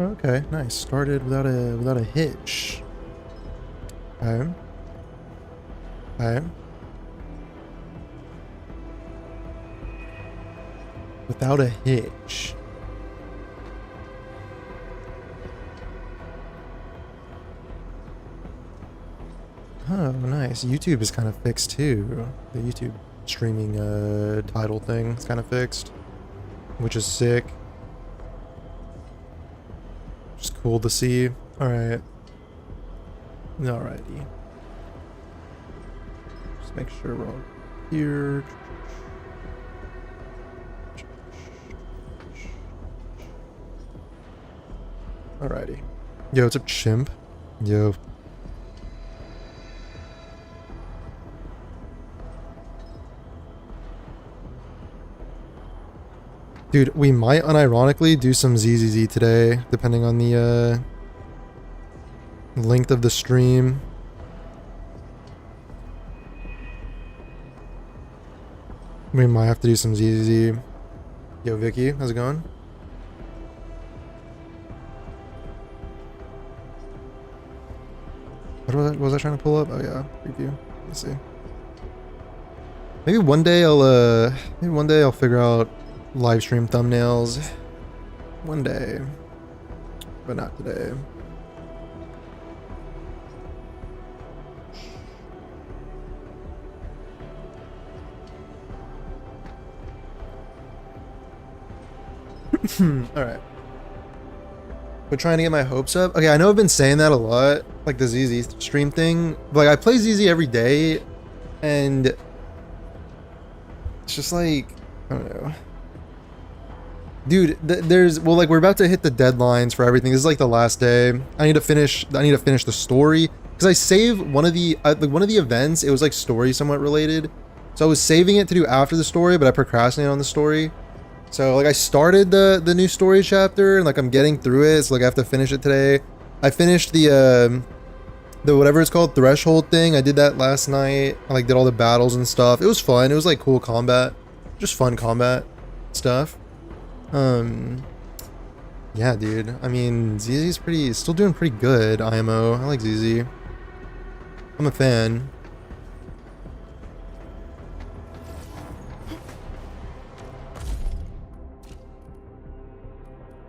Okay, nice. Started without a hitch. Okay. Okay. Without a hitch. Oh, nice. YouTube is kind of fixed too. The YouTube streaming title thing is kind of fixed, which is sick. Just cool to see. All right. Alrighty. Just make sure we're all here. Alrighty. Yo, what's up, chimp? Yo. Dude, we might unironically do some ZZZ today, depending on the length of the stream. We might have to do some ZZZ. Yo, Vicky, how's it going? What was I trying to pull up? Oh yeah, preview. Let's see. Maybe one day I'll figure out live stream thumbnails. One day, but not today. All right. We're trying to get my hopes up. Okay, I know I've been saying that a lot, like the ZZ stream thing. But like I play ZZ every day, and it's just like, I don't know. Dude, well, like we're about to hit the deadlines for everything. This is like the last day. I need to finish the story because I saved one of the events. It was like story somewhat related, so I was saving it to do after the story, but I procrastinated on the story. So like I started the new story chapter and like I'm getting through it. So like I have to finish it today. I finished the whatever it's called, threshold thing. I did that last night. I like did all the battles and stuff. It was fun. It was like cool combat, just fun combat stuff. Yeah, dude. I mean, ZZ's still doing pretty good. IMO. I like ZZ. I'm a fan.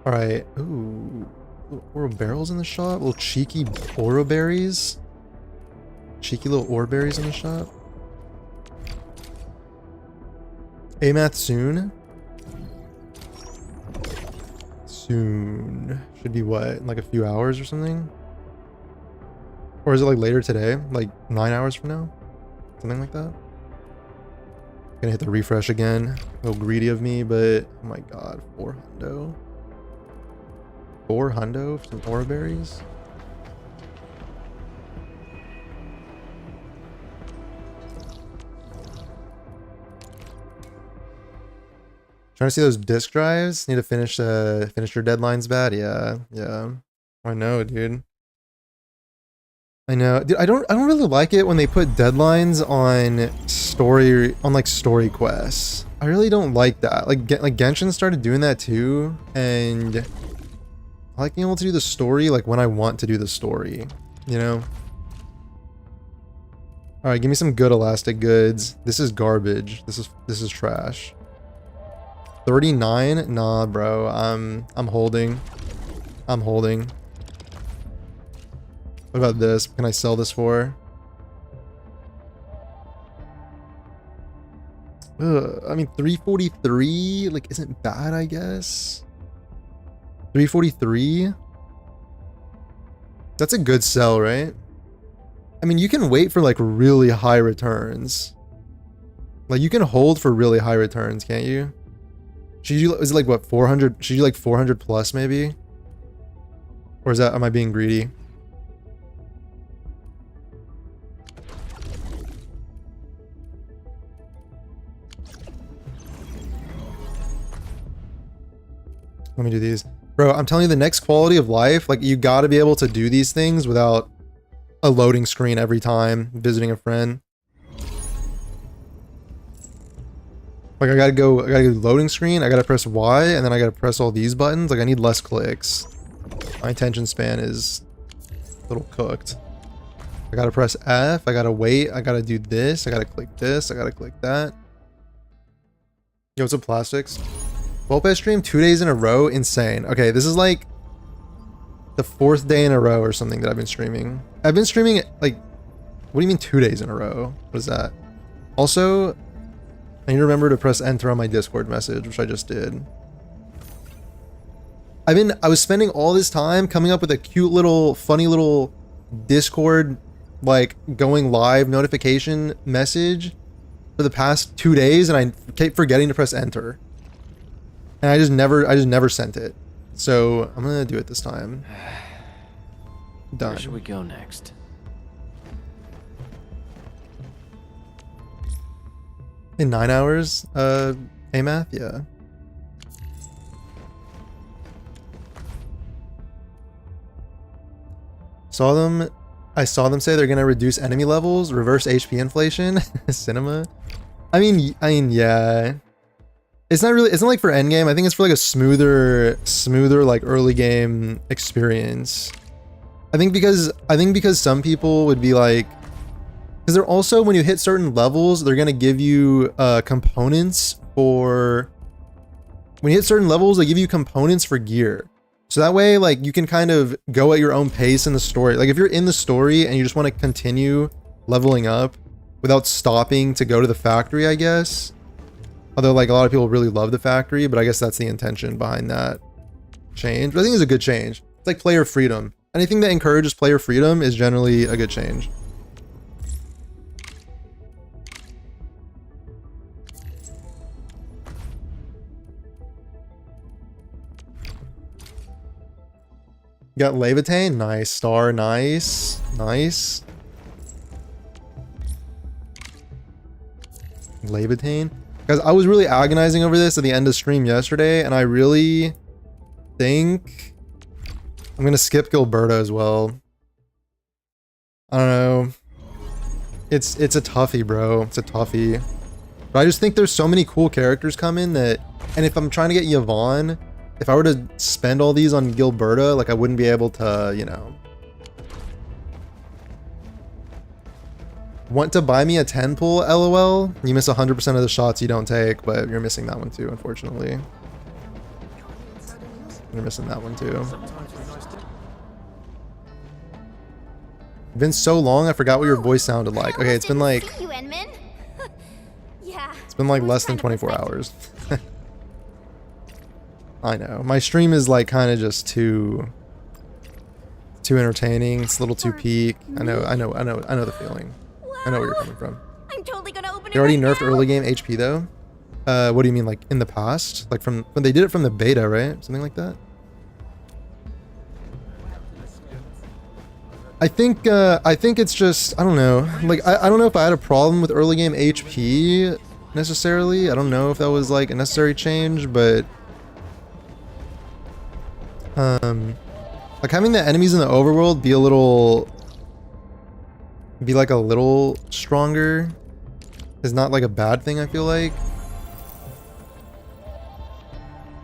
All right. Ooh, little oro barrels in the shop. Little cheeky oro berries. Cheeky little ore berries in the shop. AMAT soon. Soon should be what, in like a few hours or something, or is it like later today, like 9 hours from now, something like that. Gonna hit the refresh again. A little greedy of me, but oh my god, 400. 400 for some oro berries. Trying to see those disk drives. Need to finish your deadlines bad. Yeah. I know, dude. I know, dude. I don't really like it when they put deadlines on story quests. I really don't like that. Like Genshin started doing that too, and I like being able to do the story like when I want to do the story, you know? All right, give me some good elastic goods. This is garbage. This is trash. 39? Nah, bro. I'm holding. I'm holding. What about this? What can I sell this for? I mean, 343 like isn't bad, I guess. 343. That's a good sell, right? I mean, you can wait for like really high returns. Like you can hold for really high returns, can't you? Is it like what, 400? Should you like 400 plus maybe? Or is that, am I being greedy? Let me do these. Bro, I'm telling you, the next quality of life, like you gotta be able to do these things without a loading screen every time visiting a friend. Like I gotta go loading screen, I gotta press Y, and then I gotta press all these buttons. Like I need less clicks. My attention span is a little cooked. I gotta press F, I gotta wait, I gotta do this, I gotta click this, I gotta click that. Yo, what's up, Plastics? 12 stream 2 days in a row, insane. Okay, this is like the 4th day in a row or something that I've been streaming. I've been streaming like, what do you mean 2 days in a row? What is that? Also, I need to remember to press enter on my Discord message, which I just did. I was spending all this time coming up with a cute little, funny little Discord, like going live notification message for the past 2 days, and I kept forgetting to press enter. And I just never sent it. So I'm gonna do it this time. Done. Where should we go next? In 9 hours, AMATH, yeah. I saw them say they're gonna reduce enemy levels, reverse HP inflation, cinema. I mean, yeah. It's not like for endgame. I think it's for like a smoother like early game experience. I think because some people would be like, because they're also, when you hit certain levels, they're gonna give you components for. When you hit certain levels, they give you components for gear. So that way, like, you can kind of go at your own pace in the story. Like, if you're in the story and you just want to continue leveling up without stopping to go to the factory, I guess. Although, like, a lot of people really love the factory, but I guess that's the intention behind that change. But I think it's a good change. It's like player freedom. Anything that encourages player freedom is generally a good change. Got Levitain, nice. Star, nice. Nice. Levitain. Guys, I was really agonizing over this at the end of stream yesterday, and I really think I'm gonna skip Gilberto as well. I don't know. It's a toughie, bro. It's a toughie. But I just think there's so many cool characters coming that, and if I'm trying to get Yvonne, if I were to spend all these on Gilberta, like, I wouldn't be able to, you know. Want to buy me a 10 pull, LOL? You miss 100% of the shots you don't take, but you're missing that one too, unfortunately. You're missing that one too. It's been so long, I forgot what your voice sounded like. Okay, it's been like... It's been like less than 24 hours. I know. My stream is like kind of just too entertaining. It's a little too peak. I know the feeling. I know where you're coming from. I'm totally gonna open it. They already nerfed early game HP though. What do you mean, like in the past? Like from when they did it from the beta, right? Something like that. I think it's just, I don't know. Like I don't know if I had a problem with early game HP necessarily. I don't know if that was like a necessary change, but like having the enemies in the overworld be like a little stronger is not like a bad thing, I feel like.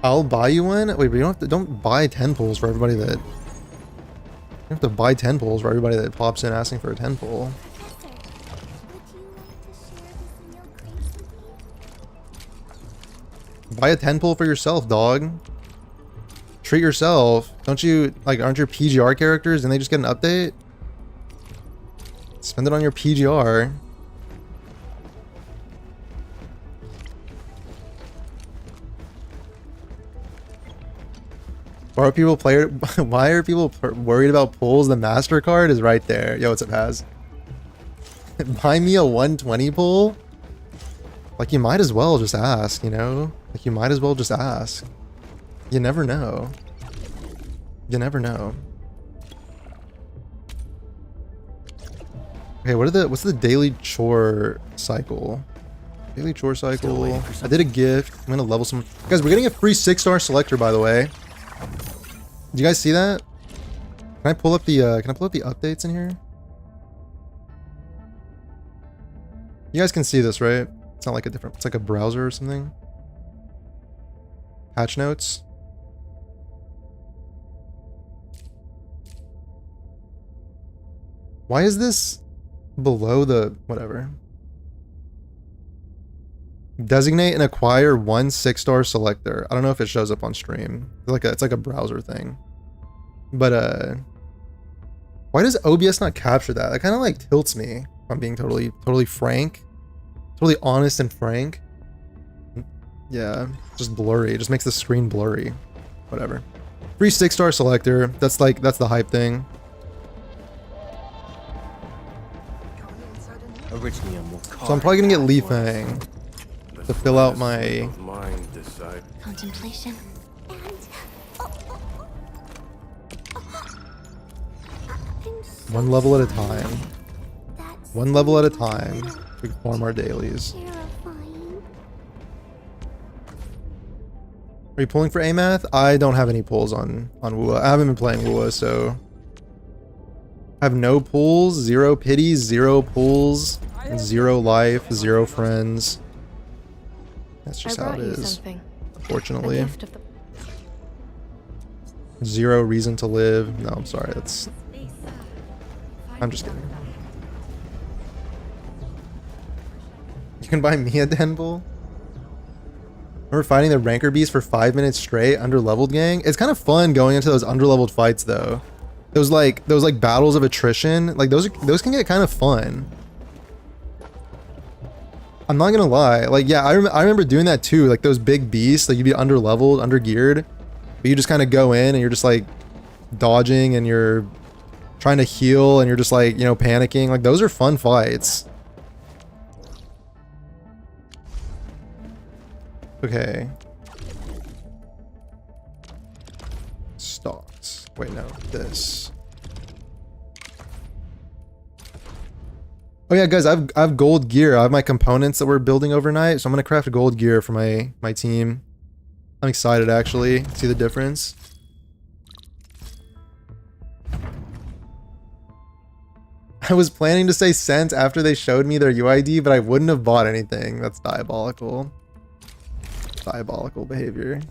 I'll buy you one. Wait, but you don't buy 10 pulls for everybody that, you have to buy 10 pulls for everybody that pops in asking for a 10 pull. Buy a 10 pull for yourself, dog. Treat yourself. Don't you, like, aren't your PGR characters and they just get an update? Spend it on your PGR. Why are people worried about pulls? The MasterCard is right there. Yo, what's up, Haz? Buy me a 120 pull? Like, you might as well just ask, you know? Like, you might as well just ask. You never know. You never know. Okay, what's the daily chore cycle? Daily chore cycle. I did a gift. I'm gonna level some. Guys, we're getting a free 6-star selector, by the way. Do you guys see that? Can I pull up the updates in here? You guys can see this, right? It's not like it's like a browser or something. Patch notes. Why is this below the whatever? Designate and acquire 1 6-star selector. I don't know if it shows up on stream. It's like a browser thing. But why does OBS not capture that? That kind of like tilts me, if I'm being totally frank. Totally honest and frank. Yeah, just blurry. It just makes the screen blurry. Whatever. Free 6-star selector. That's the hype thing. So I'm probably gonna get Li Fang to fill out my contemplation and one level at a time. One level at a time. We can farm our dailies. Are you pulling for Amath? I don't have any pulls on Wua. I haven't been playing Wua, so I have no pulls, 0 pities, 0 pulls, 0 life, 0 friends. That's just how it is. Unfortunately. 0 reason to live. No, I'm sorry. I'm just kidding. You can buy me a Denbull? Remember fighting the Ranker Beast for 5 minutes straight, under-leveled gang? It's kind of fun going into those under-leveled fights though. Those like battles of attrition, like those can get kind of fun. I'm not gonna lie, like yeah, I remember doing that too, like those big beasts, like you'd be under-leveled, under-geared, but you just kind of go in and you're just like dodging and you're trying to heal and you're just like, you know, panicking. Like those are fun fights. Okay. Stocks. Wait, no, this. Oh yeah, guys, I've gold gear. I have my components that we're building overnight, so I'm gonna craft gold gear for my team. I'm excited actually to see the difference. I was planning to say cent after they showed me their UID, but I wouldn't have bought anything. That's diabolical. Diabolical behavior.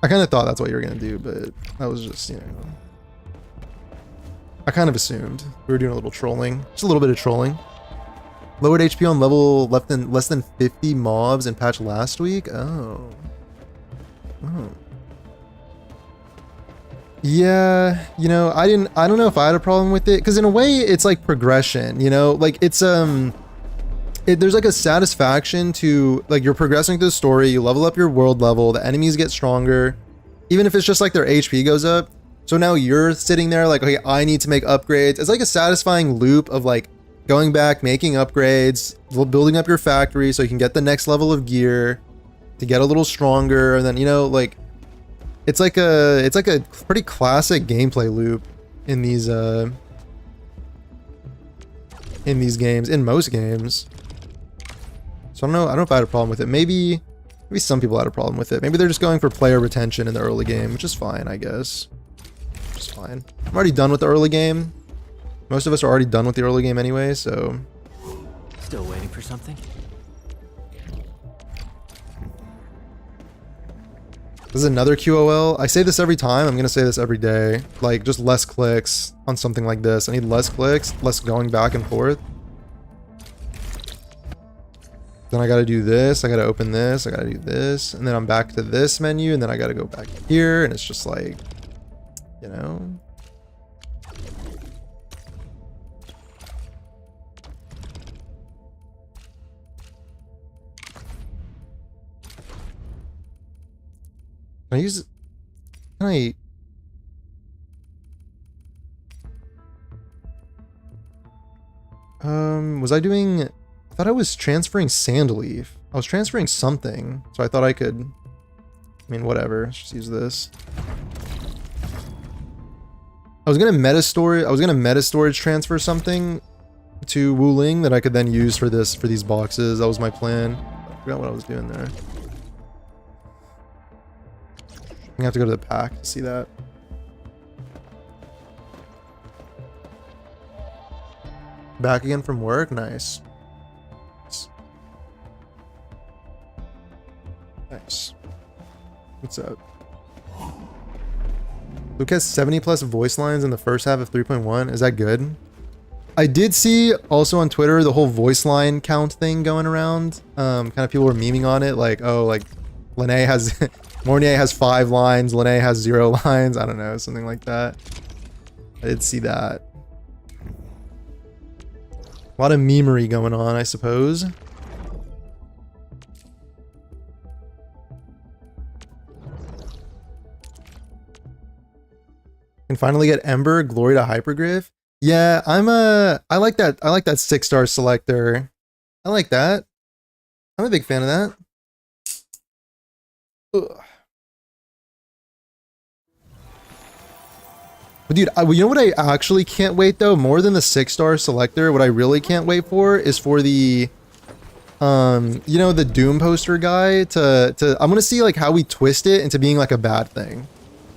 I kind of thought that's what you were gonna do, but that was just, you know, I kind of assumed we were doing a little trolling, just a little bit of trolling. Lowered HP on level less than 50 mobs in patch last week. Oh. Yeah, you know, I don't know if I had a problem with it, because in a way it's like progression, you know, like it's there's like a satisfaction to like you're progressing through the story, you level up your world level, the enemies get stronger, even if it's just like their HP goes up. So now you're sitting there like, okay, I need to make upgrades. It's like a satisfying loop of like going back, making upgrades, building up your factory so you can get the next level of gear to get a little stronger, and then, you know, like it's like a pretty classic gameplay loop in these games, in most games. So I don't know if I had a problem with it. Maybe some people had a problem with it. Maybe they're just going for player retention in the early game, which is fine, I guess. Just fine. I'm already done with the early game. Most of us are already done with the early game anyway, so. Still waiting for something? This is another QOL. I say this every time. I'm gonna say this every day. Like, just less clicks on something like this. I need less clicks, less going back and forth. Then I gotta do this, I gotta open this, I gotta do this, and then I'm back to this menu, and then I gotta go back here, and it's just like, you know. Can I use, can I, was I doing, I thought I was transferring Sandleaf. I was transferring something, so I thought I could, I mean, whatever, let's just use this. I was gonna meta storage transfer something to Wuling that I could then use for these boxes. That was my plan. I forgot what I was doing there. I'm gonna have to go to the pack to see that. Back again from work? Nice. Nice. What's up? Luke has 70 plus voice lines in the first half of 3.1. Is that good? I did see also on Twitter the whole voice line count thing going around. Kind of people were memeing on it, like, oh, like Lene has Mornier has 5 lines, Lene has 0 lines. I don't know, something like that. I did see that. A lot of memery going on, I suppose. Can finally get Ember, Glory to Hypergriff. Yeah, I like that 6-star selector. I like that. I'm a big fan of that. Ugh. But dude, you know what I actually can't wait though? More than the 6-star selector, what I really can't wait for is for the you know, the Doom poster guy to I'm gonna see like how we twist it into being like a bad thing.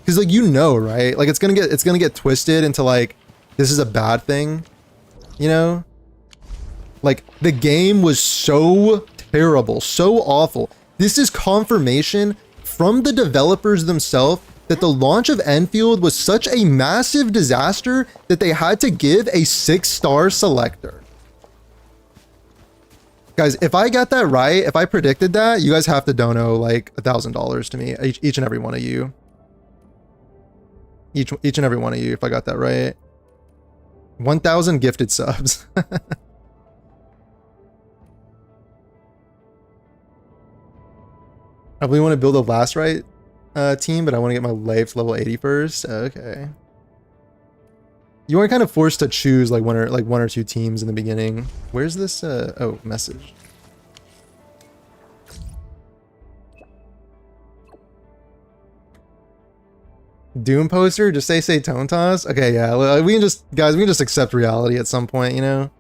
Cause like, you know, right? Like it's gonna get twisted into like, this is a bad thing, you know? Like the game was so terrible, so awful. This is confirmation from the developers themselves that the launch of Endfield was such a massive disaster that they had to give a 6-star selector. Guys, if I got that right, if I predicted that, you guys have to dono like $1,000 to me, each and every one of you. Each and every one of you, if I got that right. 1,000 gifted subs. I really want to build a last right team, but I want to get my life level 80 first. Okay. You are kind of forced to choose like one or two teams in the beginning. Where's this? Oh, message. Doom poster? Just say tone toss? Okay, yeah. We can just, guys, we can just accept reality at some point, you know?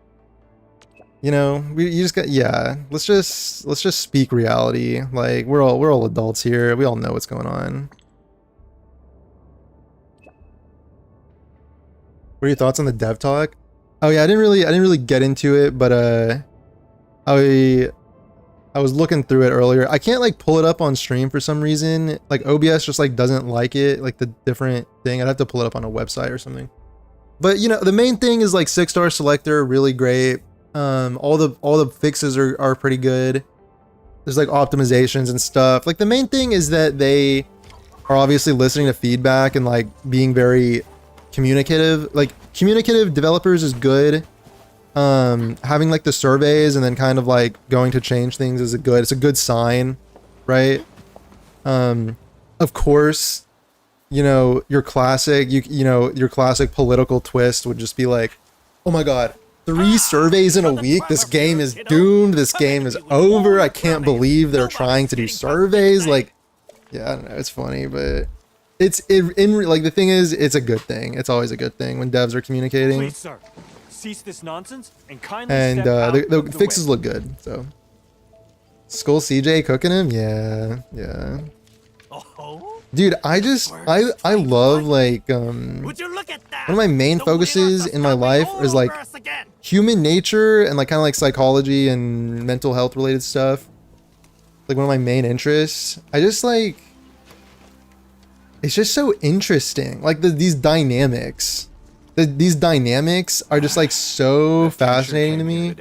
You know, you just got, yeah. Let's just speak reality. Like, we're all adults here. We all know what's going on. What are your thoughts on the dev talk? Oh yeah, I didn't really get into it, but I was looking through it earlier. I can't like pull it up on stream for some reason. Like OBS just like doesn't like it, like the different thing. I'd have to pull it up on a website or something. But you know, the main thing is like 6-star selector, really great. All the fixes are pretty good. There's like optimizations and stuff. Like the main thing is that they are obviously listening to feedback and like being very communicative. Like communicative developers is good. Having like the surveys and then kind of like going to change things is it's a good sign, right? Of course, you know, your classic political twist would just be like, oh my god, 3 surveys in a week, this game is doomed, this game is over, I can't believe they're trying to do surveys. Like, yeah, I don't know, it's funny, but like the thing is, it's a good thing. It's always a good thing when devs are communicating. Please, sir. Cease this nonsense and kindly the fixes look good. So Skull CJ cooking him, yeah. Oh, dude, I love like would you look at that? one of my main focuses in my life is like human nature and like kind of like psychology and mental health related stuff. Like one of my main interests. I just like, it's just so interesting. Like these dynamics. These dynamics are just like so fascinating to me,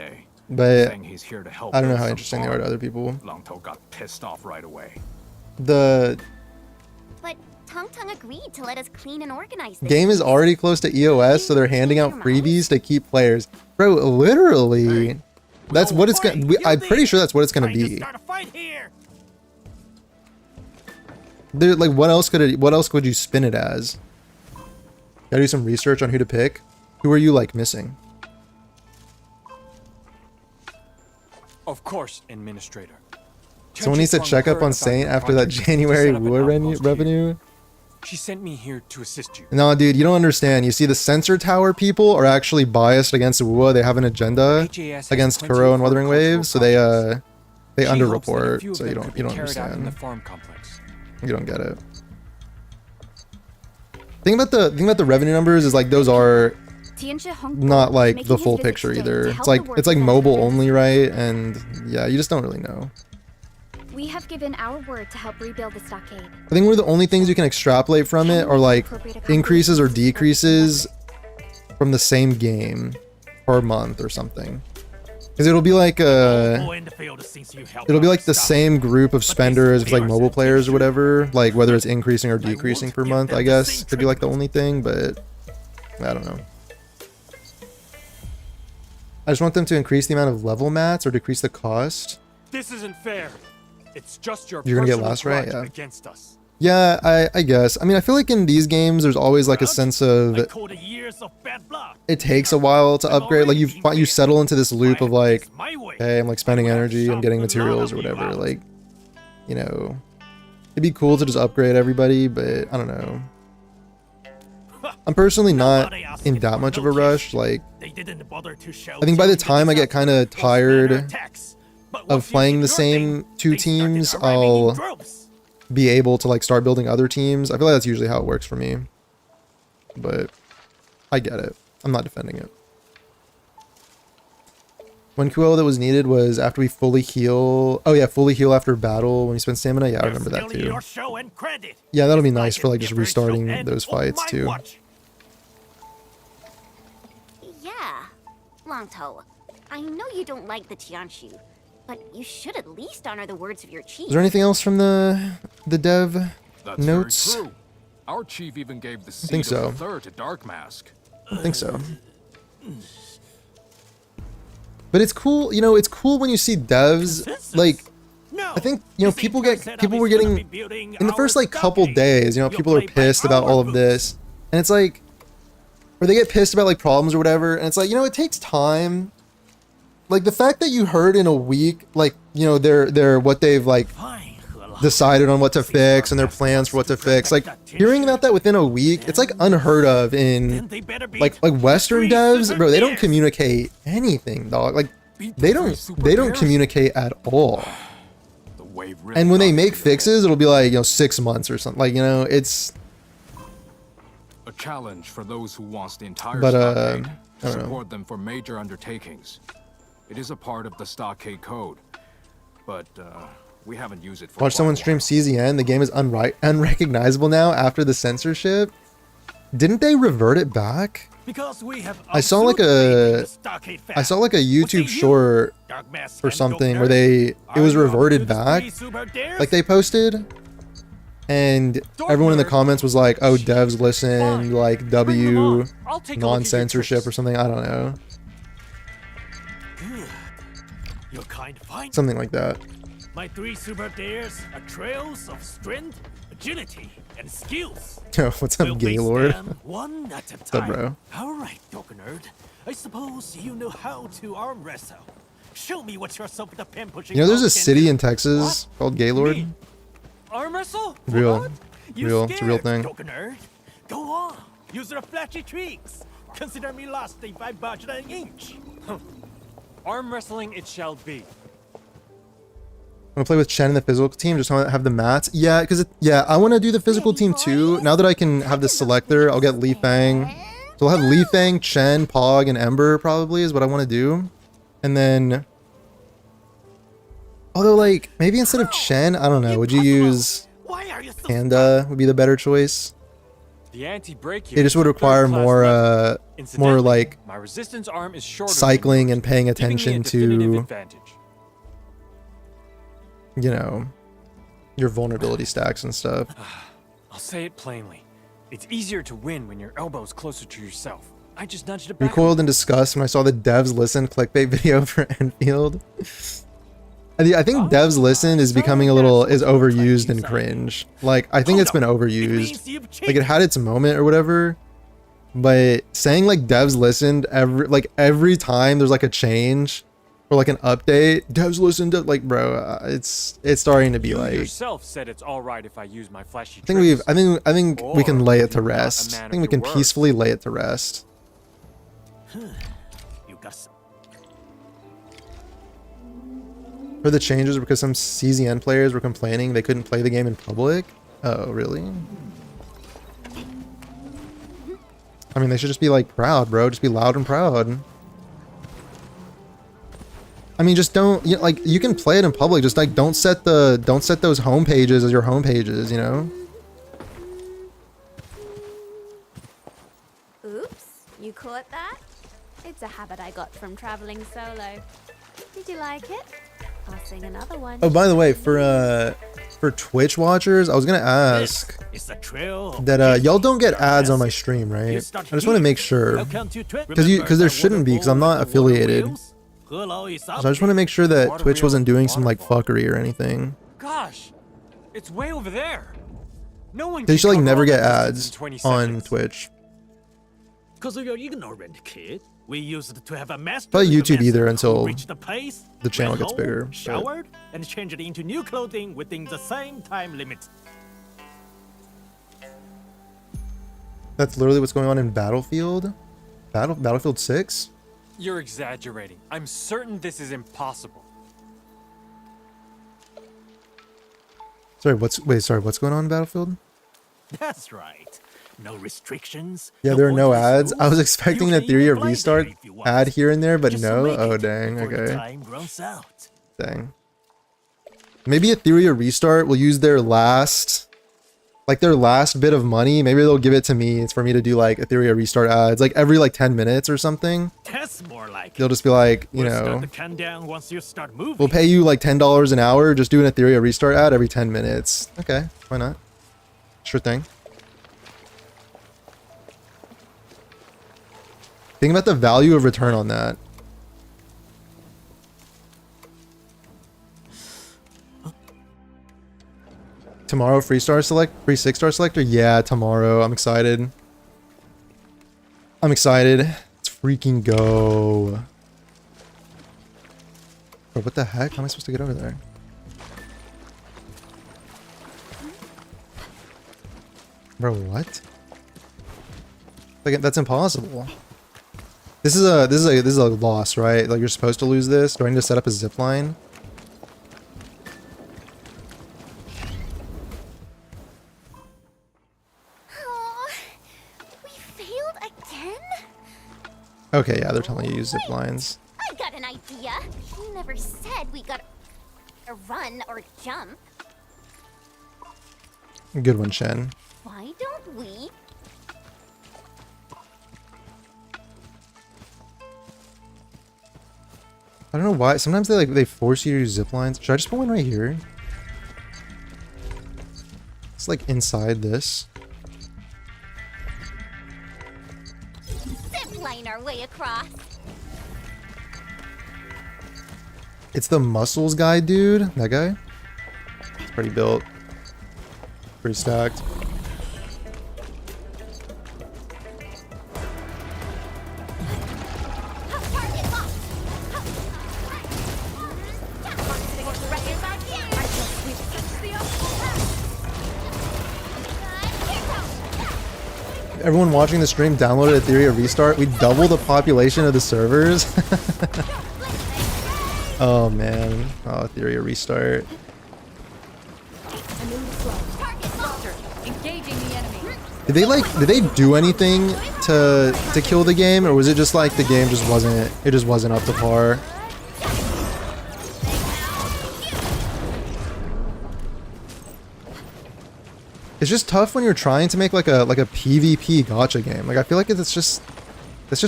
but I don't know how interesting they are to other people. Got pissed off right away. The Tung Tung agreed to let us clean and organize this. game is already close to EOS, so they're handing out freebies to keep players. Bro, literally, that's what it's gonna. I'm pretty sure that's what it's gonna be. There, like, what else could you spin it as? Gotta do some research on who to pick. Who are you like missing? Of course, administrator. Someone needs to check up on Saint after that January war revenue. She sent me here to assist you. No, dude, you don't understand. You see, the Sensor Tower people are actually biased against WUA. They have an agenda against Kuro and Wuthering Waves, so they underreport. So you don't understand. You don't get it. Thing about the revenue numbers is like those are not like the full picture either. It's like mobile only, right? And yeah, you just don't really know. We have given our word to help rebuild the stockade. I think one of the only things you can extrapolate from it are like increases or decreases from the same game per month or something. Because it'll be like the same group of spenders if it's like mobile players or whatever, like whether it's increasing or decreasing per month, I guess could be like the only thing, but I don't know. I just want them to increase the amount of level mats or decrease the cost. This isn't fair. It's just your You're gonna get personal lost, right? grudge Yeah. against us. Yeah, I guess. I mean, I feel like in these games, there's always like a sense of it takes a while to upgrade. Like you settle into this loop of like, hey, I'm like spending energy, I'm getting materials or whatever. Like, you know, it'd be cool to just upgrade everybody, but I don't know. I'm personally not in that much of a rush. Like, I think by the time I get kind of tired of playing the same two teams, I'll be able to like start building other teams. I feel like that's usually how it works for me, but I get it. I'm not defending it. One QO that was needed was after we fully heal. Oh yeah, fully heal after battle when we spend stamina. Yeah, I remember that too. Yeah, that'll be nice for like just restarting those fights too. Yeah, Longto. I know you don't like the Tianshu, but you should at least honor the words of your chief. Is there anything else from the dev notes? Very true. Our chief even gave the seed think so. of the third to Dark Mask. I think so. But it's cool, you know, it's cool when you see devs like, I think, you know, people were getting in the first like couple days, you know, people are pissed about all of this, and it's like, or they get pissed about like problems or whatever, and it's like, you know, it takes time. Like the fact that you heard in a week, like, you know, their what they've like decided on what to fix and their plans for what to fix, like hearing about that within a week, it's like unheard of in like Western devs, bro. They don't communicate anything, dog. Like they don't communicate at all. And when they make fixes, it'll be like, you know, 6 months or something. Like, you know, it's A challenge for those who wants the entire But, stockade I to don't know. support them for major undertakings. It is a part of the stockade code, but we haven't used it for watch quite someone a stream while. CZN. The game is unrecognizable now after the censorship. Didn't they revert it back? Because we have I saw like a YouTube short or something where it was reverted back, like they posted, and everyone in the comments was like, oh, devs listen, like W non-censorship or something. I don't know, Your kind find something like that. my 3 super dares are trails of strength, agility, and skills. Yo, what's up, We'll face Gaylord? them one at a up, time. bro? All right, Dog Nerd. I suppose you know how to arm wrestle. Show me what your soap the pen pushing. You know, there's a dog can city do. in Texas called Gaylord. Me? Arm wrestle? Real. What? You Real. It's a real scared, thing. Dog Nerd. Go on. Use your flashy tricks. Consider me lost if I budge an inch. Arm wrestling it shall be. I'm gonna play with Chen in the physical team. Just want to have the mats. Yeah, because yeah, I want to do the physical team too. Now that I can have the selector, I'll get Li Fang. So I'll have Li Fang, Chen, Pog, and Ember probably is what I want to do. And then, although like maybe instead of Chen, I don't know. Would you use Why are you so Panda? Would be the better choice. The anti-brake It just would require more more like my resistance arm is shorter cycling and paying giving me a attention definitive to, advantage. you know, your vulnerability stacks and stuff. I'll say it plainly. It's easier to win when your elbow's closer to yourself. I just nudged it back. Recoiled in disgust when I saw the devs listen clickbait video for Enfield. I think devs listen is becoming a little overused and cringe. Like I think it's been overused. Like it had its moment or whatever, but saying like devs listened every time there's like a change or like an update, devs listened to, like, bro, it's starting to be You like. yourself said it's all right if I use my flashy I think we can lay it to rest. I think we can peacefully lay it to rest. You got some. For the changes because some CZN players were complaining they couldn't play the game in public. Oh, really? I mean, they should just be like proud, bro. Just be loud and proud. I mean, just don't, you know, like, you can play it in public, just like don't set those home pages as your home pages, you know? Oops, you caught that? It's a habit I got from traveling solo. Did you like it? I'll sing another one. Oh, by the way, for Twitch watchers, I was gonna ask It's a trail of that y'all don't get ads on my stream, right? I just want to make sure, because there shouldn't be, because I'm not affiliated. So I just want to make sure that Twitch wasn't doing some like fuckery or anything. Gosh, it's way over there. No one. They can should like cover never all get that distance ads in 20 on seconds. Twitch. Because you're ignorant, kid. We used to have a master. Probably with a YouTube either master until who reached the place, the channel went gets home, bigger, but- showered, and changed into new clothing within the same time limit. That's literally what's going on in Battlefield. Battlefield 6. You're exaggerating. I'm certain this is impossible. Sorry, what's going on in Battlefield? That's right. No restrictions. Yeah, there are no pointless ads. I was rules. expecting You a can theory even of play restart there if you want. ad here and there, but Just no. make Oh it dang. before the Okay. time runs out. Dang. Maybe a theory of restart will use their last bit of money. Maybe they'll give it to me. It's for me to do like a theory of restart ads, like every like 10 minutes or something. That's more like They'll just be like, you We'll start know, the countdown once you start moving. we'll pay you like $10 an hour just doing a theory of restart ad every 10 minutes. Okay, why not? Sure thing. Think about the value of return on that. Tomorrow, free 6-star selector? Yeah, tomorrow. I'm excited. I'm excited. Let's freaking go. Bro, what the heck? How am I supposed to get over there? Bro, what? Like, that's impossible. This is a loss, right? Like, you're supposed to lose this. Do I need to set up a zip line? Oh, we failed again? Okay, yeah, they're telling you to use zip lines. I got an idea. He never said we got to run or jump. Good one, Shen. Why don't we? I don't know why. Sometimes they force you to use zip lines. Should I just put one right here? It's like inside this. Zip line our way across. It's the muscles guy, dude. That guy. It's pretty built. Pretty stacked. Target locked. Everyone watching the stream downloaded a theory of restart. We double the population of the servers. Oh man. Oh, theory of restart. Engaging the enemy. Did they do anything to kill the game, or was it just like the game just wasn't up to par? It's just tough when you're trying to make like a PvP gacha game. Like, I feel like it's just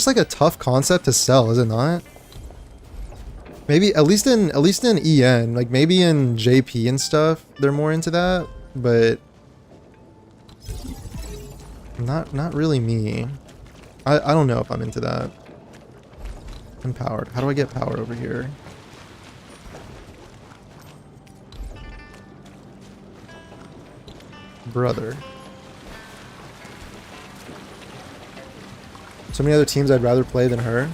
like a tough concept to sell, is it not? Maybe at least in EN, like maybe in JP and stuff, they're more into that, but not really me. I don't know if I'm into that. Empowered. How do I get power over here? Brother. So many other teams I'd rather play than her.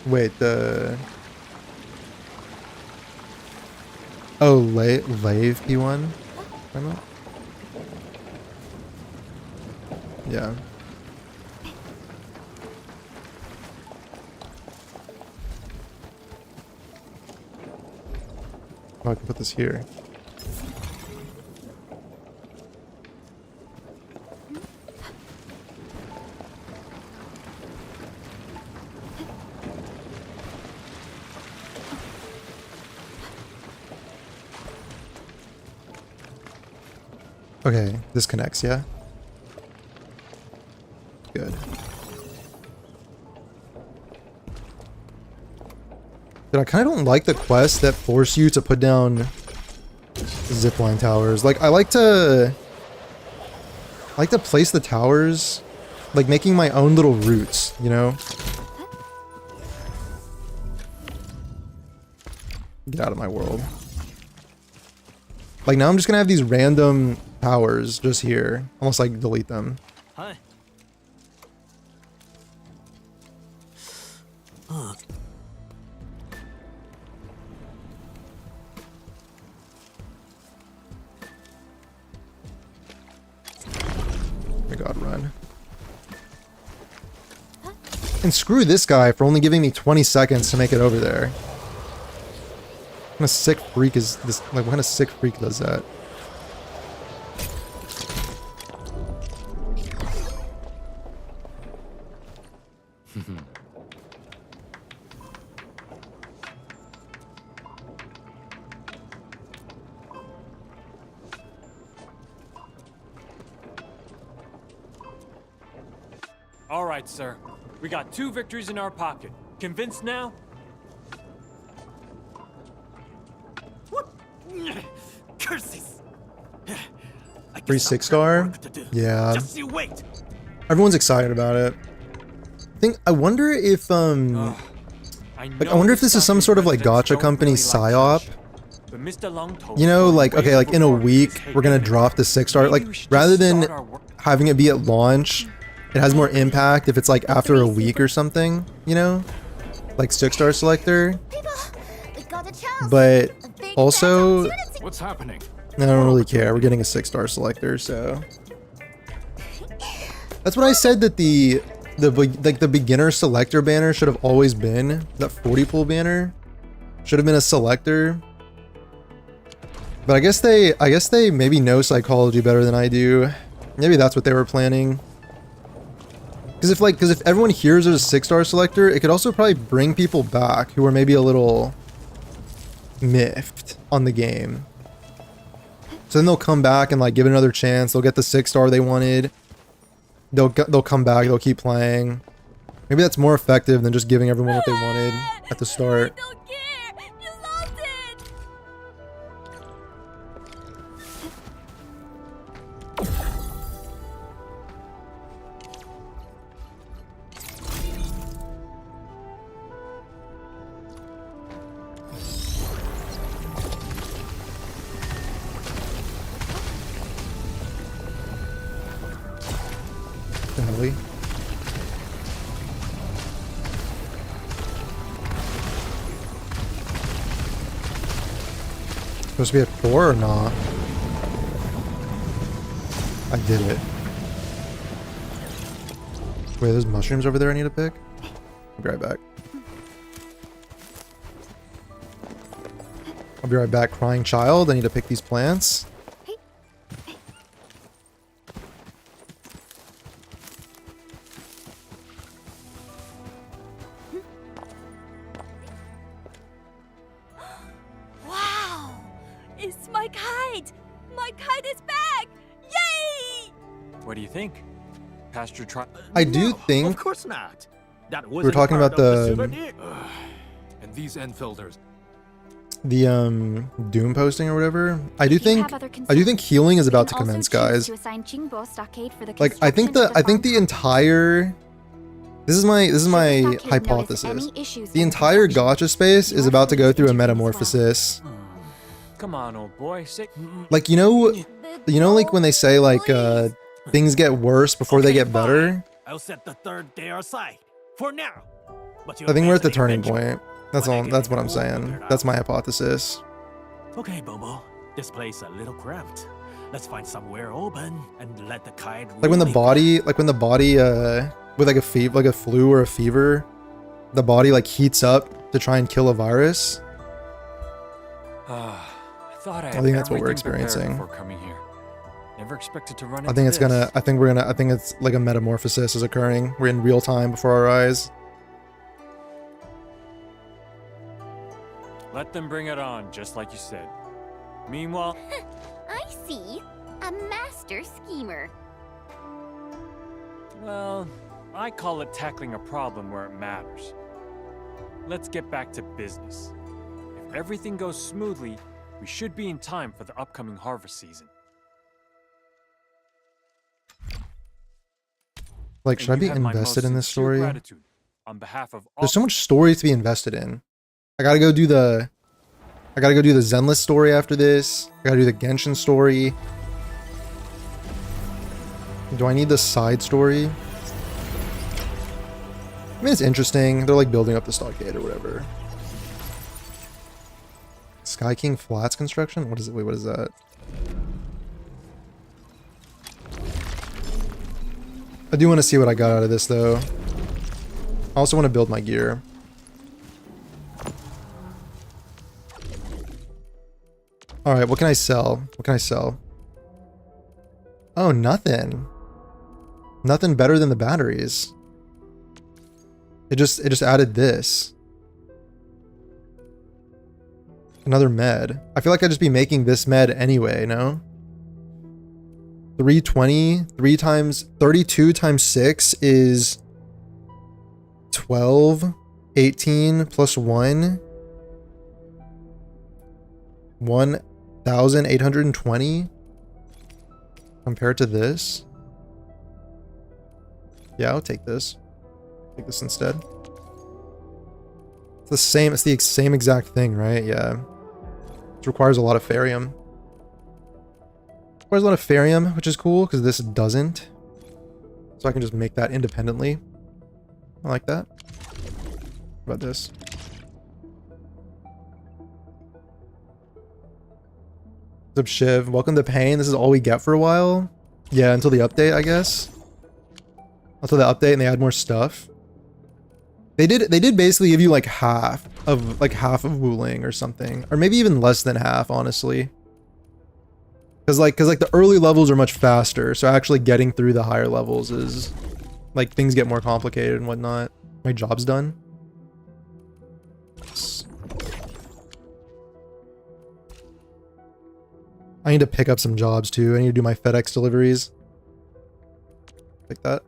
Wait, the... Oh, Lave P1? Yeah. Oh, I can put this here. Okay, this connects, yeah? Good. Dude, I kind of don't like the quests that force you to put down zipline towers. Like, I like to place the towers, like making my own little routes, you know? Get out of my world. Like, now I'm just gonna have these random towers just here. Almost like delete them. Hi. Oh my god, run. And screw this guy for only giving me 20 seconds to make it over there. What kind of sick freak is this? Like, what kind of sick freak does that? All right, sir. We got 2 victories in our pocket. Convinced now? What? Curses! I Free guess I've 6-star? got work to do. Yeah. Just you wait. Everyone's excited about it. I wonder if like I wonder if this is some sort of like gacha company psyop. You know, like, okay, like in a week we're gonna drop the 6-star. Like, rather than having it be at launch, it has more impact if it's like after a week or something, you know? Like 6-star selector. We got a chance. But A big also, bad opportunity. What's happening? I don't really care. We're getting a 6-star selector, so that's what I said, that the beginner selector banner should have always been. That 40 pool banner should have been a selector. But I guess they maybe know psychology better than I do. Maybe that's what they were planning. Because if everyone hears there's a 6-star selector, it could also probably bring people back who are maybe a little miffed on the game. So then they'll come back and like give it another chance. They'll get the 6-star they wanted. They'll come back. They'll keep playing. Maybe that's more effective than just giving everyone what they wanted at the start. I don't care. You lost it. Definitely. Supposed to be at 4 or not? I did it. Wait, there's mushrooms over there I need to pick? I'll be right back. I'll be right back, crying child. I need to pick these plants. Wow! It's my kite! My kite is back! Yay! What do you think? Past your try. I do No, think Of course not. That we were talking part about of the souvenir. And these Enfielders. Doom posting or whatever. I do If you have think other healing is You about to can also commence, choose guys. to assign Jingbo Stockade for the Like, I think construction of the farm. entire this is my Should the stockade notice hypothesis. any issues The in entire construction, gacha space you is are about to go free through a intervene as well. metamorphosis. Come on, old boy. Say, Like, you know like when they say like things get worse before they Okay, get better? fine. I'll set the 3rd day aside for now. But you I think we're at the eventually turning mention- point. That's when I all. get That's what my I'm work saying. figured That's out. my hypothesis. Okay, Bobo. This place a little cramped. Let's find somewhere open and let the kite. Like when the really body, with like a fever, like a flu or a fever, the body like heats up to try and kill a virus. I thought I think that's what we're experiencing. before coming here. Never expected to run I think into it's gonna. this. I think it's like a metamorphosis is occurring. We're in real time before our eyes. Let them bring it on, just like you said. Meanwhile, I see. A mass schemer. Well, I call it tackling a problem where it matters. Let's get back to business. If everything goes smoothly, we should be in time for the upcoming harvest season. Like, should I And be you have my invested most in this sincere story? gratitude on behalf of all. There's so much story to be invested in. I gotta go do the Zenless story after this. I gotta do the Genshin story. Do I need the side story? I mean, it's interesting. They're like building up the stockade or whatever. Sky King Flats construction? What is it? Wait, what is that? I do want to see what I got out of this though. I also want to build my gear. Alright, what can I sell? What can I sell? Oh, nothing. Nothing better than the batteries. It just added this. Another med. I feel like I'd just be making this med anyway, no? 320, 3 times 32 times 6 is 12, 18 plus 1. 1,820 compared to this. Yeah, I'll take this. Take this instead. It's the same. It's the same exact thing, right? Yeah. It requires a lot of Ferium. Requires a lot of Ferium, which is cool because this doesn't. So I can just make that independently. I like that. What about this? What's up, Shiv? Welcome to Pain. This is all we get for a while. Yeah, until the update, I guess. Until the update and they add more stuff. They did basically give you like half of Wuling or something, or maybe even less than half, honestly. Because the early levels are much faster, so actually getting through the higher levels is like things get more complicated and whatnot. My job's done. I need to pick up some jobs too. I need to do my FedEx deliveries. Like that.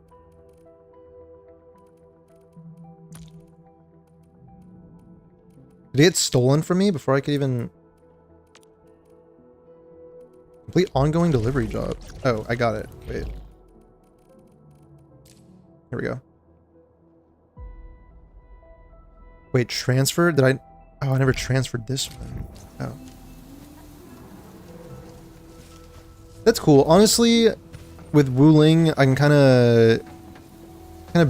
Did it get stolen from me before I could even... Complete ongoing delivery job. Oh, I got it. Wait. Here we go. Wait, transfer? Did I... Oh, I never transferred this one. Oh. That's cool. Honestly, with Wuling, I can kind of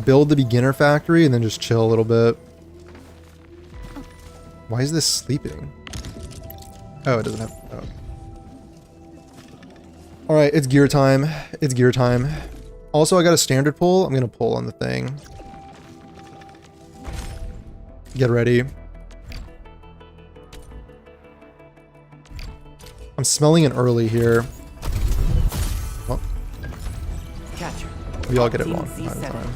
build the beginner factory and then just chill a little bit. Why is this sleeping? Oh, it doesn't have... Oh. Alright, it's gear time. It's gear time. Also, I got a standard pull. I'm going to pull on the thing. Get ready. I'm smelling it early here. Well, Catcher. we all get it wrong. C7.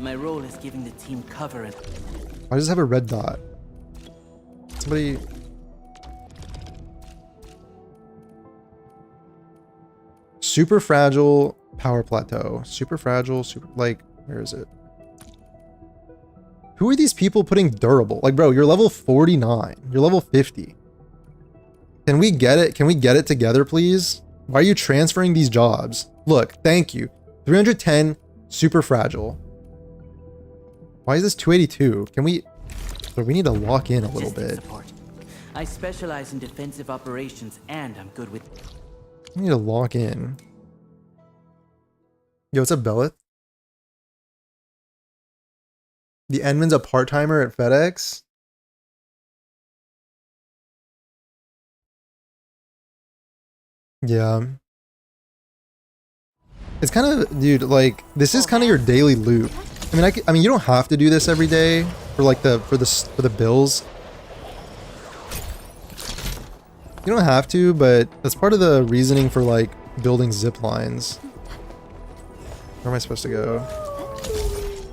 My role is giving the team cover and Why does it have a red dot? Somebody... Super fragile power plateau. Super fragile, super... Like, where is it? Who are these people putting durable? Like, bro, you're level 49. You're level 50. Can we get it? Can we get it together, please? Why are you transferring these jobs? Look, thank you. 310, super fragile. Why is this 282? Can we... But we need to lock in a little bit. support. I specialize in defensive operations and I'm good with... We need to lock in. Yo, what's up, Belleth? The Endman's a part-timer at FedEx? Yeah. It's kind of, dude, like, this is kind of your daily loop. I mean, I mean, you don't have to do this every day for like for the bills. You don't have to, but that's part of the reasoning for like building zip lines. Where am I supposed to go?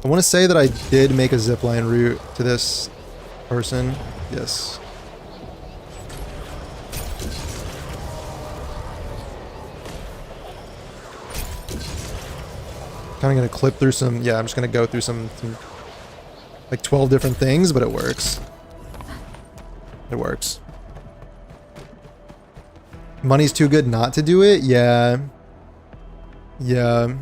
I want to say that I did make a zip line route to this person. Yes. Kind of gonna clip through some, yeah, I'm just gonna go through some like 12 different things, but it works. It works. Money's too good not to do it? Yeah. Yeah.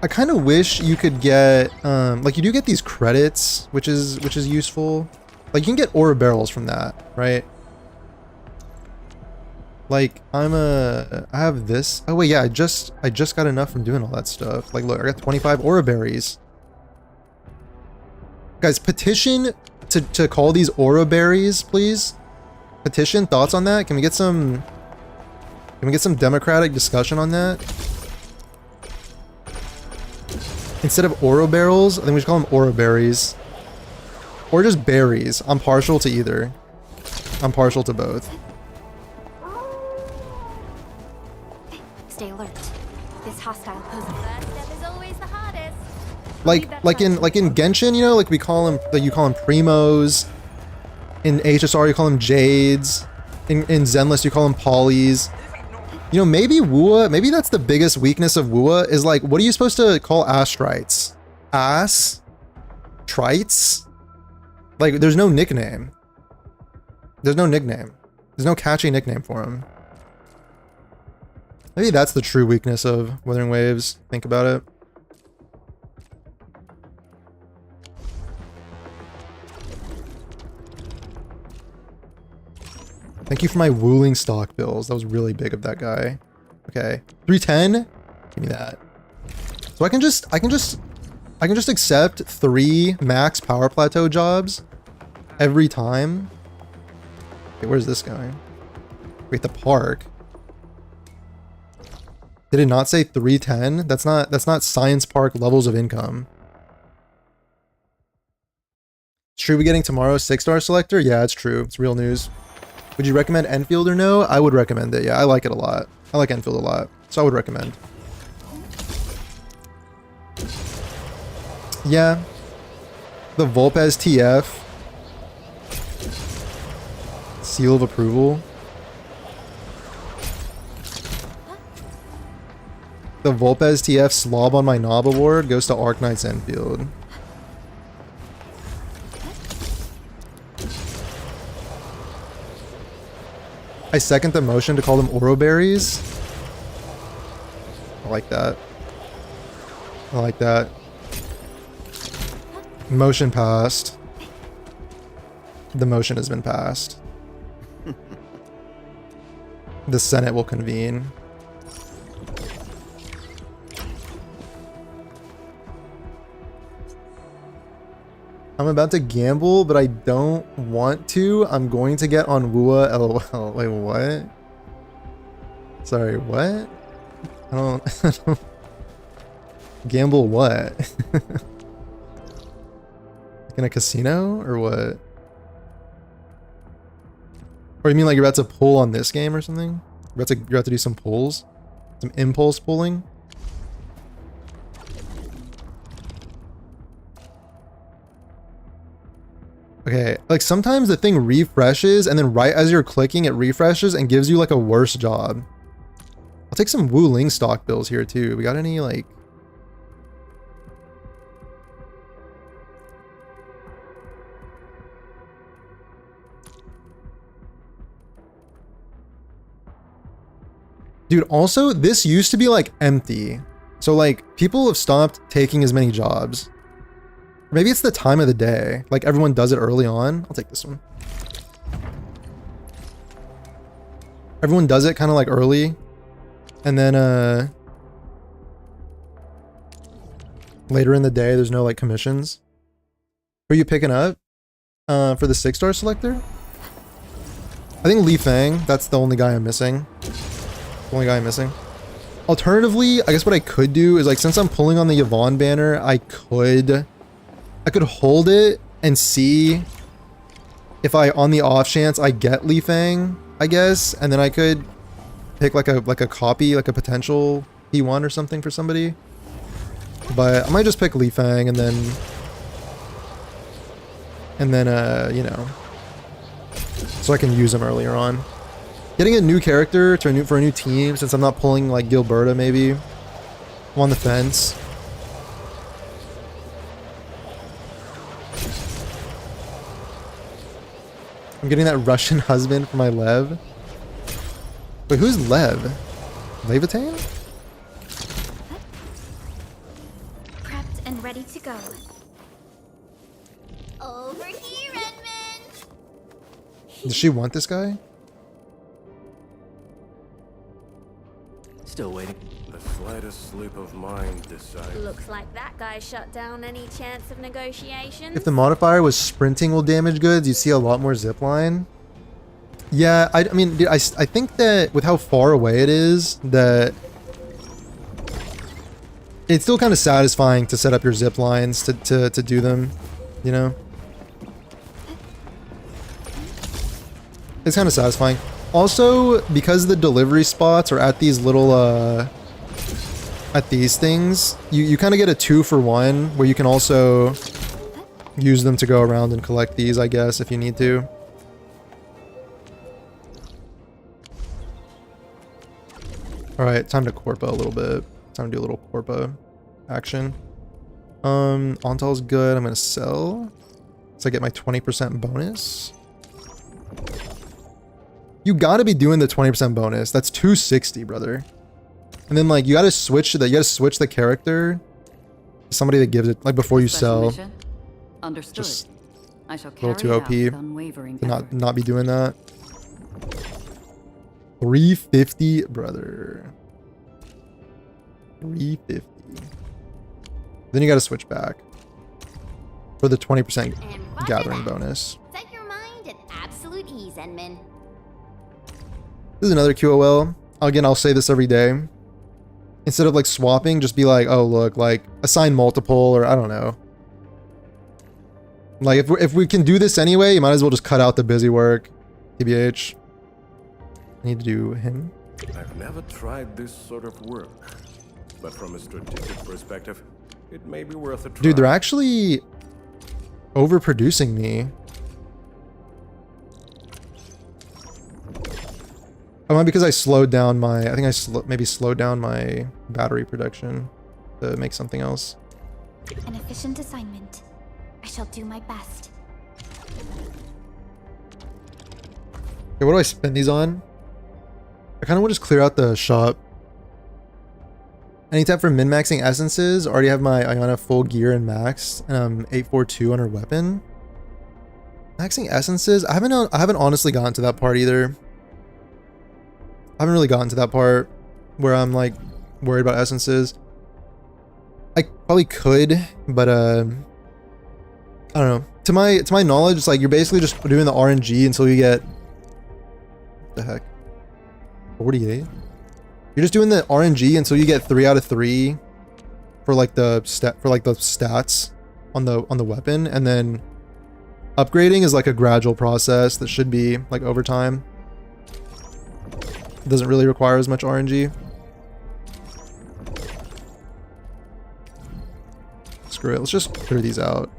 I kind of wish you could get, like you do get these credits, which is useful. Like you can get ore barrels from that, right? Like I have this. Oh wait, yeah, I just got enough from doing all that stuff. Like look, I got 25 ore berries. Guys, petition to call these ore berries, please. Petition, thoughts on that? Can we get some democratic discussion on that? Instead of oro barrels, I think we should call them oro berries. Or just berries. I'm partial to either. I'm partial to both. Stay alert. This hostile poses. First step is always the hardest. Like in Genshin, you know, like we call them, like you call them primos. In HSR, you call them jades. In Zenless, you call them polys. You know, maybe Wua, maybe that's the biggest weakness of Wua, is like, what are you supposed to call astrites? Ass? Trites? Like, there's no nickname. There's no nickname. There's no catchy nickname for him. Maybe that's the true weakness of Wuthering Waves. Think about it. Thank you for my Wooling stock bills. That was really big of that guy. Okay. 310? Give me that. So I can just accept 3 max power plateau jobs every time. Okay, where's this going? Wait, the park. Did it not say 310? That's not Science Park levels of income. Should we be getting tomorrow's 6-star selector? Yeah, it's true. It's real news. Would you recommend Endfield or no? I would recommend it. Yeah, I like it a lot. I like Endfield a lot. So I would recommend. Yeah. The Volpez TF. Seal of approval. The Volpez TF Slob on my knob award goes to Arknight's Endfield. I second the motion to call them oro berries. I like that. I like that. Motion passed. The motion has been passed. The Senate will convene. I'm about to gamble, but I don't want to. I'm going to get on Wua LOL. Wait, what? Sorry, what? I don't gamble what? In a casino or what? Or you mean like you're about to pull on this game or something? You're about to do some pulls? Some impulse pulling? Okay, like sometimes the thing refreshes and then right as you're clicking it refreshes and gives you like a worse job. I'll take some Wu Ling stock bills here too. We got any like... Dude, also this used to be like empty. So like people have stopped taking as many jobs. Maybe it's the time of the day. Like everyone does it early on. I'll take this one. Everyone does it kind of like early. And then later in the day, there's no like commissions. Who are you picking up for the 6-star selector? I think Li Fang. That's the only guy I'm missing. The only guy I'm missing. Alternatively, I guess what I could do is like, since I'm pulling on the Yvonne banner, I could hold it and see if on the off chance I get Li Fang, I guess, and then I could pick like a copy, like a potential P1 or something for somebody. But I might just pick Li Fang and then you know, so I can use him earlier on. Getting a new character for a new team, since I'm not pulling like Gilberta maybe, I'm on the fence. I'm getting that Russian husband for my Lev. Wait, who's Lev? Levitain? Prepped and ready to go. Over here, Edmund! Does she want this guy? Still waiting. The slightest slip of mine decides. Looks like that guy shut down any chance of negotiations. If the modifier was sprinting will damage goods, you see a lot more zipline. Yeah, I mean, dude, I think that with how far away it is, that it's still kind of satisfying to set up your zip lines to do them, you know? It's kind of satisfying. Also, because the delivery spots are at these little, at these things, you kind of get a 2-for-1, where you can also use them to go around and collect these, I guess, if you need to. Alright, time to Corpa a little bit. Time to do a little Corpa action. Ontal's good. I'm gonna sell. So I get my 20% bonus. You gotta be doing the 20% bonus. That's 260, brother. And then like you gotta switch the character to somebody that gives it like before you sell. Mission? Understood. Just I shall a carry little too it OP out with unwavering to effort. not be doing that. 350, brother. 350. Then you gotta switch back for the 20% And roger gathering that. bonus. Set your mind at absolute ease, Edmund. This is another QOL. Again, I'll say this every day. Instead of like swapping, just be like, oh look, like assign multiple, or I don't know. Like if we can do this anyway, you might as well just cut out the busy work. TBH. I need to do him. I've never tried this sort of work, but from a strategic perspective, it may be worth a try. Dude, they're actually overproducing me. Oh, maybe because I slowed down my, I think I maybe slowed down my battery production to make something else. An efficient assignment. I shall do my best. Okay, what do I spend these on? I kind of want to just clear out the shop. Any tap for min-maxing essences? Already have my Ayana full gear and max, and I'm 842 on her weapon. Maxing essences? I haven't honestly gotten to that part either. I haven't really gotten to that part where I'm like worried about essences. I probably could, but I don't know. To my knowledge, it's like you're basically just doing the RNG until you get what the heck 48. You're just doing the RNG until you get 3 out of 3 for like the stats on the weapon, and then upgrading is like a gradual process that should be like over time. It doesn't really require as much RNG. Screw it, let's just clear these out.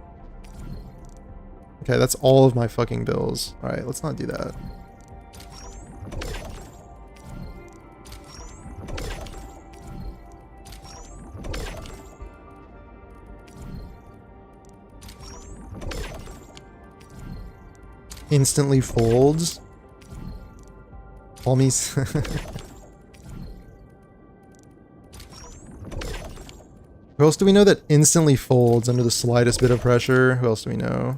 Okay, that's all of my fucking bills. Alright, let's not do that. Instantly folds. Homies. Who else do we know that instantly folds under the slightest bit of pressure? Who else do we know?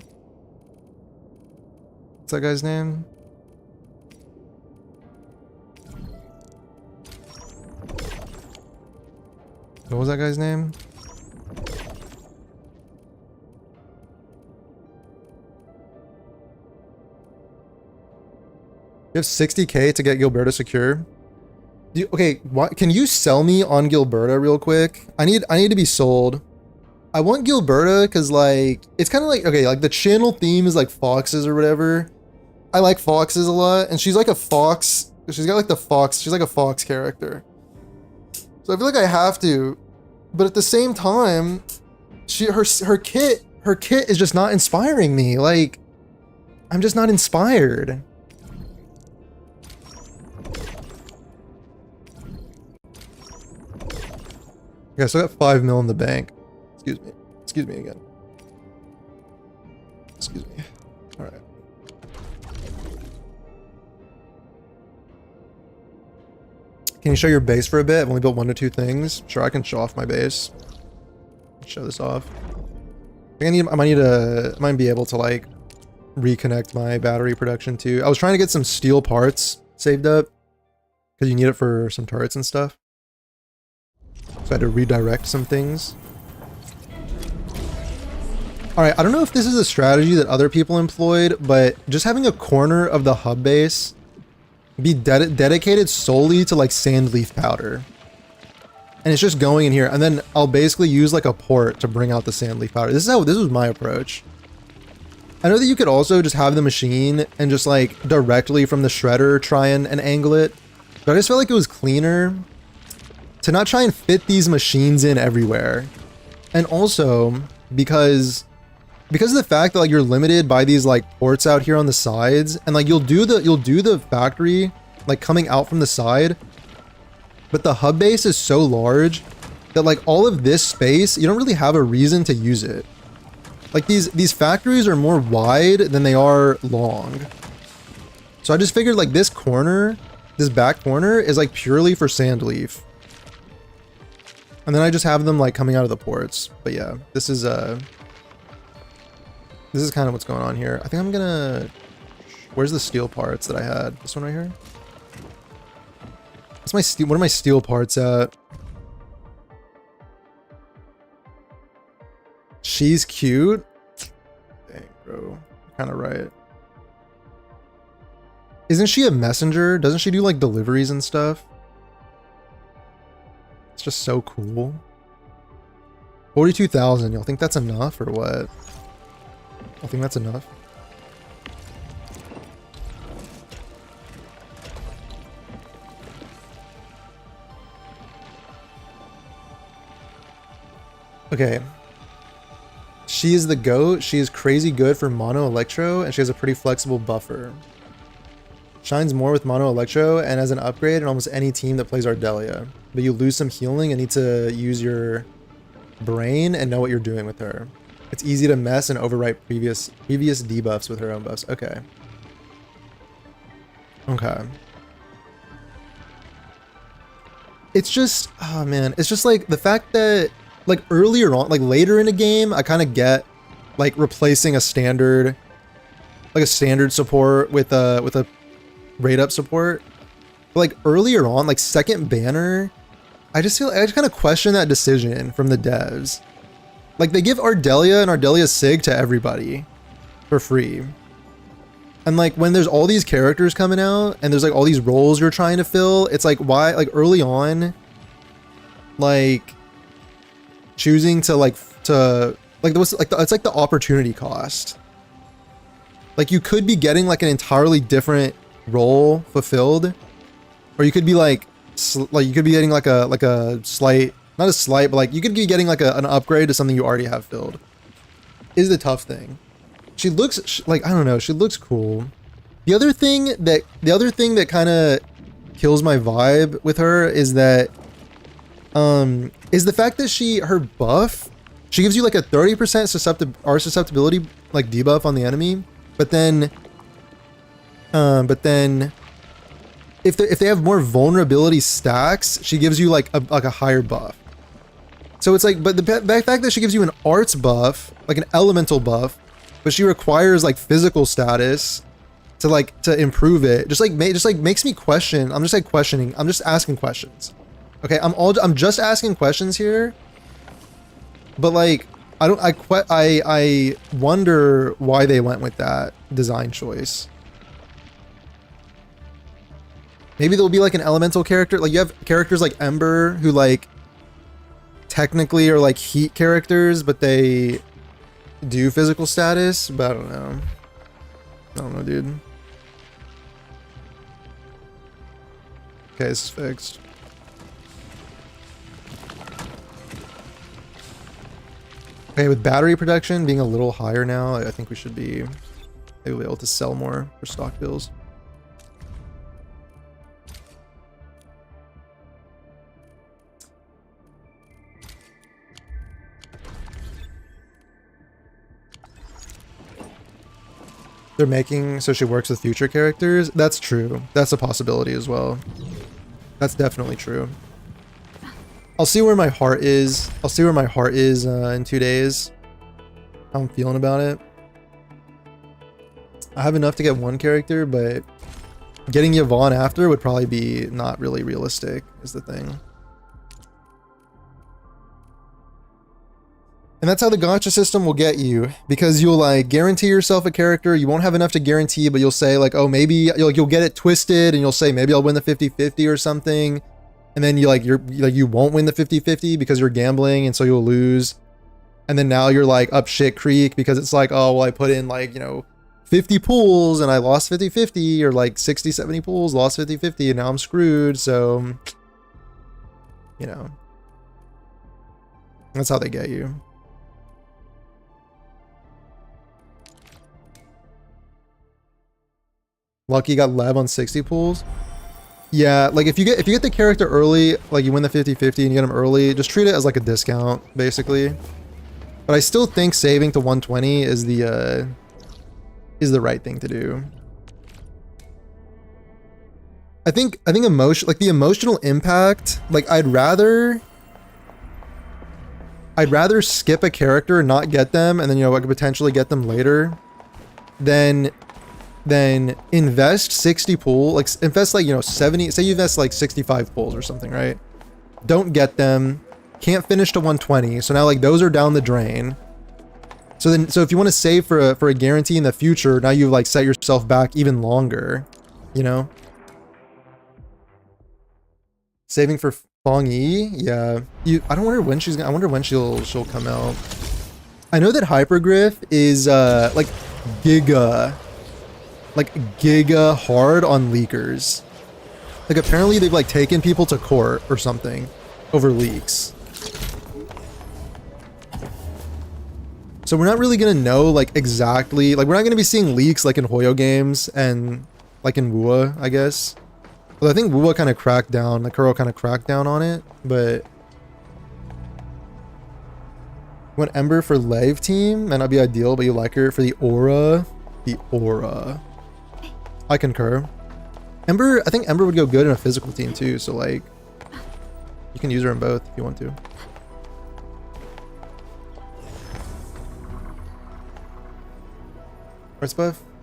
What's that guy's name? What was that guy's name? You have 60k to get Gilberta secure. Okay, can you sell me on Gilberta real quick? I need to be sold. I want Gilberta because like it's kind of like, okay, like the channel theme is like foxes or whatever. I like foxes a lot, and she's like a fox. She's got like the fox. She's like a fox character. So I feel like I have to, but at the same time, her kit is just not inspiring me. Like, I'm just not inspired. Okay, so I got 5 mil in the bank. Excuse me. Excuse me again. Excuse me. All right. Can you show your base for a bit? I've only built 1 to 2 things. Sure, I can show off my base. Show this off. I might be able to like reconnect my battery production too. I was trying to get some steel parts saved up because you need it for some turrets and stuff. So I had to redirect some things. Alright, I don't know if this is a strategy that other people employed, but just having a corner of the hub base be dedicated solely to like sand leaf powder. And it's just going in here, and then I'll basically use like a port to bring out the sand leaf powder. This was my approach. I know that you could also just have the machine and just like directly from the shredder try and angle it, but I just felt like it was cleaner to not try and fit these machines in everywhere. And also because of the fact that like you're limited by these like ports out here on the sides, and like you'll do the factory like coming out from the side, but the hub base is so large that like all of this space, you don't really have a reason to use it. Like these factories are more wide than they are long. So I just figured like this corner, this back corner is like purely for sand leaf. And then I just have them like coming out of the ports. But yeah, this is kind of what's going on here. I think I'm gonna, where's the steel parts that I had? This one right here? What's my steel, what are my steel parts at? She's cute. Dang, bro. Kind of right. Isn't she a messenger? Doesn't she do like deliveries and stuff? It's just so cool. 42,000. Y'all think that's enough or what? I think that's enough. Okay. She is the GOAT. She is crazy good for mono electro, and she has a pretty flexible buffer. Shines more with mono electro and as an upgrade in almost any team that plays Ardelia. But you lose some healing and need to use your brain and know what you're doing with her. It's easy to mess and overwrite previous debuffs with her own buffs. Okay. Okay. It's just, oh man, it's just like the fact that like earlier on, like later in the game, I kind of get like replacing a standard support with a rate up support. But like earlier on, like second banner, I just kind of question that decision from the devs. Like they give Ardelia and Ardelia Sig to everybody for free. And like when there's all these characters coming out and there's like all these roles you're trying to fill, it's like why, like early on, like choosing to it's like the opportunity cost. Like you could be getting like an entirely different role fulfilled, or you could be like you could be getting like a slight, not a slight, but like you could be getting like an upgrade to something you already have filled. Is the tough thing. She looks like, I don't know, she looks cool. The other thing that kind of kills my vibe with her is that is the fact that her buff, she gives you like a 30% susceptibility like debuff on the enemy, but then if they have more vulnerability stacks, she gives you like a higher buff. So it's like, but the fact that she gives you an arts buff, like an elemental buff, but she requires like physical status to improve it, just makes me question. I'm just like questioning. I'm just asking questions. Okay, I'm just asking questions here. But like, I wonder why they went with that design choice. Maybe there'll be like an elemental character. Like you have characters like Ember who like technically are like heat characters, but they do physical status. But I don't know. I don't know, dude. Okay, this is fixed. Okay, with battery production being a little higher now, I think we should be able to sell more for stock bills. They're making so she works with future characters. That's true. That's a possibility as well. That's definitely true. I'll see where my heart is. I'll see where my heart is in 2 days. How I'm feeling about it. I have enough to get one character, but getting Yvonne after would probably be not really realistic, is the thing. And that's how the gacha system will get you, because you'll like guarantee yourself a character. You won't have enough to guarantee, but you'll say like, oh, maybe you'll get it twisted and you'll say maybe I'll win the 50-50 or something. And then you won't win the 50-50 because you're gambling, and so you'll lose. And then now you're like up shit creek because it's like, oh, well, I put in like, 50 pools and I lost 50-50, or like 60-70 pools, lost 50-50, and now I'm screwed. So, that's how they get you. Lucky got Lab on 60 pools. Yeah, like if you get the character early, like you win the 50-50 and you get them early, just treat it as like a discount, basically. But I still think saving to 120 is the right thing to do. I think the emotional impact, like I'd rather skip a character and not get them, and then I could potentially get them later, than invest 60 pool, like invest like 70, say you invest like 65 pools or something, right? Don't get them, can't finish to 120, so now like those are down the drain. So if you want to save for a guarantee in the future, now you've like set yourself back even longer, Saving for Fong Yi, yeah. I don't wonder when I wonder when she'll come out. I know that Hypergriff is like giga hard on leakers. Like apparently they've like taken people to court or something over leaks. So we're not really gonna know like exactly, like we're not gonna be seeing leaks like in Hoyo games and like in Wua, I guess. Well, I think Wua kind of cracked down, like Kuro kind of cracked down on it, but you want Ember for Lave team might not be ideal, but you like her for the aura. The aura. I concur. Ember, I think Ember would go good in a physical team too, so like you can use her in both if you want to.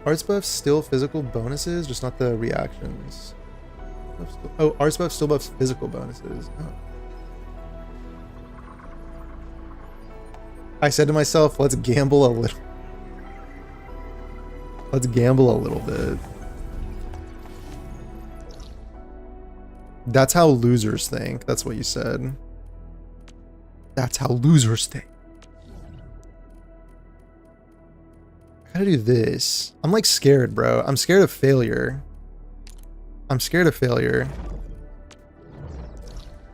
Arts buff still physical bonuses, just not the reactions. Oh, arts buff still buffs physical bonuses. Oh. I said to myself, let's gamble a little. Let's gamble a little bit. That's how losers think. That's what you said. That's how losers think. I gotta do this. I'm like scared, bro. I'm scared of failure. I'm scared of failure.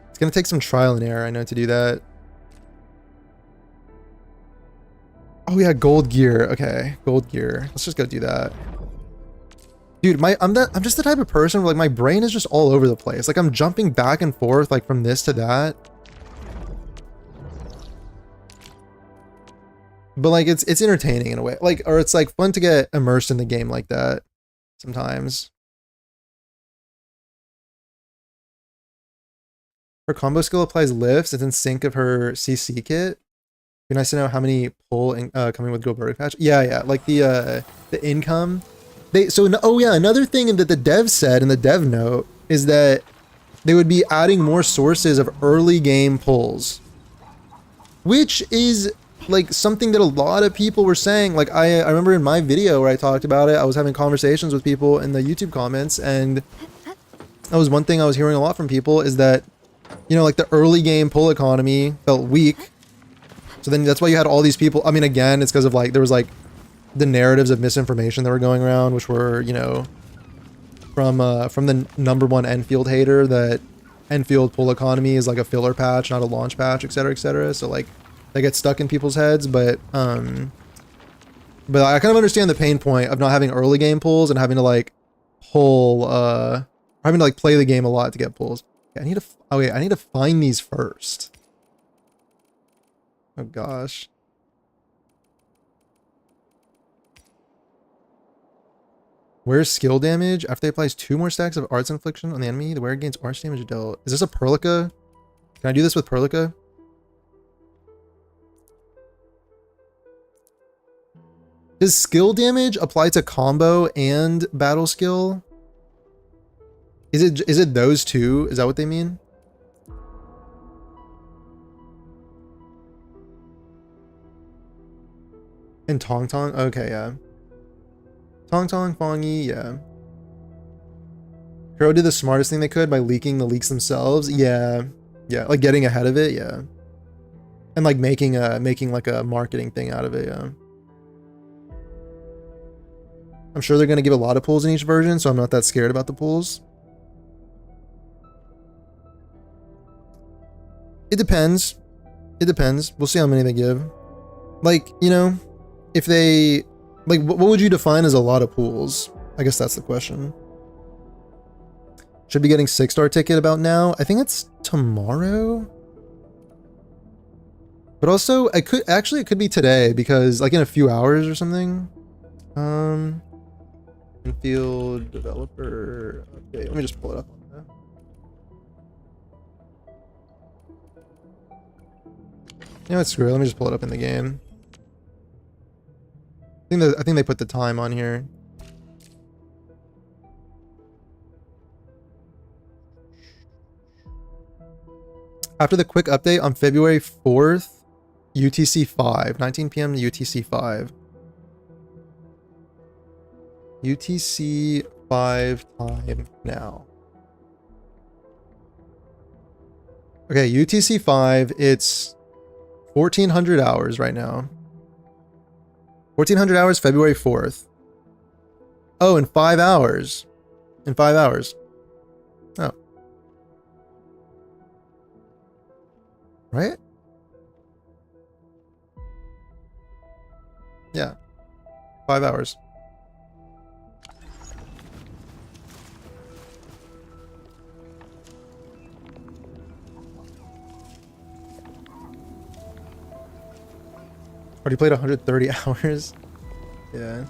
It's gonna take some trial and error, I know, to do that. Oh yeah, gold gear. Okay, gold gear. Let's just go do that. Dude, I'm just the type of person where like my brain is just all over the place. Like I'm jumping back and forth like from this to that. But like it's entertaining in a way. Like, or it's like fun to get immersed in the game like that sometimes. Her combo skill applies lifts. It's in sync of her CC kit. Be nice to know how many pull coming with Go Bird Patch. Yeah, like the income. Oh yeah, another thing that the dev said in the dev note is that they would be adding more sources of early game pulls, which is like something that a lot of people were saying. Like I remember in my video where I talked about it, I was having conversations with people in the YouTube comments, and that was one thing I was hearing a lot from people, is that like the early game pull economy felt weak. So then that's why you had all these people. I mean, again, it's because of like there was like the narratives of misinformation that were going around, which were from the #1 Enfield hater, that Enfield pull economy is like a filler patch, not a launch patch, etc., etc. So like they get stuck in people's heads, but I kind of understand the pain point of not having early game pulls and having to like pull having to like play the game a lot to get pulls. Okay, I need to find these first. Oh gosh. Where's skill damage? After they applies 2 more stacks of arts infliction on the enemy, the wearer gains arch damage dealt. Is this a Perlica? Can I do this with Perlica? Does skill damage apply to combo and battle skill? Is it those two? Is that what they mean? And Tong Tong? Okay, yeah. Tong Tong, Fongy, yeah. Crow did the smartest thing they could by leaking the leaks themselves. Yeah. Yeah, like getting ahead of it, yeah. And like making like a marketing thing out of it, yeah. I'm sure they're gonna give a lot of pulls in each version, so I'm not that scared about the pulls. It depends. It depends. We'll see how many they give. Like, you know, if they... Like, what would you define as a lot of pools? I guess that's the question. Should be getting 6-star ticket about now. I think it's tomorrow. But also, it could be today because like in a few hours or something. Endfield developer update. Let me just pull it up on that. You know what, screw it. Let me just pull it up in the game. I think they put the time on here. After the quick update on February 4th, UTC 5, 19 p.m. UTC 5. UTC 5 time now. Okay, UTC 5, it's 1400 hours right now. 1400 hours, February 4th. Oh, in 5 hours. In 5 hours. Oh. Right? Yeah. 5 hours. Already played 130 hours. Yeah.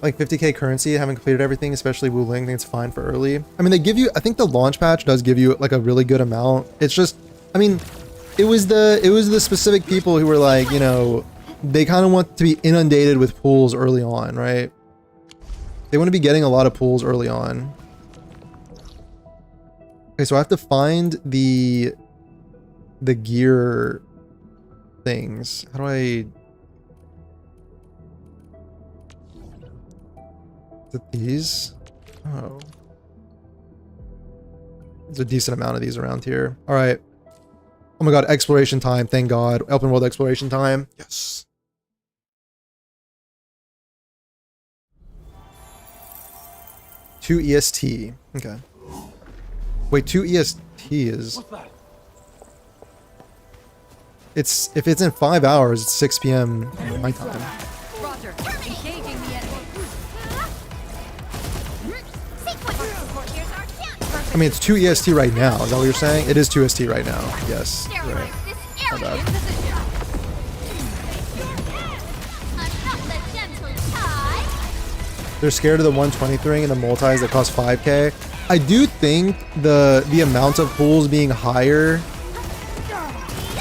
Like 50k currency, haven't completed everything, especially Wu Ling. I think it's fine for early. I mean, they give you, I think the launch patch does give you like a really good amount. It's just, I mean, it was the specific people who were like, you know, they kind of want to be inundated with pools early on, right? They want to be getting a lot of pools early on. Okay, so I have to find the gear things. How do I... Is it these? Oh. There's a decent amount of these around here. All right. Oh my god, exploration time. Thank god. Open world exploration time. Yes. Two EST. Okay. Wait, 2 EST is... What's that? It's... If it's in 5 hours, it's 6 p.m. my time. Roger. Engaging the enemy. I mean, it's 2 EST right now. Is that what you're saying? It is 2 EST right now. Yes. Right. My bad. They're scared of the 123 and the multis that cost 5k. I do think the amount of pools being higher.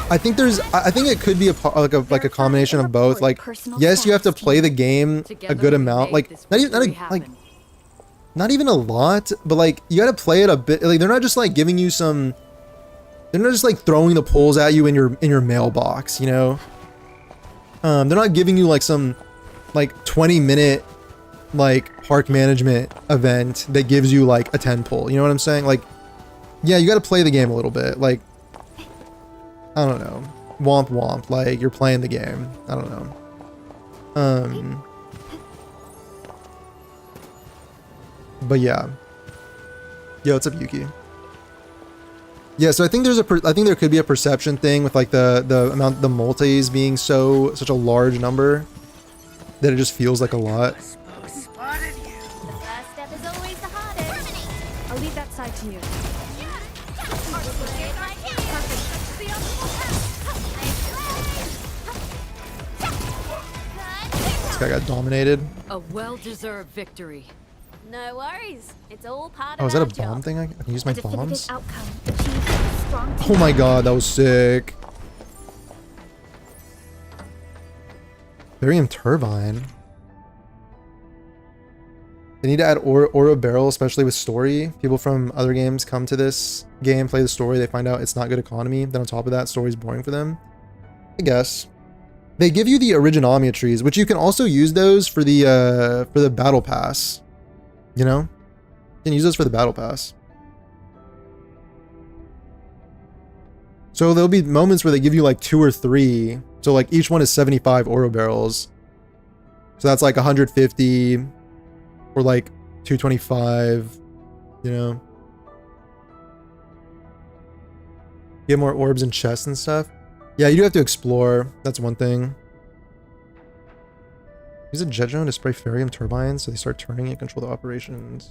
I think it could be like a combination of both. Like, yes, you have to play the game a good amount. Like, not even a lot, but like you gotta play it a bit. Like, they're not just like giving you some. They're not just like throwing the pools at you in your mailbox. You know. They're not giving you like some like 20-minute like park management event that gives you like a 10 pull. You know what I'm saying? Like, yeah, you got to play the game a little bit. Like, I don't know, womp womp. Like, you're playing the game. I don't know. But yeah. Yo, what's up, Yuki? Yeah, so I think there could be a perception thing with like the amount the multis being such a large number that it just feels like a lot. I'll leave that side to you. This guy got dominated. A well-deserved victory. No worries. It's all part Oh, of is that a our bomb job. thing? I can use my Definitive bombs? outcome achieved with a strong Oh my god, that was sick. Barium turbine. They need to add Oro barrel, especially with story. People from other games come to this game, play the story, they find out it's not good economy. Then on top of that, story's boring for them. I guess. They give you the originality trees, which you can also use those for the battle pass. You know? You can use those for the battle pass. So there'll be moments where they give you like 2 or 3. So like each one is 75 Oro barrels. So that's like 150 or like 225, you know. Get more orbs and chests and stuff. Yeah, you do have to explore. That's one thing. Use a jet drone to spray Ferium turbines so they start turning and control the operations.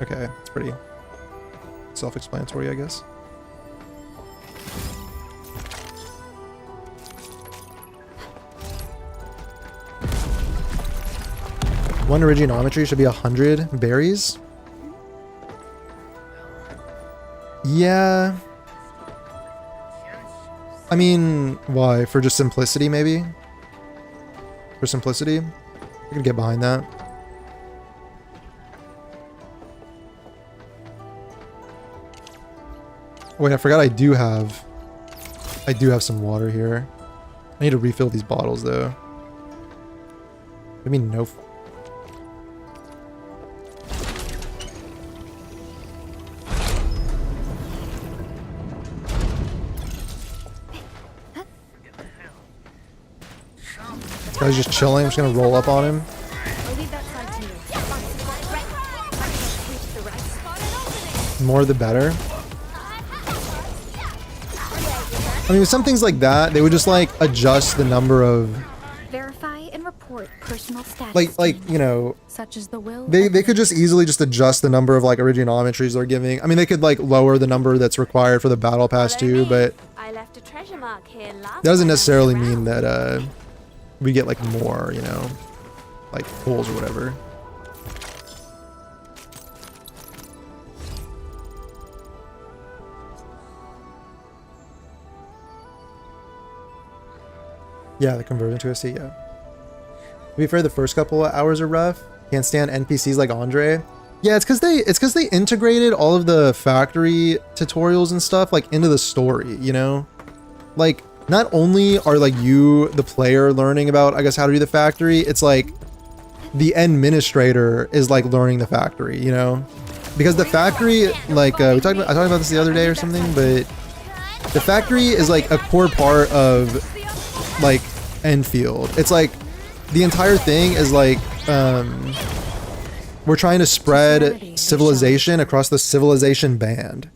Okay, it's pretty self-explanatory, I guess. One originometry should be 100 berries. Yeah. I mean, why? For just simplicity, maybe? For simplicity? I could get behind that. Wait, I forgot I do have some water here. I need to refill these bottles though. I mean, no. This guy's just chilling. I'm just gonna roll up on him. More the better. I mean, with some things like that, they would just like adjust the number of Verify and report personal status. like you know, such as the will. they could just easily just adjust the number of like originometries they're giving. I mean, they could like lower the number that's required for the battle pass too, but I left a treasure mark here last that doesn't time I was necessarily around. mean that we get like more, you know, like pulls or whatever. Yeah, the conversion to a C, yeah. To be fair, the first couple of hours are rough. Can't stand NPCs like Andre. Yeah, it's because they integrated all of the factory tutorials and stuff like into the story, you know? Like, not only are like you, the player, learning about, I guess, how to do the factory, it's like the administrator is like learning the factory, you know? Because the factory, like, I talked about this the other day or something, but the factory is like a core part of like Endfield. It's like the entire thing is like we're trying to spread civilization across the civilization band.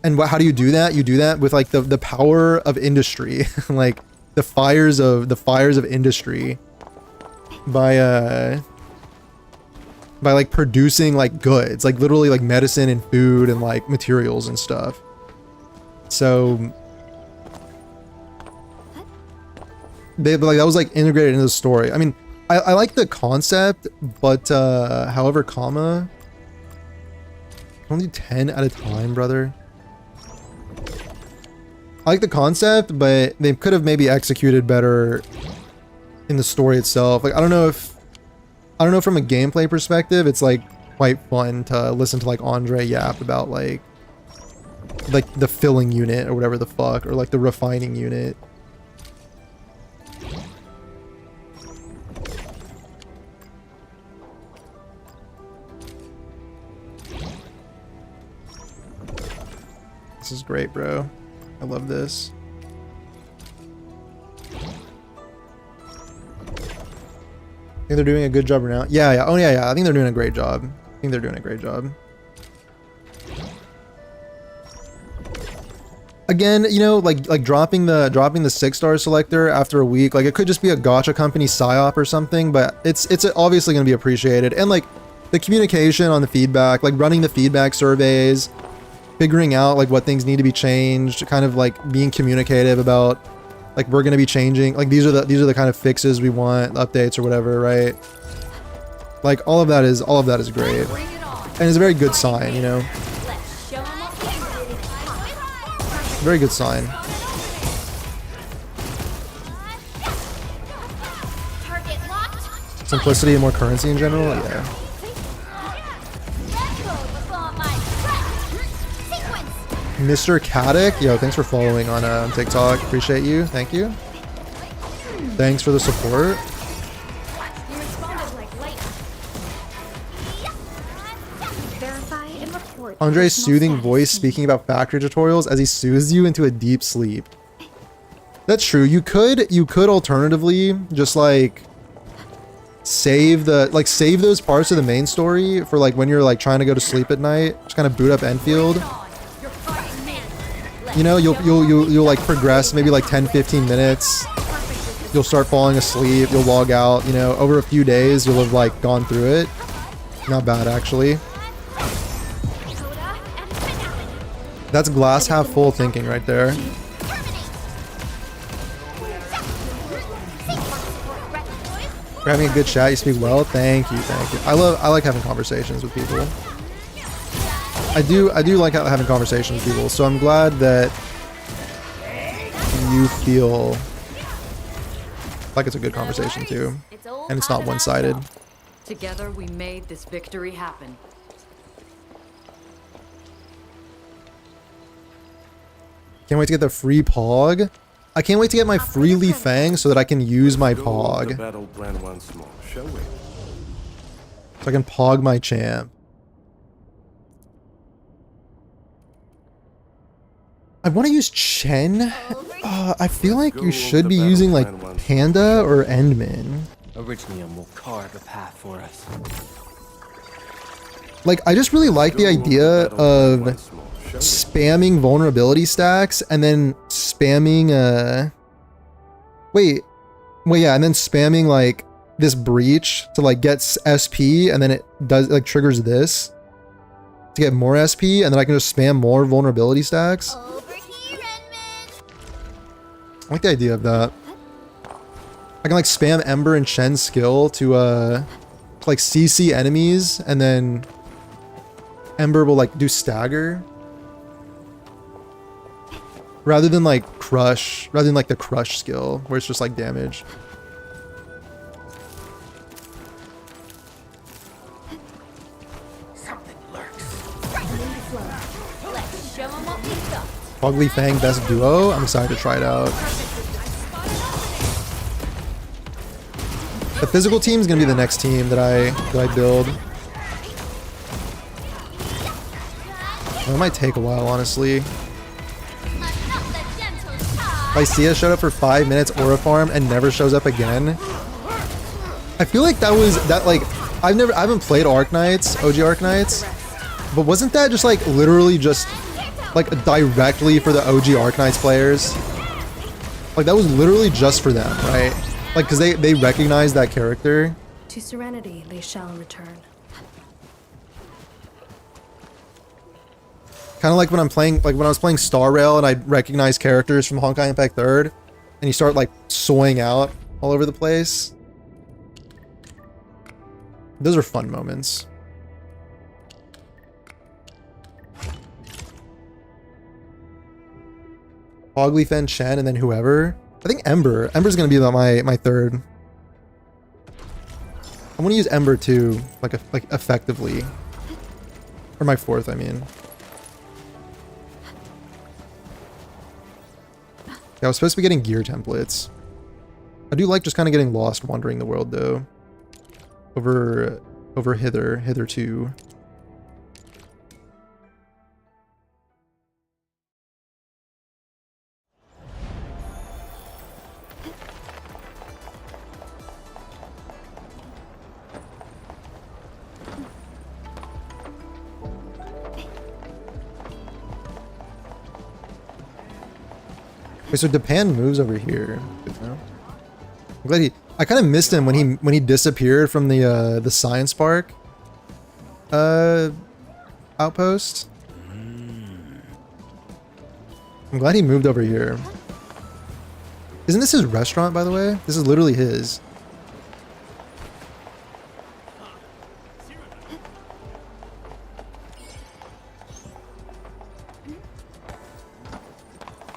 And how do you do that? You do that with like the power of industry, like the fires of industry, by like producing like goods, like literally like medicine and food and like materials and stuff. So like that was like integrated into the story. I mean, I like the concept, but however, comma, only 10 at a time, brother. I like the concept, but they could have maybe executed better in the story itself. Like I don't know from a gameplay perspective, it's like quite fun to listen to like Andre yap about like the filling unit or whatever the fuck, or like the refining unit. This is great, bro. I love this. Think they're doing a good job right now? Yeah. Oh yeah. I think they're doing a great job. Again, you know, like dropping the 6-star selector after a week, like it could just be a gacha company psyop or something, but it's obviously going to be appreciated. And like the communication on the feedback, like running the feedback surveys, figuring out like what things need to be changed, kind of like being communicative about like we're gonna be changing, like these are the kind of fixes we want, updates or whatever, right? Like all of that is great, and it's a very good sign, you know. Very good sign. Simplicity and more currency in general, yeah. Mr. Caddick, yo, thanks for following on TikTok. Appreciate you. Thank you. Thanks for the support. Andre's soothing voice speaking about factory tutorials as he soothes you into a deep sleep. That's true. You could alternatively just like save those parts of the main story for like when you're like trying to go to sleep at night. Just kind of boot up Enfield. You know, you'll like progress maybe like 10-15 minutes. You'll start falling asleep, you'll log out, you know, over a few days you'll have like gone through it. Not bad actually. That's glass half full thinking right there. We're having a good chat, you speak well. Thank you, thank you. I like having conversations with people. I do like having conversations with people, so I'm glad that you feel like it's a good conversation too, and it's not one-sided. Together we made this victory happen. Can't wait to get the free Pog. I can't wait to get my free Li Fang so that I can use my Pog. So I can Pog my champ. I want to use Chen. I feel like you should be using like Panda or Endman. Originally, will carve a path for us. Like, I just really like the idea of spamming vulnerability stacks and then spamming and then spamming like this breach to like get SP, and then it does like triggers this to get more SP, and then I can just spam more vulnerability stacks. I like the idea of that. I can like spam Ember and Shen's skill to like CC enemies, and then Ember will like do stagger. Rather than like crush, rather than like the crush skill where it's just like damage. Pogli Fang best duo. I'm excited to try it out. The physical team is gonna be the next team that I build. Well, it might take a while, honestly. Lycia showed up for 5 minutes Aura farm and never shows up again. I feel like that like I haven't played Arc Knights, OG Arc Knights, but wasn't that just like literally just like directly for the OG Arc Knights players? Like that was literally just for them, right? Like because they recognize that character. To serenity they shall return. Kind of like when I'm playing, like when I was playing Star Rail and I recognize characters from Honkai Impact 3rd, and you start like soying out all over the place. Those are fun moments. Pogli, Fen, Shen, and then whoever. I think Ember. Ember's gonna be my third. I want to use Ember too, like effectively, or my fourth, I mean. Yeah, I was supposed to be getting gear templates. I do like just kind of getting lost wandering the world though. Over hitherto. Wait, so Depan moves over here. Good to know. I'm glad I kind of missed him when he disappeared from the science park outpost. I'm glad he moved over here. Isn't this his restaurant, by the way? This is literally his.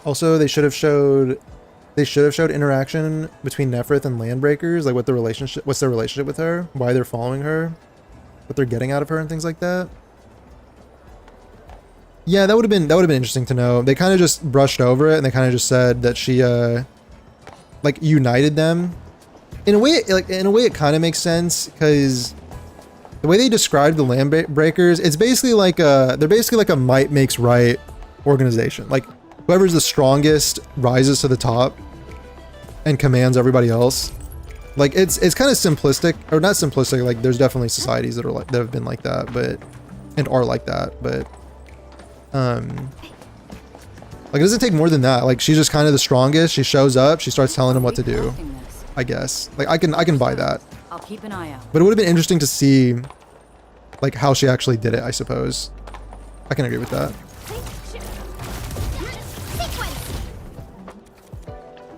Also, they should have showed interaction between Nephryth and Landbreakers, like what's their relationship with her, why they're following her, what they're getting out of her, and things like that. Yeah, that would have been interesting to know. They kind of just brushed over it, and they kind of just said that she like united them. In a way, it kind of makes sense because the way they described the Landbreakers, it's basically like they're basically like a might makes right organization. Like whoever's the strongest rises to the top and commands everybody else. Like it's kind of simplistic, or not simplistic. Like there's definitely societies that have been like that, but and are like that, but. Like it doesn't take more than that. Like she's just kind of the strongest. She shows up. She starts telling him what to do. I guess. Like I can buy that. I'll keep an eye out. But it would have been interesting to see, like how she actually did it. I suppose. I can agree with that.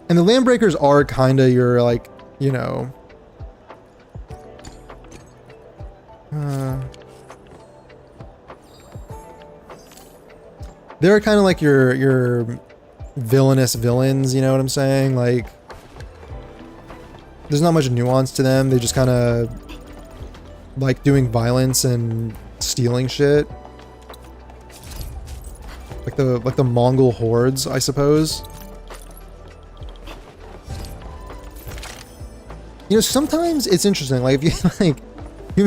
And the Landbreakers are kind of your like, you know. They're kind of like your villainous villains, you know what I'm saying? Like, there's not much nuance to them. They just kind of like doing violence and stealing shit. Like the Mongol hordes, I suppose. You know, sometimes it's interesting. Like, if you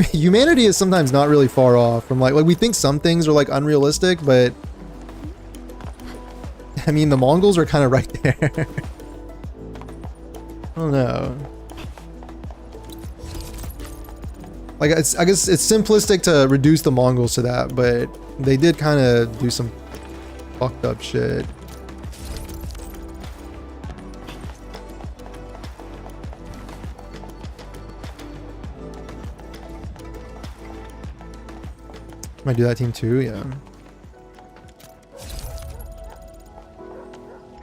like, humanity is sometimes not really far off from like we think some things are like unrealistic, but I mean, the Mongols are kind of right there. I don't know. Like, I guess it's simplistic to reduce the Mongols to that, but they did kind of do some fucked up shit. Might do that team too, yeah.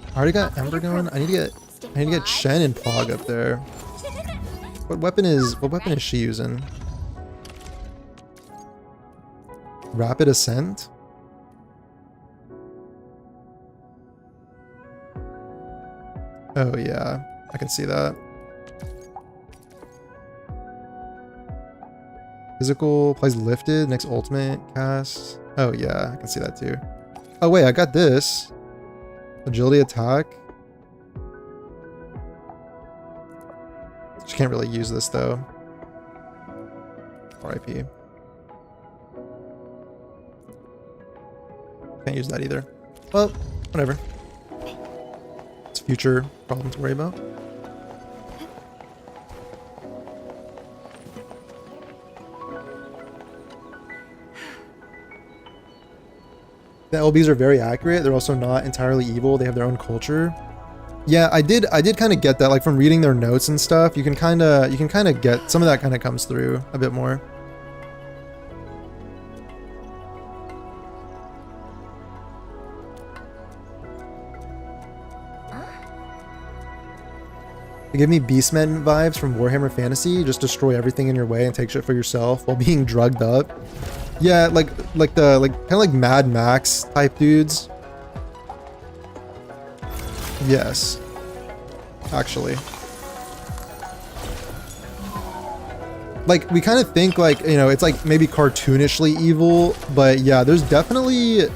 I already got Ember going. I need to get Shen and Pog up there. What weapon is she using? Rapid Ascent? Oh yeah, I can see that. Physical plays lifted, next ultimate cast. Oh yeah, I can see that too. Oh wait, I got this. Agility attack. She can't really use this though. RIP. Can't use that either. Well, whatever. It's future problem to worry about. The LBs are very accurate. They're also not entirely evil. They have their own culture. Yeah, I did kind of get that, like from reading their notes and stuff. You can kind of get some of that kind of comes through a bit more. They give me Beastmen vibes from Warhammer Fantasy. Just destroy everything in your way and take shit for yourself while being drugged up. Yeah, like kind of like Mad Max type dudes. Yes. Actually. Like, we kind of think like, you know, it's like maybe cartoonishly evil, but yeah, there's definitely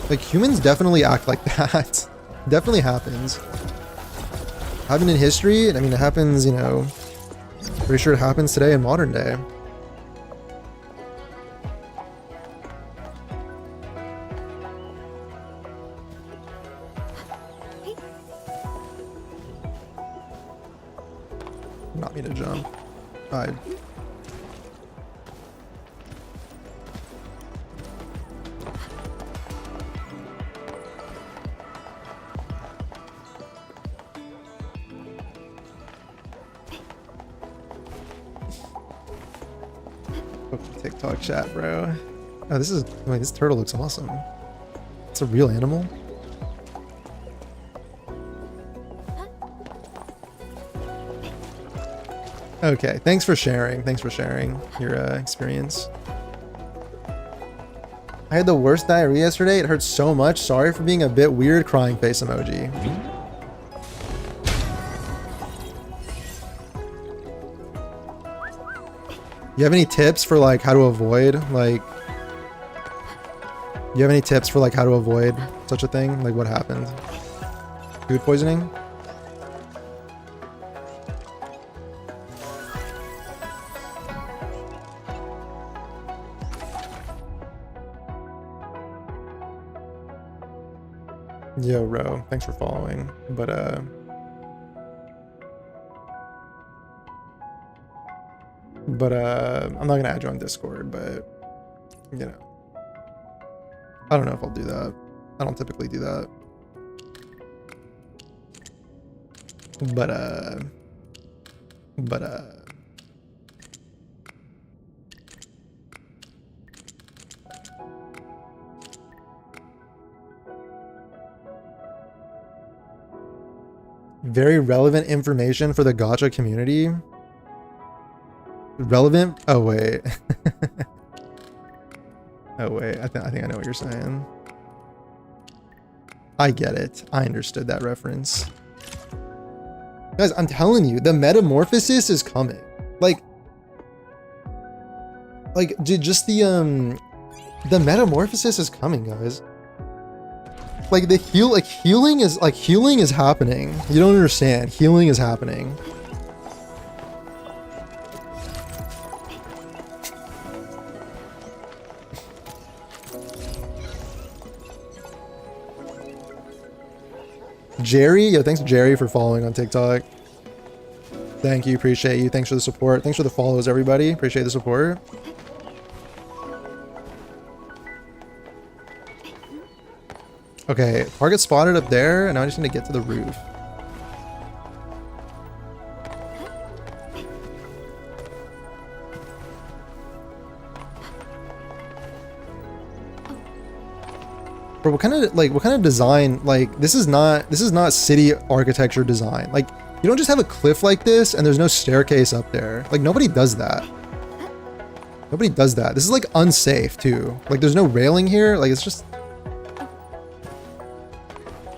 like humans definitely act like that. Definitely happens. Happened in history, and I mean it happens, you know, pretty sure it happens today in modern day. Not me to jump. I TikTok chat, bro. Oh, this turtle looks awesome. It's a real animal. Okay, thanks for sharing. Thanks for sharing your experience. I had the worst diarrhea yesterday. It hurt so much. Sorry for being a bit weird. Crying face emoji. You have any tips for like how to avoid like? You have any tips for like how to avoid such a thing? Like what happened? Food poisoning? Yo, Ro, thanks for following. But I'm not gonna add you on Discord, but you know. I don't know if I'll do that. I don't typically do that. But very relevant information for the gacha community. Relevant? Oh wait. Oh wait, I think I know what you're saying. I get it. I understood that reference. Guys, I'm telling you, the metamorphosis is coming. Like dude, just the metamorphosis is coming, guys. Like the healing is happening. You don't understand. Healing is happening. Jerry, yo, thanks Jerry for following on TikTok. Thank you, appreciate you. Thanks for the support. Thanks for the follows, everybody. Appreciate the support. Okay, target spotted up there, and now I just need to get to the roof. Bro, what kind of design, like this is not city architecture design. Like you don't just have a cliff like this and there's no staircase up there. Like nobody does that. Nobody does that. This is like unsafe too. Like there's no railing here. Like it's just.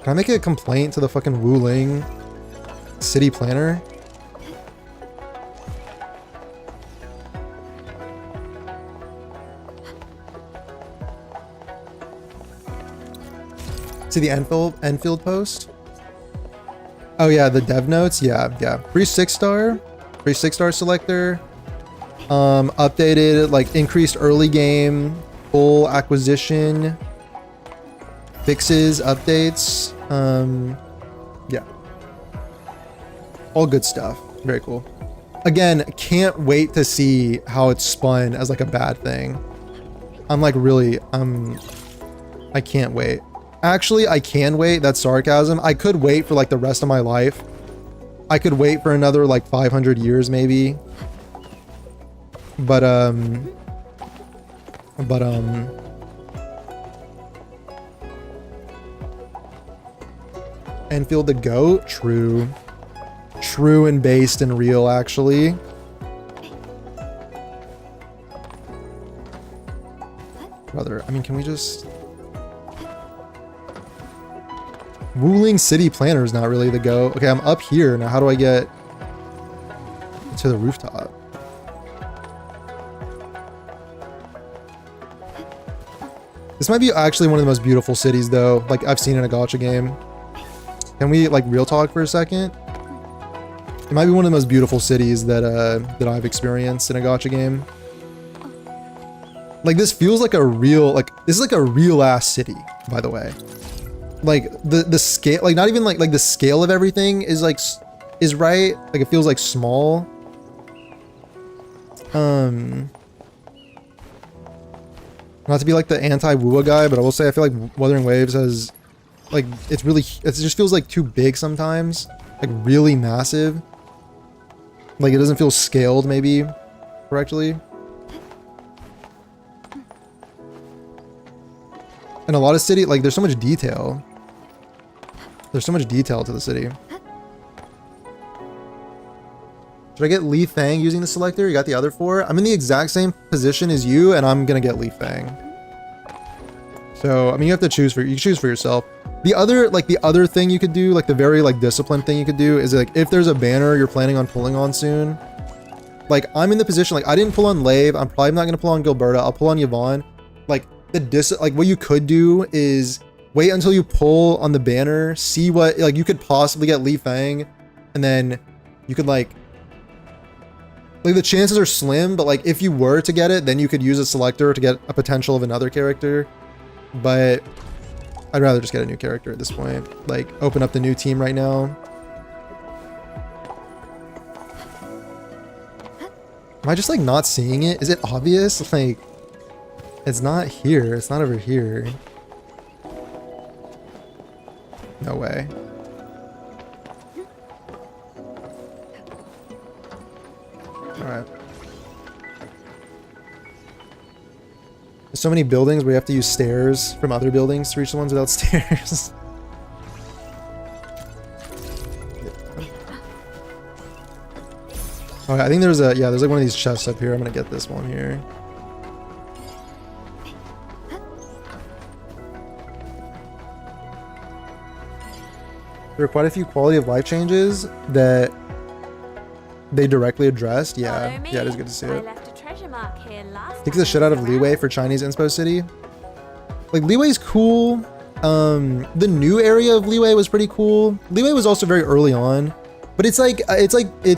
Can I make a complaint to the fucking Wuling city planner? See the Endfield post? Oh yeah, the dev notes. Yeah. Free 6-star selector. Updated, like increased early game, full acquisition. Fixes, updates, yeah, all good stuff. Very cool. Again, can't wait to see how it's spun as like a bad thing. I'm like really, I can't wait. Actually, I can wait. That's sarcasm. I could wait for like the rest of my life. I could wait for another like 500 years maybe. But Enfield the GOAT? True. True and based and real, actually. Brother, I mean, can we just... Wuling City Planner is not really the GOAT. Okay, I'm up here. Now, how do I get to the rooftop? This might be actually one of the most beautiful cities, though, like I've seen in a gacha game. Can we like real talk for a second? It might be one of the most beautiful cities that that I've experienced in a gacha game. Like this feels like a real, like this is like a real ass city, by the way. Like the scale, like not even like the scale of everything is like is right. Like it feels like small. Not to be like the anti-Wua guy, but I will say I feel like Wuthering Waves has like it just feels like too big sometimes, like really massive. Like it doesn't feel scaled maybe correctly. And a lot of city, like there's so much detail. There's so much detail to the city. Should I get Li Fang using the selector? You got the other 4? I'm in the exact same position as you, and I'm gonna get Li Fang. So, I mean, you have to choose for, you can choose for yourself. The other thing you could do, like the very like disciplined thing you could do is like, if there's a banner you're planning on pulling on soon, like I'm in the position, like I didn't pull on Lave, I'm probably not gonna pull on Gilberta, I'll pull on Yvonne. Like like what you could do is wait until you pull on the banner, see what, like you could possibly get Li Fang, and then you could like the chances are slim, but like if you were to get it, then you could use a selector to get a potential of another character. But I'd rather just get a new character at this point. Like open up the new team right now. Am I just like not seeing it? Is it obvious? Like it's not here. It's not over here. No way. All right. There's so many buildings where you have to use stairs from other buildings to reach the ones without stairs. Okay, I think there's a, yeah, there's like one of these chests up here. I'm gonna get this one here. There are quite a few quality of life changes that they directly addressed. Yeah, yeah, it is good to see it. Takes the shit out of leeway for Chinese Inspo City. Like leeway's cool. The new area of leeway was pretty cool. Leeway was also very early on, but it's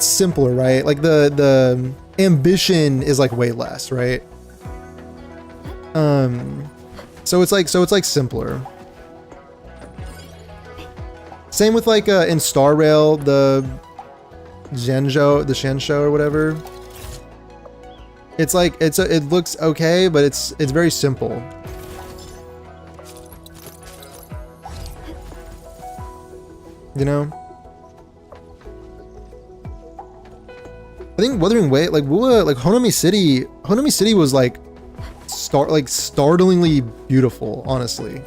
simpler, right? Like the ambition is like way less, right? So it's like simpler. Same with like in Star Rail, the Shenzhou or whatever. It's like it looks okay, but it's very simple. You know? I think Wuthering Waves, like Honami City was like startlingly beautiful, honestly.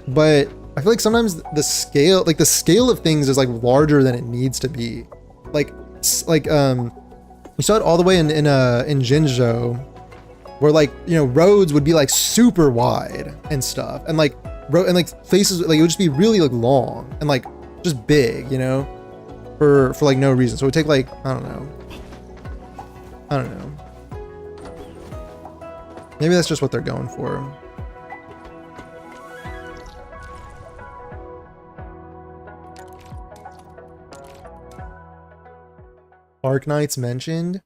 But I feel like sometimes the scale of things is like larger than it needs to be. You saw it all the way in Jinzhou, where like, you know, roads would be like super wide and stuff, and like places like it would just be really like long and like just big, you know, for like no reason. So it would take like I don't know. Maybe that's just what they're going for. Arc Knights mentioned.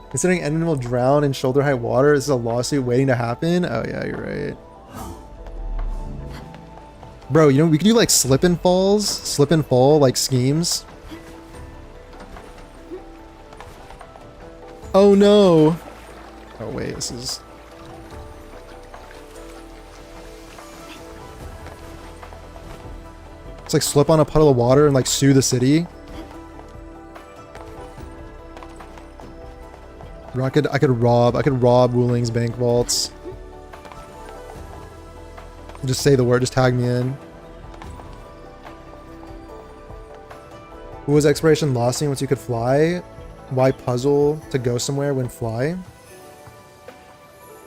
Considering Endman will drown in shoulder-high water, this is a lawsuit waiting to happen? Oh yeah, you're right. Bro, you know, we could do like slip and fall like schemes. Oh no! Oh wait, this is... It's like slip on a puddle of water and like sue the city. Bro, I could rob Wuling's bank vaults. Just say the word, just tag me in. Who was exploration lost once you could fly? Why puzzle to go somewhere when fly?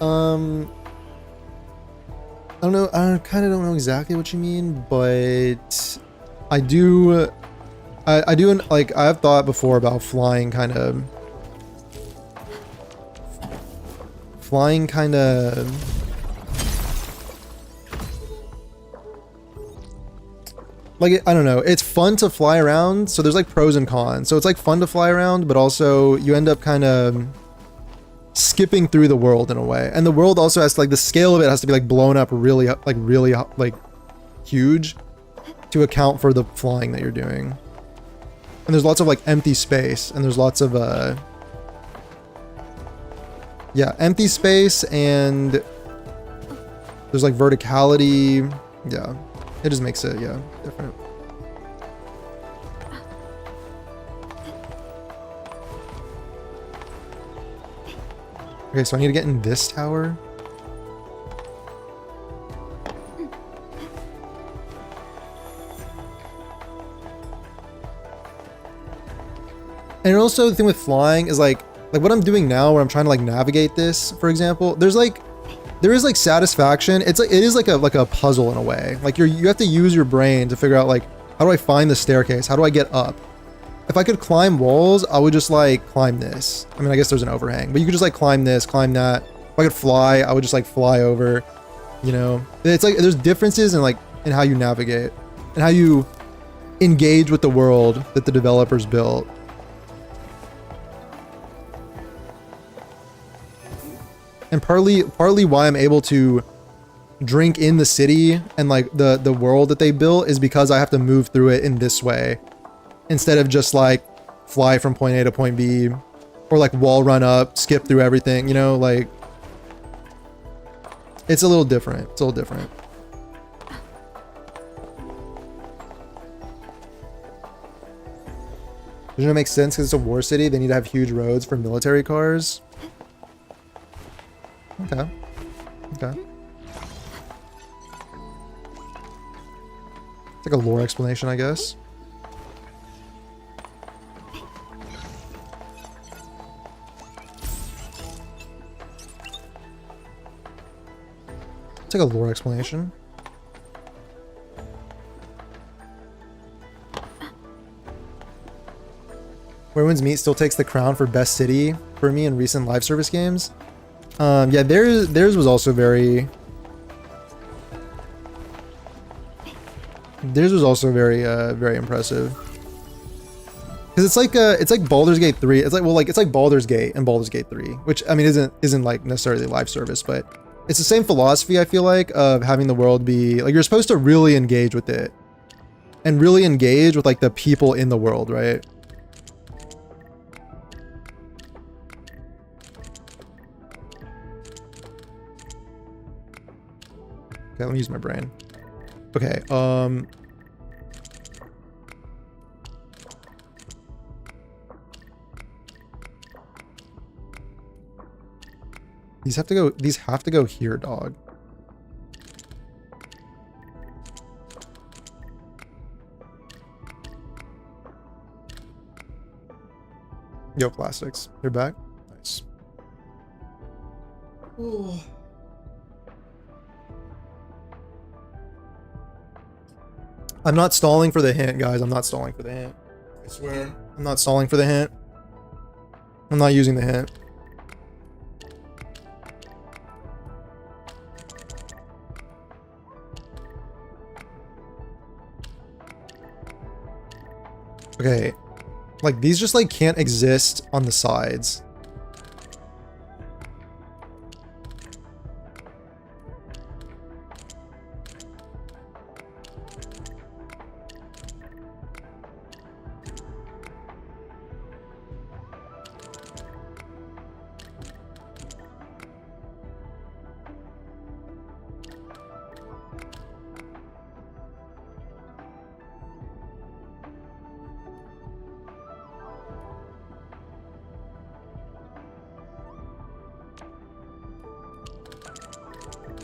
I don't know. I kind of don't know exactly what you mean, but I do. I do like. I've thought before about flying, kind of. Like, I don't know. It's fun to fly around, so there's like pros and cons. So it's like fun to fly around, but also you end up kind of skipping through the world in a way, and the world also has to, like, the scale of it has to be like blown up really huge to account for the flying that you're doing. And there's lots of like empty space, and there's lots of yeah, empty space, and there's like verticality. Yeah, it just makes it, yeah, different. Okay, so I need to get in this tower. And also the thing with flying is like what I'm doing now where I'm trying to like navigate this, for example, there is like satisfaction. It is like a puzzle in a way. Like you have to use your brain to figure out like, how do I find the staircase? How do I get up? If I could climb walls, I would just like climb this. I mean, I guess there's an overhang, but you could just like climb this, climb that. If I could fly, I would just like fly over, you know? It's like there's differences in like in how you navigate and how you engage with the world that the developers built. And partly why I'm able to drink in the city and like the world that they built is because I have to move through it in this way instead of just like fly from point A to point B or like wall run up, skip through everything, you know, like it's a little different. It's a little different. Doesn't it make sense because it's a war city? They need to have huge roads for military cars. Okay. Okay. It's like a lore explanation, I guess. It's like a lore explanation. Where Winds Meet still takes the crown for best city for me in recent live service games. Yeah, theirs was also very... Theirs was also very, very impressive. Because it's like Baldur's Gate 3. It's like Baldur's Gate and Baldur's Gate 3, which I mean isn't like necessarily live service, but it's the same philosophy I feel like of having the world be like you're supposed to really engage with it, and really engage with like the people in the world, right? Okay, let me use my brain. Okay, these have to go here, dog. Yo, plastics. You're back? Nice. Ooh. I'm not stalling for the hint, guys. I'm not stalling for the hint. I swear. I'm not stalling for the hint. I'm not using the hint. Okay. Like, these just, like, can't exist on the sides.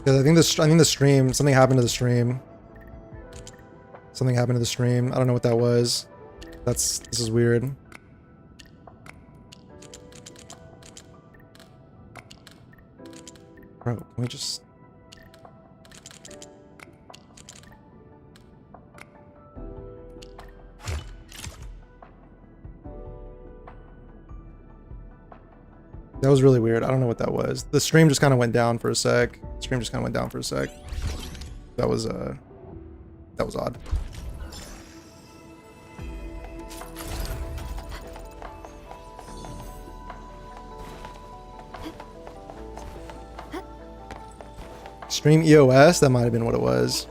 I think the stream, something happened to the stream. Something happened to the stream. I don't know what that was. This is weird. Bro, can we just... That was really weird. I don't know what that was. The stream just kind of went down for a sec. That was odd. Stream EOS? That might have been what it was.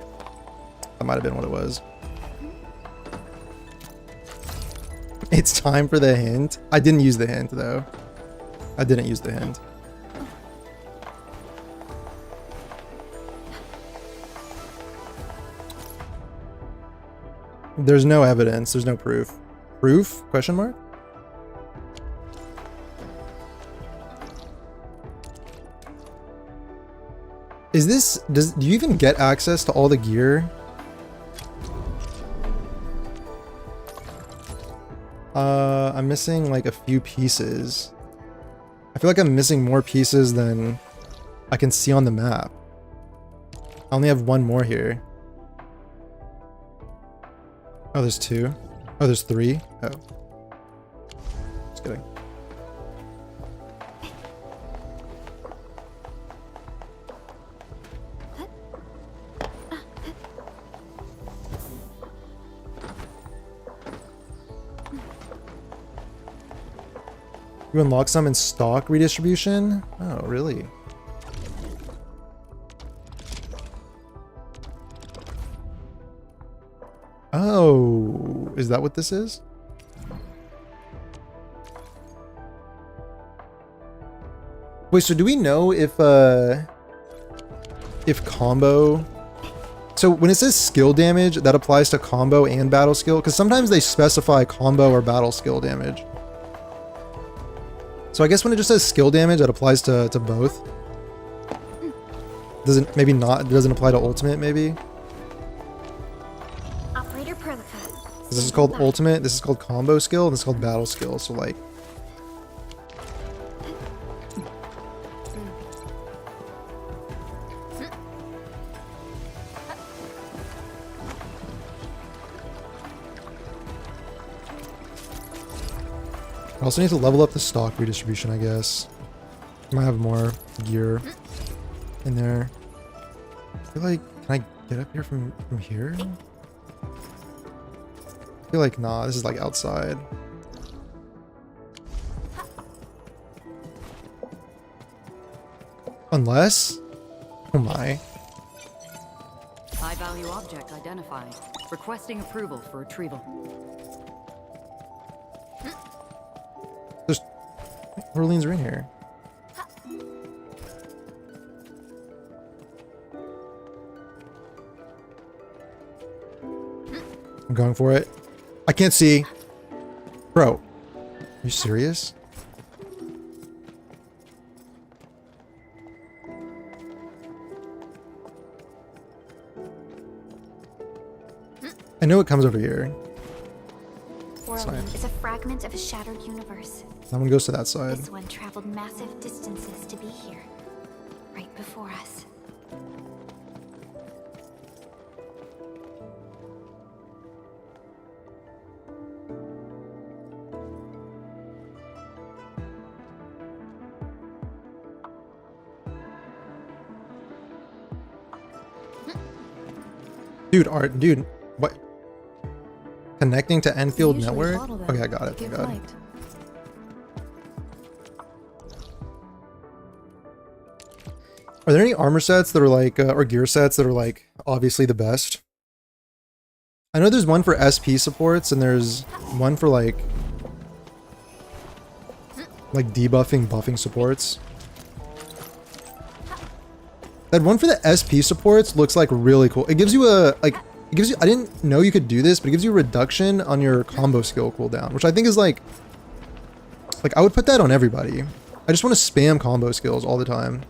It's time for the hint. I didn't use the hint though. There's no evidence. There's no proof. Proof? Question mark? Is this... do you even get access to all the gear? I'm missing like a few pieces. I feel like I'm missing more pieces than I can see on the map. I only have one more here. Oh, there's two. Oh, there's three. Oh. Just kidding. You unlock some in stock redistribution? Oh, really? Oh, is that what this is? Wait, so do we know if combo... So when it says skill damage, that applies to combo and battle skill? Because sometimes they specify combo or battle skill damage. So I guess when it just says skill damage, that applies to both. Doesn't, maybe not, it doesn't apply to ultimate, maybe? Operator Perlica. This is called ultimate, this is called combo skill, and this is called battle skill, so like... I also need to level up the stock redistribution, I guess. Might have more gear in there. I feel like, can I get up here from here? I feel like, nah, this is like outside. Unless? Oh my. High value object identified. Requesting approval for retrieval. There's Orleans are in here. I'm going for it. I can't see. Bro, are you serious? I know it comes over here. Orleans is a fragment of a shattered universe. That one goes to that side. This one traveled massive distances to be here, right before us. Dude, what? Connecting to Endfield network? Okay, I got it, thank God. Are there any armor sets that are like, or gear sets that are like, obviously the best? I know there's one for SP supports, and there's one for like debuffing, buffing supports. That one for the SP supports looks like really cool. It gives you a, like, it gives you, I didn't know you could do this, but it gives you a reduction on your combo skill cooldown, which I think is like I would put that on everybody. I just want to spam combo skills all the time.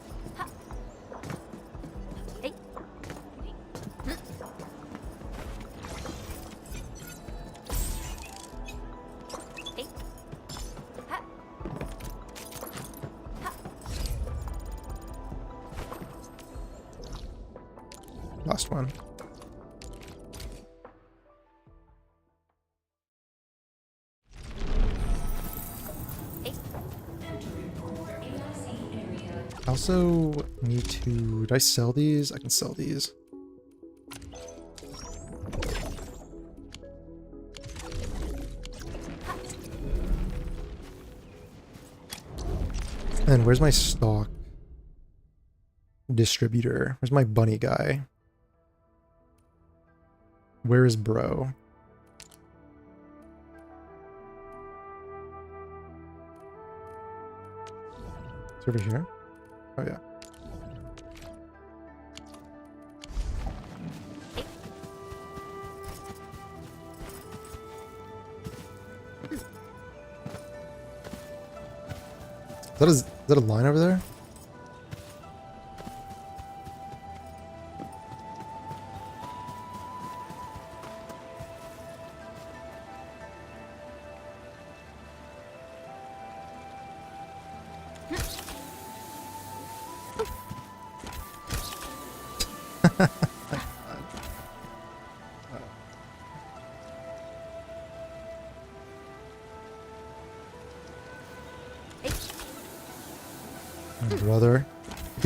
Last one. I also need to... Did I sell these? I can sell these. And where's my stock distributor? Where's my bunny guy? Where is bro? It's over here? Oh yeah. Is that a line over there?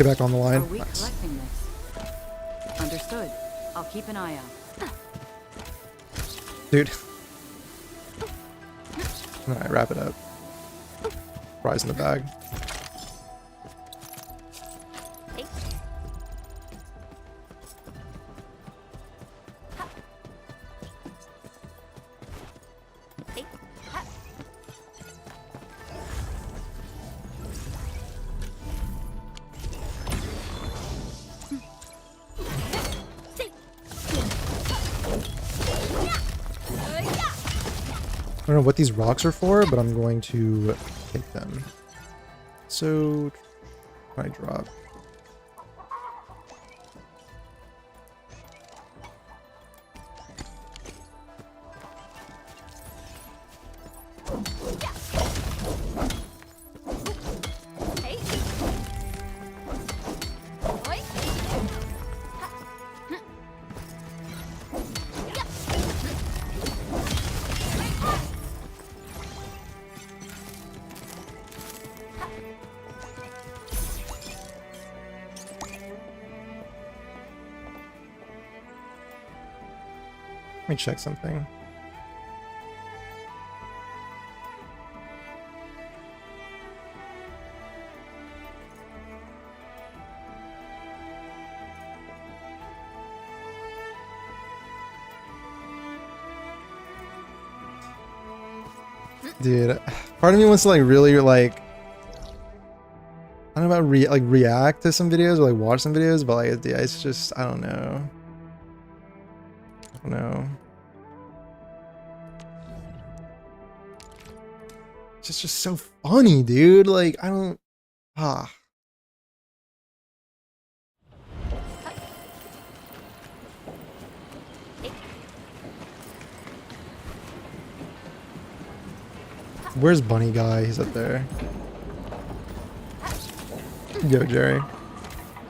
Get back on the line. Are we Nice. collecting this? Understood. I'll keep an eye out. Dude. Alright, wrap it up. Prize in the bag. I don't know what these rocks are for, but I'm going to take them. So, I drop. Let me check something. Dude, part of me wants to like really like, I don't know about react to some videos or like watch some videos, but like yeah, it's just, I don't know. No. It's just so funny, dude. Like, I don't... Where's Bunny Guy? He's up there. Go, Jerry.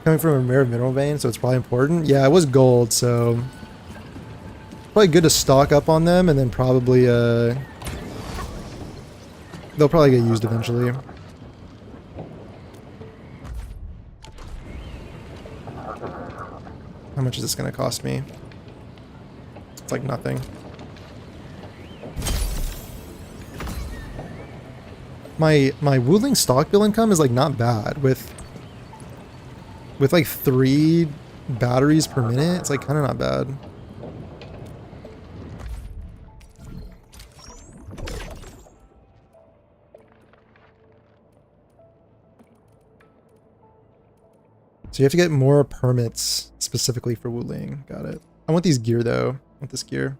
Coming from a rare mineral vein, so it's probably important. Yeah, it was gold, so... Probably good to stock up on them, and then probably, they'll probably get used eventually. How much is this gonna cost me? It's like nothing. My Wuling stock bill income is like not bad with like 3 batteries per minute. It's like kind of not bad. So you have to get more permits specifically for Wuling. Got it. I want these gear though. I want this gear.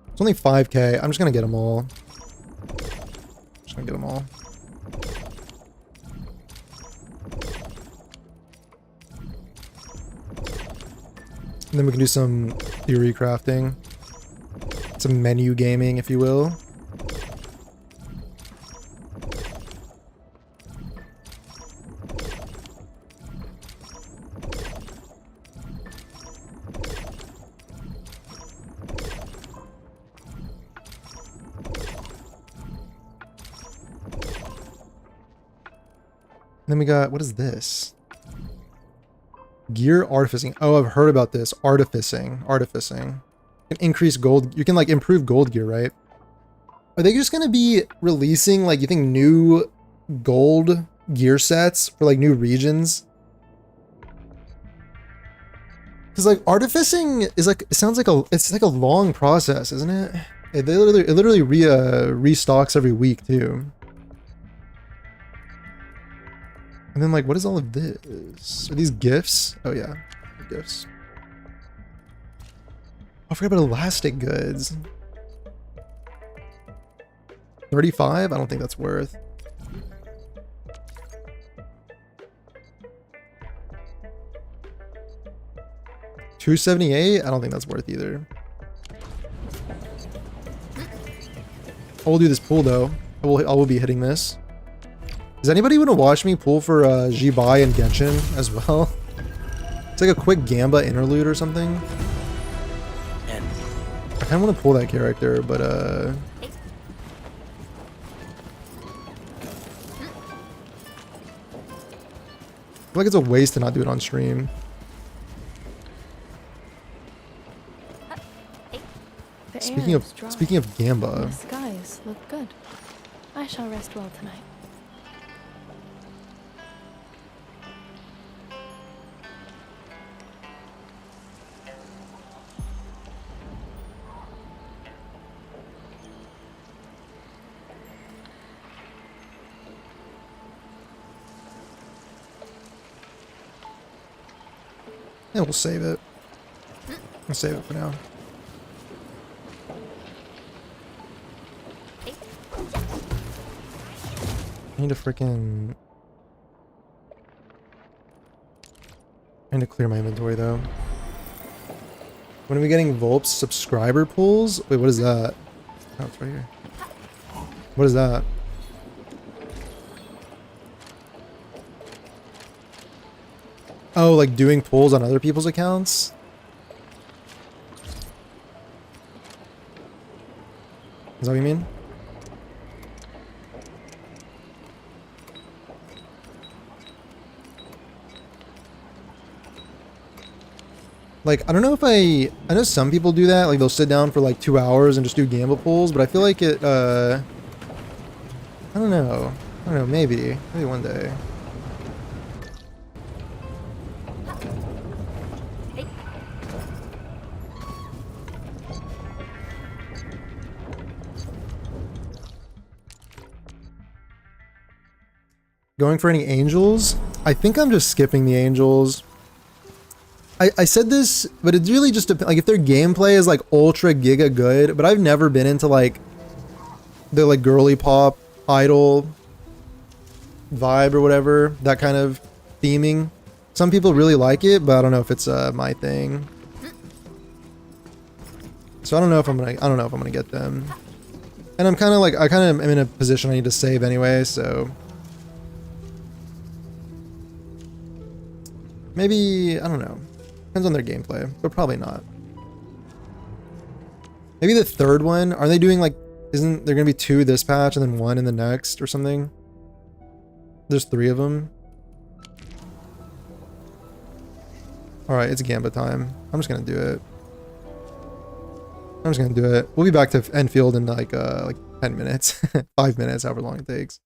It's only 5k. I'm just gonna get them all. Just gonna get them all. And then we can do some theory crafting. Some menu gaming, if you will. Then we got, what is this? Gear artificing. Oh, I've heard about this. Artificing. Artificing. You can increase gold. You can like improve gold gear, right? Are they just going to be releasing like, you think new gold gear sets for like new regions? Because like artificing is like, it sounds like it's like a long process, isn't it? It literally restocks every week too. And then like, what is all of this? Are these gifts? Oh yeah, gifts. I forgot about elastic goods. 35? I don't think that's worth. $278? I don't think that's worth either. I will do this pool though. I will be hitting this. Does anybody want to watch me pull for Zibai and Genshin as well? It's like a quick Gamba interlude or something. I kind of want to pull that character, but feel like it's a waste to not do it on stream. Speaking of Gamba. The skies look good. I shall rest well tonight. Yeah, we'll save it. We'll save it for now. I need to freaking... I need to clear my inventory though. When are we getting Volp's subscriber pools? Wait, what is that? Oh, it's right here. What is that? Oh, like doing pulls on other people's accounts? Is that what you mean? Like, I don't know if I know some people do that, like they'll sit down for like 2 hours and just do gamble pulls, but I feel like it, I don't know, maybe one day. Going for any angels? I think I'm just skipping the angels. I said this, but it's really just like if their gameplay is like ultra giga good, but I've never been into like the like girly pop idol vibe or whatever, that kind of theming. Some people really like it, but I don't know if it's my thing. So I don't know if I'm gonna get them. And I'm kind of like, I kind of am in a position I need to save anyway, so maybe, I don't know. Depends on their gameplay, but probably not. Maybe the third one, are they doing like, isn't there gonna be 2 this patch and then 1 in the next or something? There's 3 of them. Alright, it's Gamba time. I'm just gonna do it. We'll be back to Endfield in like 10 minutes. 5 minutes, however long it takes.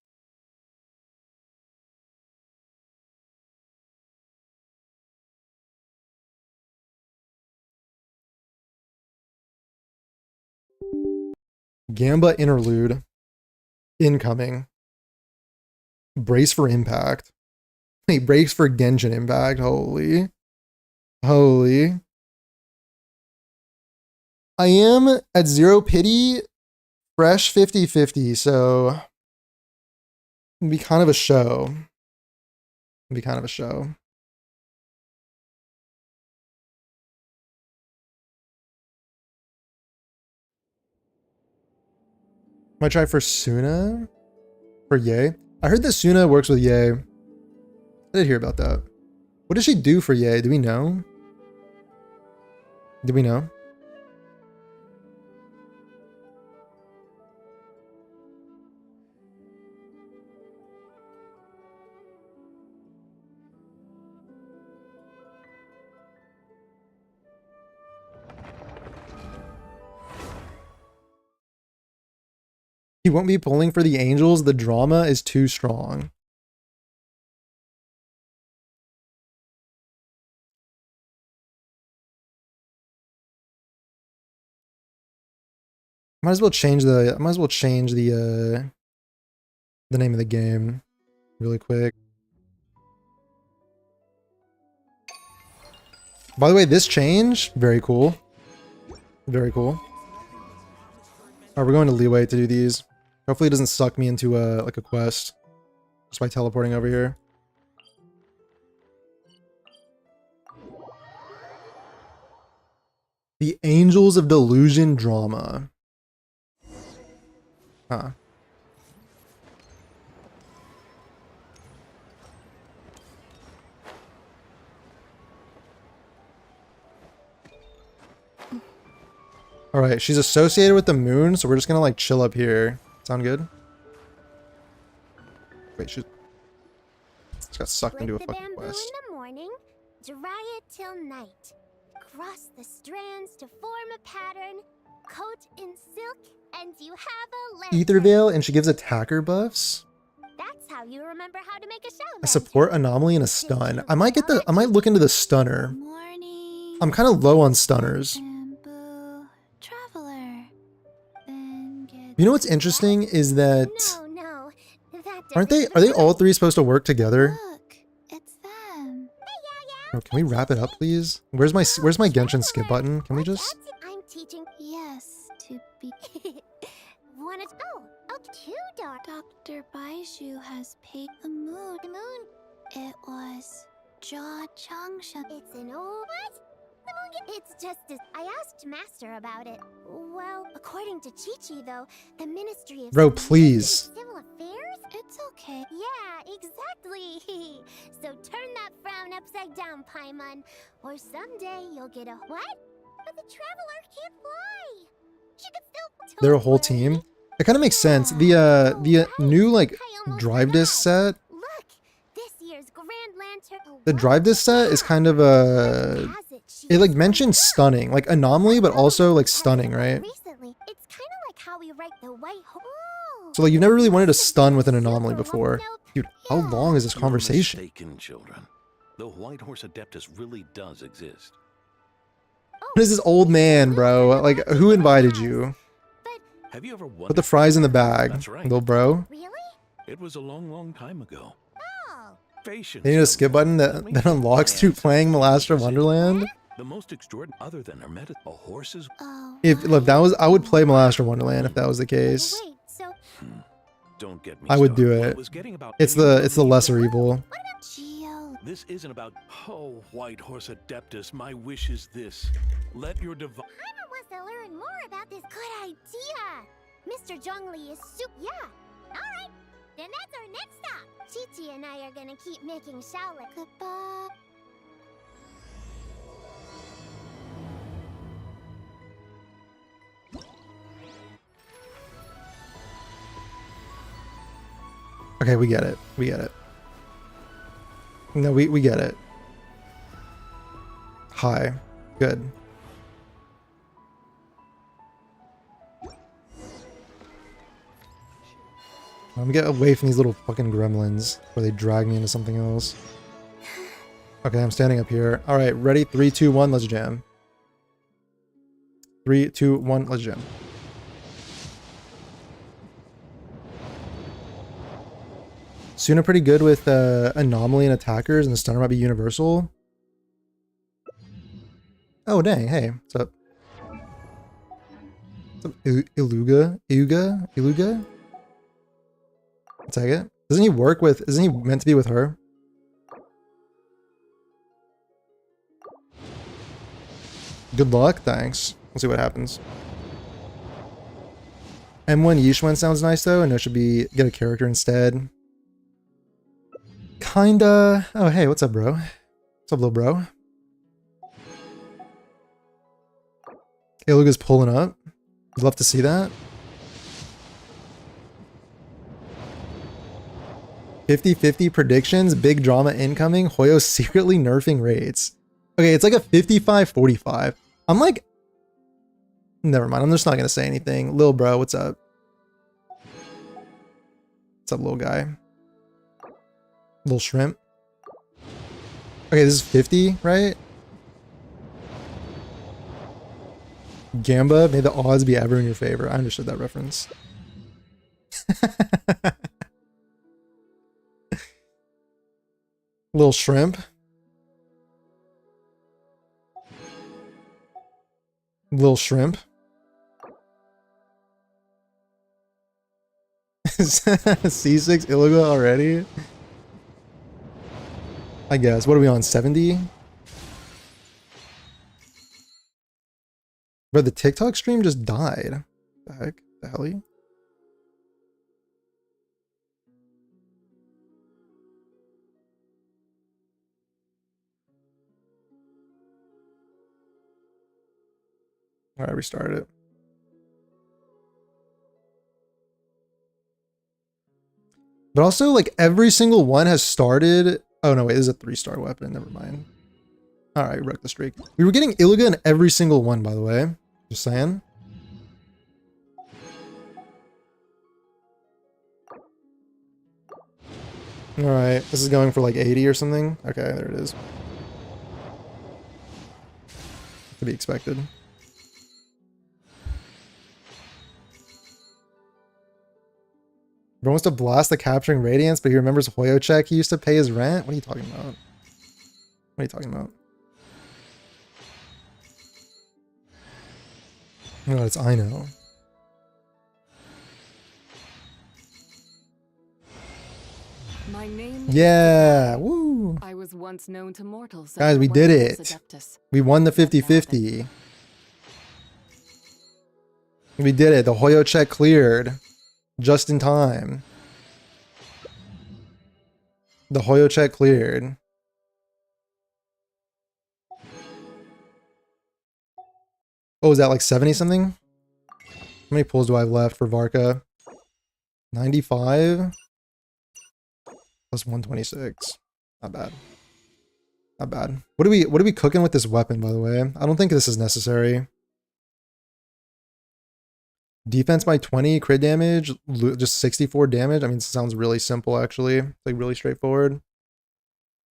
Gamba Interlude. Incoming. Brace for impact. Hey, brace for Genshin impact. Holy. I am at 0 pity, fresh 50-50, so it'd be kind of a show. Might try for Suna? For Ye? I heard that Suna works with Ye. I did hear about that. What does she do for Ye? Do we know? He won't be pulling for the angels. The drama is too strong. Might as well change the name of the game really quick. By the way, this change, very cool. Very cool. Alright, we're going to Leeway to do these. Hopefully it doesn't suck me into like a quest just by teleporting over here. The Angels of Delusion drama. Huh. Alright, she's associated with the moon, so we're just gonna like chill up here. Sound good? Wait, she's got sucked into a Split the fucking bamboo quest. in the morning, dry it till night. Cross the strands to form a pattern, coat in silk, and you have a lantern. Ether Veil, and she gives attacker buffs. That's how you remember how to make a show A support, anomaly, and a stun. I might look into the stunner. Morning. I'm kind of low on stunners. Bamboo traveler. Then get You know what's interesting is that No, that are they all three supposed to work together? Look, it's them. Oh, can we wrap it up, please? Where's my Genshin skip button? Can we just? I'm teaching. Yes, to be. Wanna too dark. Dr. Baishu has paid the moon. The moon. It was Jaw Changsha. It's an old what? The moon. It's just as I asked Master about it. Well, according to Chi-Chi, though, the Ministry of Bro, please. Civil Affairs. It's okay. Yeah, exactly. So turn that frown upside down, Paimon, or someday you'll get a what? But the Traveler can't fly. She could still. They're a whole team. It kind of makes sense. The new like drive disc set. Look, this year's Grand Lantern. The drive disc set is kind of a. It like mentions stunning, like anomaly, but also like stunning, right? Recently, it's kind of like how we write the White Horse. So like you've never really wanted to stun with an anomaly before, dude. How long is this conversation? You're mistaken, children. The White Horse Adeptus really does exist. What is this old man, bro? Like who invited you? Have you ever wondered? Put the fries in the bag, That's right. little bro. Really? It was a long, long time ago. Oh. Patience. They need a skip button that unlocks through playing Malastra Wonderland. The most extraordinary, other than Hermetic, a horse's. Oh. If that was, I would play Malastra Wonderland if that was the case. Wait, so Don't get me. I would do started. it. I was getting about It's the lesser evil. Geo. This isn't about. Oh, White Horse Adeptus, my wish is this: let your divine. Paimon wants to learn more about this. Good idea. Mr. Zhongli is yeah. All right, then that's our next stop. Chi-Chi and I are gonna keep making Shaolin. Goodbye. Okay, we get it. We get it. No, we get it. Hi. Good. Let me get away from these little fucking gremlins before they drag me into something else. Okay, I'm standing up here. Alright, ready? 3, 2, 1, let's jam. 3, 2, 1, let's jam. Suna pretty good with anomaly and attackers, and the stunner might be universal. Oh dang, hey, what's up? What's up, Iluga? I'll take it. Doesn't he work with, isn't he meant to be with her? Good luck, thanks. We'll see what happens. M1 Yishwen sounds nice though, and it should be, get a character instead. Kinda. Oh, hey, what's up, bro? What's up, little bro? Iluga's pulling up. I'd love to see that. 50-50 predictions, big drama incoming, Hoyo secretly nerfing raids. Okay, it's like a 55-45. I'm like... Never mind, I'm just not gonna say anything. Lil bro, what's up? What's up, little guy? Little shrimp. Okay, this is 50, right? Gamba, may the odds be ever in your favor. I understood that reference. Little shrimp. Little shrimp. C6 Iluga already? I guess. What are we on? 70? Bro, the TikTok stream just died. The heck? The hell? Alright, restart it. But also, like, every single one has started Oh no, wait, this is a 3-star weapon. Never mind. Alright, wrecked the streak. We were getting Illiga in every single one, by the way. Just saying. Alright, this is going for like 80 or something. Okay, there it is. To be expected. Bro wants to blast the capturing radiance, but he remembers Hoyochek he used to pay his rent? What are you talking about? What are you talking about? No, it's I know. My name Yeah, woo! I was once known to mortals. Guys, we did it. We won the 50-50. We did it. The Hoyochek cleared. Just in time. The Hoyochek cleared. Oh, is that like 70 something? How many pulls do I have left for Varka? 95 plus 126. Not bad. Not bad. What are we cooking with this weapon, by the way? I don't think this is necessary. Defense by 20, crit damage, just 64 damage. I mean, it sounds really simple, actually. It's like really straightforward.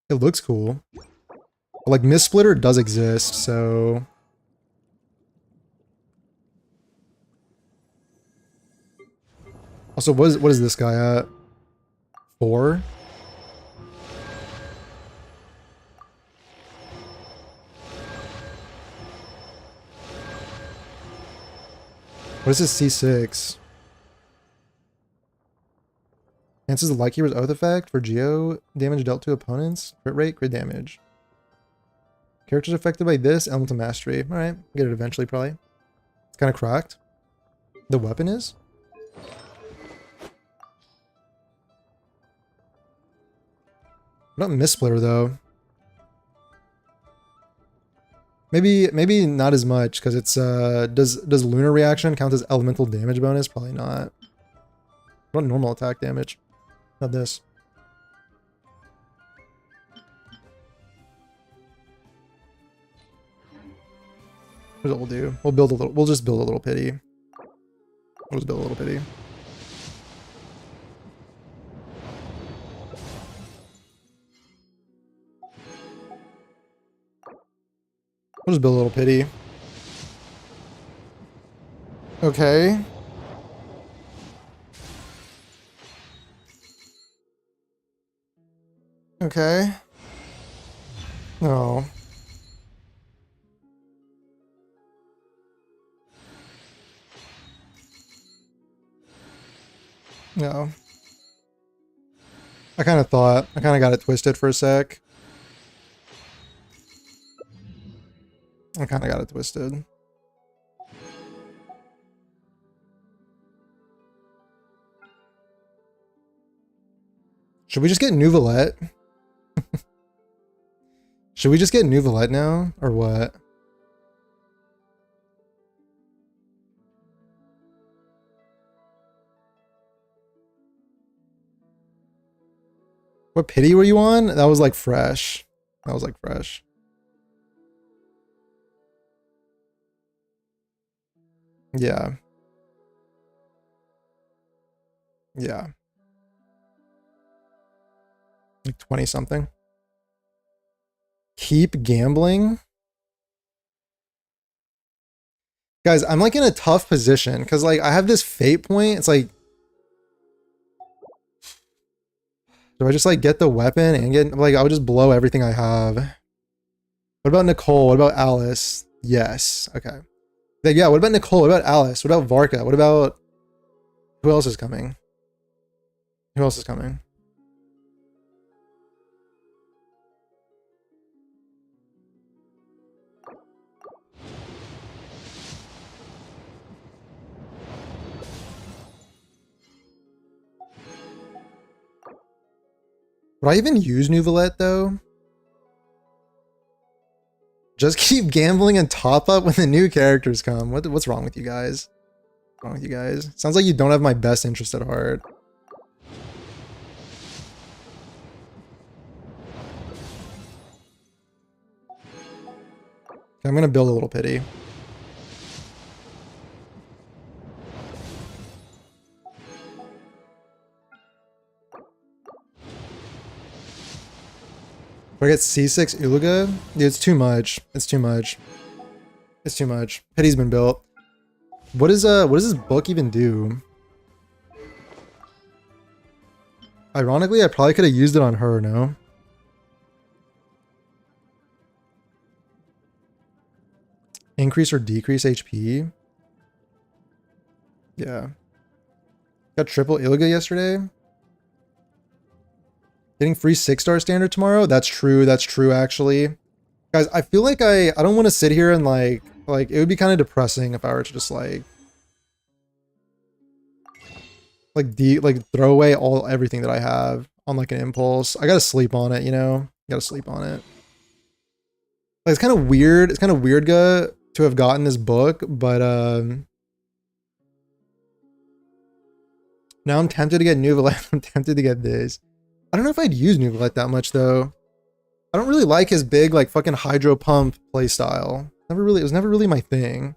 It looks cool. But like, Mist Splitter does exist, so... Also, what is this guy at? 4? What is this C6? Enhances the Lightkeeper's Oath effect for Geo damage dealt to opponents. Crit rate, crit damage. Characters affected by this, Elemental Mastery. Alright, get it eventually probably. It's kind of cracked. The weapon is? Not Mist Splitter though. Maybe not as much because it's does lunar reaction count as elemental damage bonus? Probably not. What about normal attack damage? Not this. Here's what we'll do. We'll just build a little pity. We'll just build a little pity. We'll just build a little pity. Okay. Okay. No. No. I kind of got it twisted for a sec. I kind of got it twisted. Should we just get Nouvelette? Should we just get Nouvelette now? Or what? What pity were you on? That was like fresh. That was like fresh. Yeah. Yeah. Like 20 something. Keep gambling. Guys, I'm like in a tough position because like I have this fate point. It's like, do I just like get the weapon and get like I would just blow everything I have? What about Nicole? What about Alice? Yes. Okay. Like, yeah, what about Nicole? What about Alice? What about Varka? What about who else is coming? Who else is coming? Would I even use Nouvelette though? Just keep gambling and top up when the new characters come. What's wrong with you guys? What's wrong with you guys? Sounds like you don't have my best interest at heart. I'm gonna build a little pity. If I get C6 Ulaga, dude, it's too much. It's too much. It's too much. Pity's been built. What does this book even do? Ironically, I probably could have used it on her, no? Increase or decrease HP? Yeah. Got triple Ilga yesterday. Getting free 6-star standard tomorrow? That's true actually. Guys, I feel like I don't want to sit here and like it would be kind of depressing if I were to just like throw away everything that I have on like an impulse. I gotta sleep on it, you know? Gotta sleep on it. Like, it's kind of weird. It's kind of weird to have gotten this book, but now I'm tempted to get Nuvalette. I'm tempted to get this. I don't know if I'd use Nuvalette that much though. I don't really like his big like fucking hydro pump playstyle. It was never really my thing.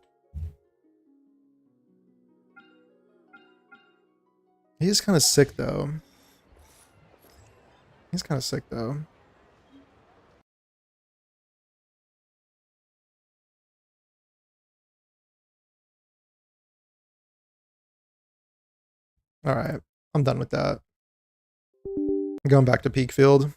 He is kind of sick though. He's kind of sick though. All right, I'm done with that. I'm going back to Peakfield.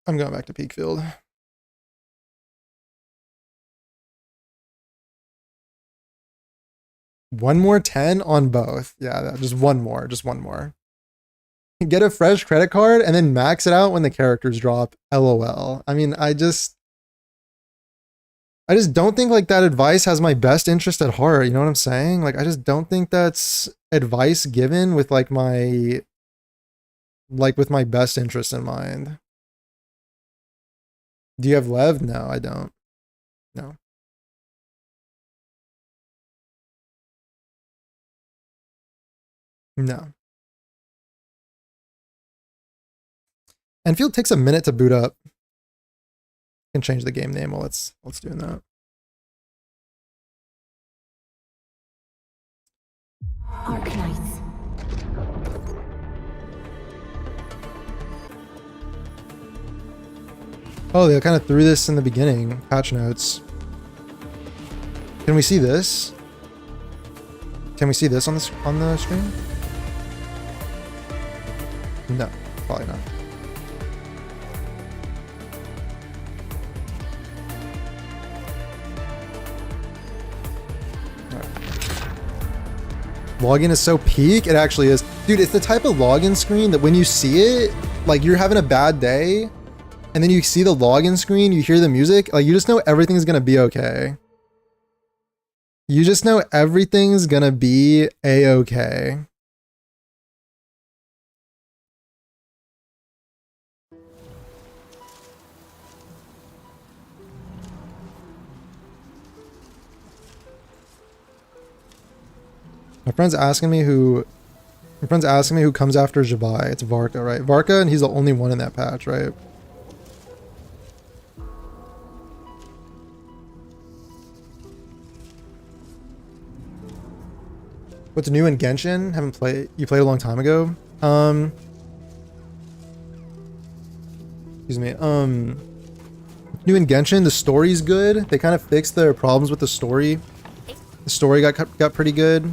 I'm going back to Peakfield. One more 10 on both. Yeah, just one more. Just one more. Get a fresh credit card and then max it out when the characters drop. LOL. I mean, I just don't think like that advice has my best interest at heart. You know what I'm saying? Like, I just don't think that's advice given with like with my best interest in mind. Do you have Lev? No, I don't. No. No. Enfield takes a minute to boot up. Can change the game name while it's doing that. Arknights. Oh, they kind of threw this in the beginning. Patch notes. Can we see this? Can we see this on the screen? No, probably not. Login is so peak. It actually is. Dude, it's the type of login screen that when you see it, like you're having a bad day, and then you see the login screen, you hear the music, like you just know everything's gonna be okay. You just know everything's gonna be a-okay. My friend's asking me who comes after Zibai. It's Varka, right? Varka, and he's the only one in that patch, right? What's new in Genshin? You played a long time ago? Excuse me. New in Genshin, the story's good. They kind of fixed their problems with the story. The story got pretty good.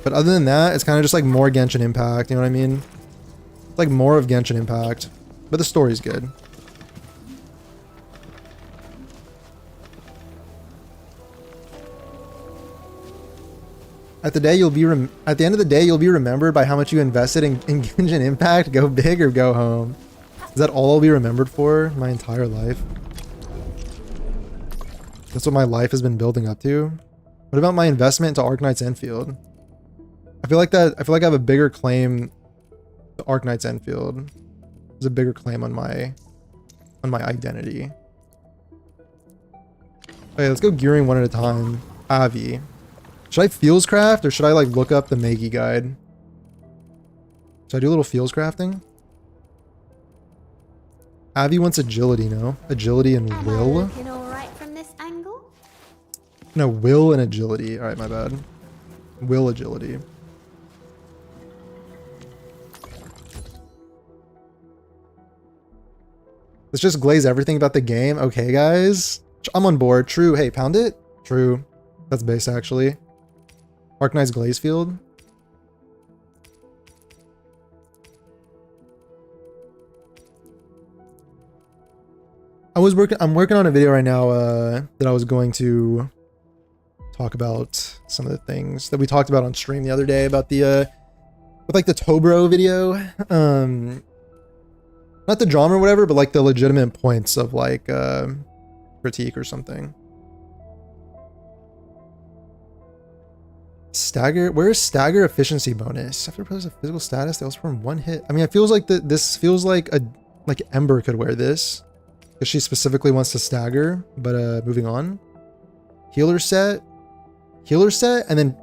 But other than that, it's kind of just like more Genshin Impact, you know what I mean? It's like more of Genshin Impact. But the story's good. At the end of the day, you'll be remembered by how much you invested in Genshin Impact. Go big or go home. Is that all I'll be remembered for my entire life? That's what my life has been building up to. What about my investment into Arknights Endfield? I feel like I have a bigger claim to Arknights Endfield. There's a bigger claim on my identity. Okay, let's go gearing one at a time. Avi. Should I feels craft or should I like look up the Meigi guide? Should I do a little feels crafting? Abby wants agility, no? Agility and Am I will? looking all right from this angle? No, will and agility. Alright, my bad. Will agility. Let's just glaze everything about the game. Okay, guys. I'm on board. True. Hey, pound it? True. That's base, actually. Arcanized glaze field. I'm working on a video right now that I was going to talk about some of the things that we talked about on stream the other day about the with like the Tobro video. Not the drama or whatever, but like the legitimate points of like critique or something. Stagger, where's stagger efficiency bonus? After press a physical status, they also perform one hit. I mean, it feels like this feels like Ember could wear this. Because she specifically wants to stagger, but moving on. Healer set, and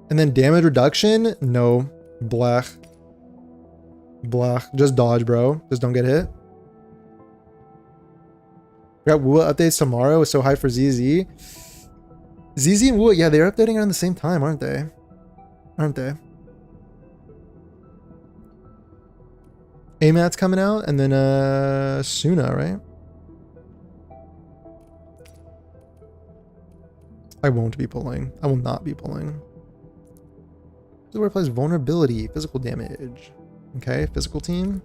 then damage reduction. No, black. Just dodge, bro. Just don't get hit. We got Wua updates tomorrow. It's so hyped for ZZ. ZZ and Wua, yeah, they're updating around the same time, aren't they? AMAT's coming out, and then Suna, right? I won't be pulling. I will not be pulling. This is where it plays vulnerability, physical damage. Okay, physical team.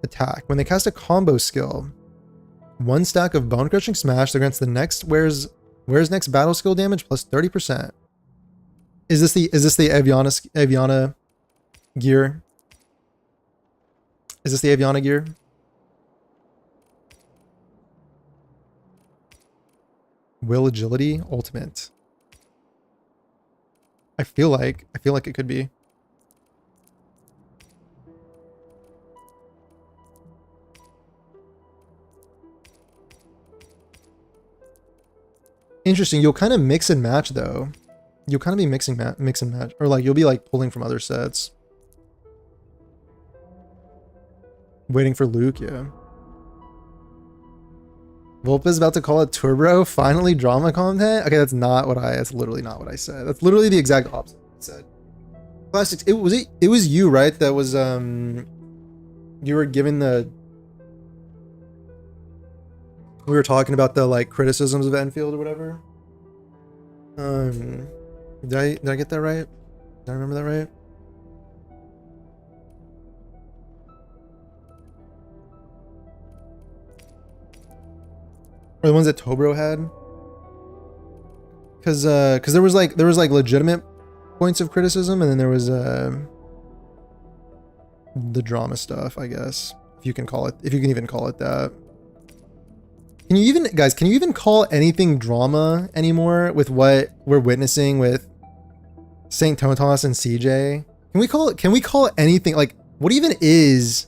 Attack. When they cast a combo skill, one stack of bone crushing smash that grants the next wears next battle skill damage plus 30%. Is this the Aviana gear? Is this the Aviana gear? Will agility ultimate. I feel like it could be. Interesting. You'll kind of mix and match though. You'll kind of be mix and match, or like you'll be like pulling from other sets. Waiting for Luke, yeah. Volp is about to call it Turbo. Finally, drama content. Okay, that's literally not what I said. That's literally the exact opposite of what I said. Plastics. It was you, right? That was you were given the. We were talking about the like criticisms of Endfield or whatever. Did I get that right? Did I remember that right? Or the ones that Tobro had? Because there was like legitimate points of criticism, and then there was the drama stuff, I guess, if you can even call it that. Can you even call anything drama anymore with what we're witnessing with St. Totos and CJ? Can we call it anything? Like, what even is,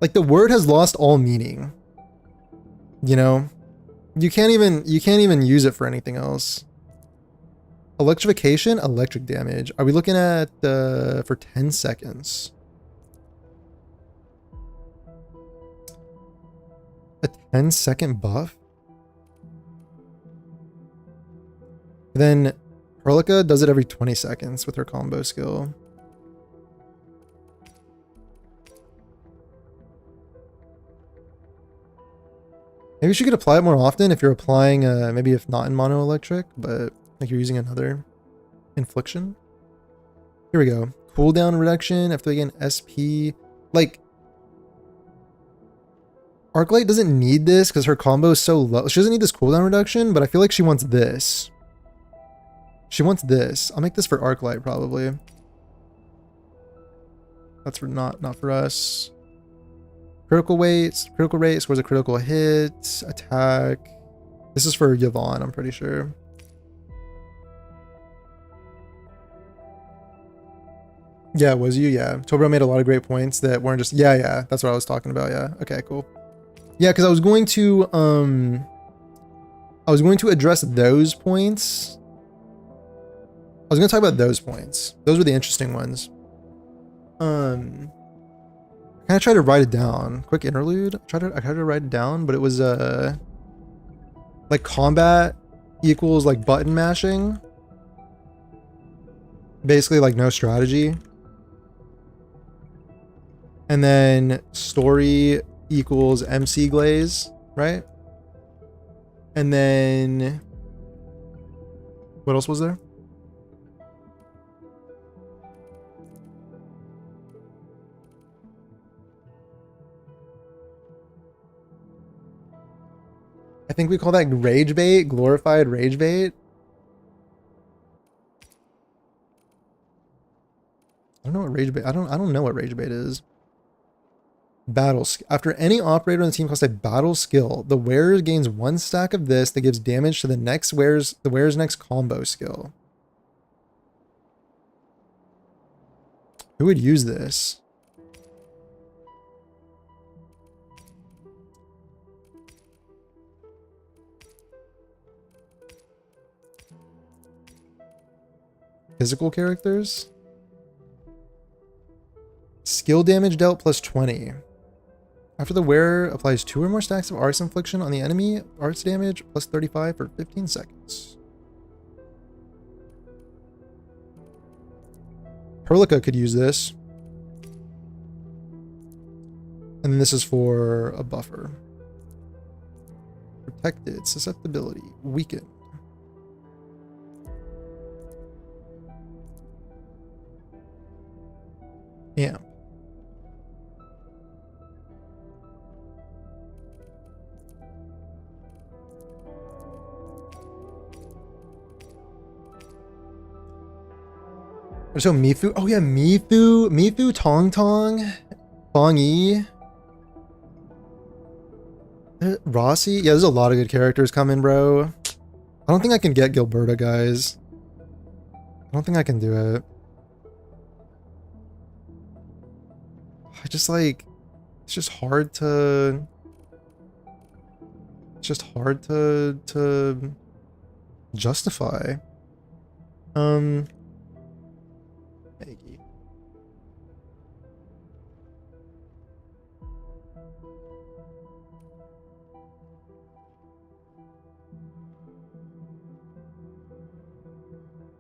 like, the word has lost all meaning. You know? You can't even use it for anything else. Electrification, electric damage. Are we looking at for 10 seconds? A 10-second buff? Then Perlica does it every 20 seconds with her combo skill. Maybe she could apply it more often if you're applying, maybe if not in mono electric, but like you're using another infliction. Here we go. Cooldown reduction after they get an SP. Like, Arclight doesn't need this because her combo is so low. She doesn't need this cooldown reduction, but I feel like she wants this. She wants this. I'll make this for Arclight probably. That's for not for us. Critical rate, scores a critical hit, attack. This is for Yvonne, I'm pretty sure. Yeah, was you? Yeah. Tobro made a lot of great points that weren't just, yeah, that's what I was talking about, yeah. Okay, cool. Yeah, because I was going to address those points. I was going to talk about those points. Those were the interesting ones. I tried to write it down. Quick interlude. I tried to write it down, but it was like combat equals like button mashing. Basically like no strategy. And then story equals MC glaze, right? And then what else was there? I think we call that rage bait, glorified rage bait. I don't know what rage bait. I don't know what rage bait is. Battle. After any operator on the team casts a battle skill, the wearer gains 1 stack of this that gives damage to the wearer's next combo skill. Who would use this? Physical characters? Skill damage dealt plus 20. After the wearer applies 2 or more stacks of arts infliction on the enemy, arts damage plus 35 for 15 seconds. Perlica could use this. And then this is for a buffer. Protected, susceptibility, weakened. Amp. So Mifu, oh yeah, Mifu, Tong Tong, Bong Yi, Rossi. Yeah, there's a lot of good characters coming, bro. I don't think I can get Gilberta, guys. I don't think I can do it. I just like, it's just hard to justify. Maggie.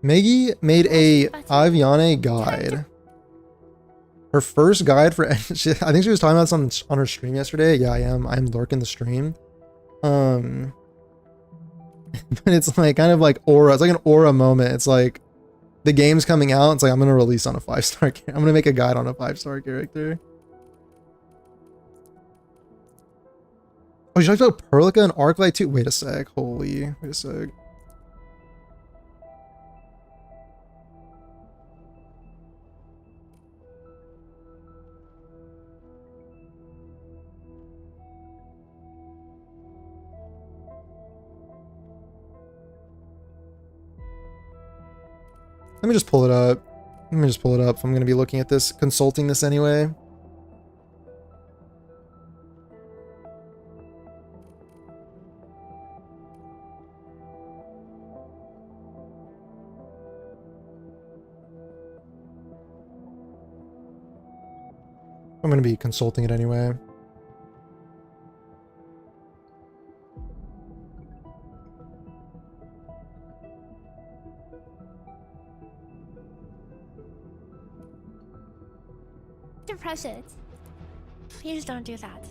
Maggie made a Aviane guide. Her first guide for, I think she was talking about this on her stream yesterday. Yeah, I am. I'm lurking the stream. But it's like kind of like aura. It's like an aura moment. It's like the game's coming out. It's like I'm gonna release on a 5-star. I'm gonna make a guide on a 5-star character. Oh, you talked about Perlica and Arclight too. Wait a sec. Wait a sec. Let me just pull it up. Let me just pull it up. I'm going to be looking at this, consulting this anyway. I'm going to be consulting it anyway. Press it. Please don't do that.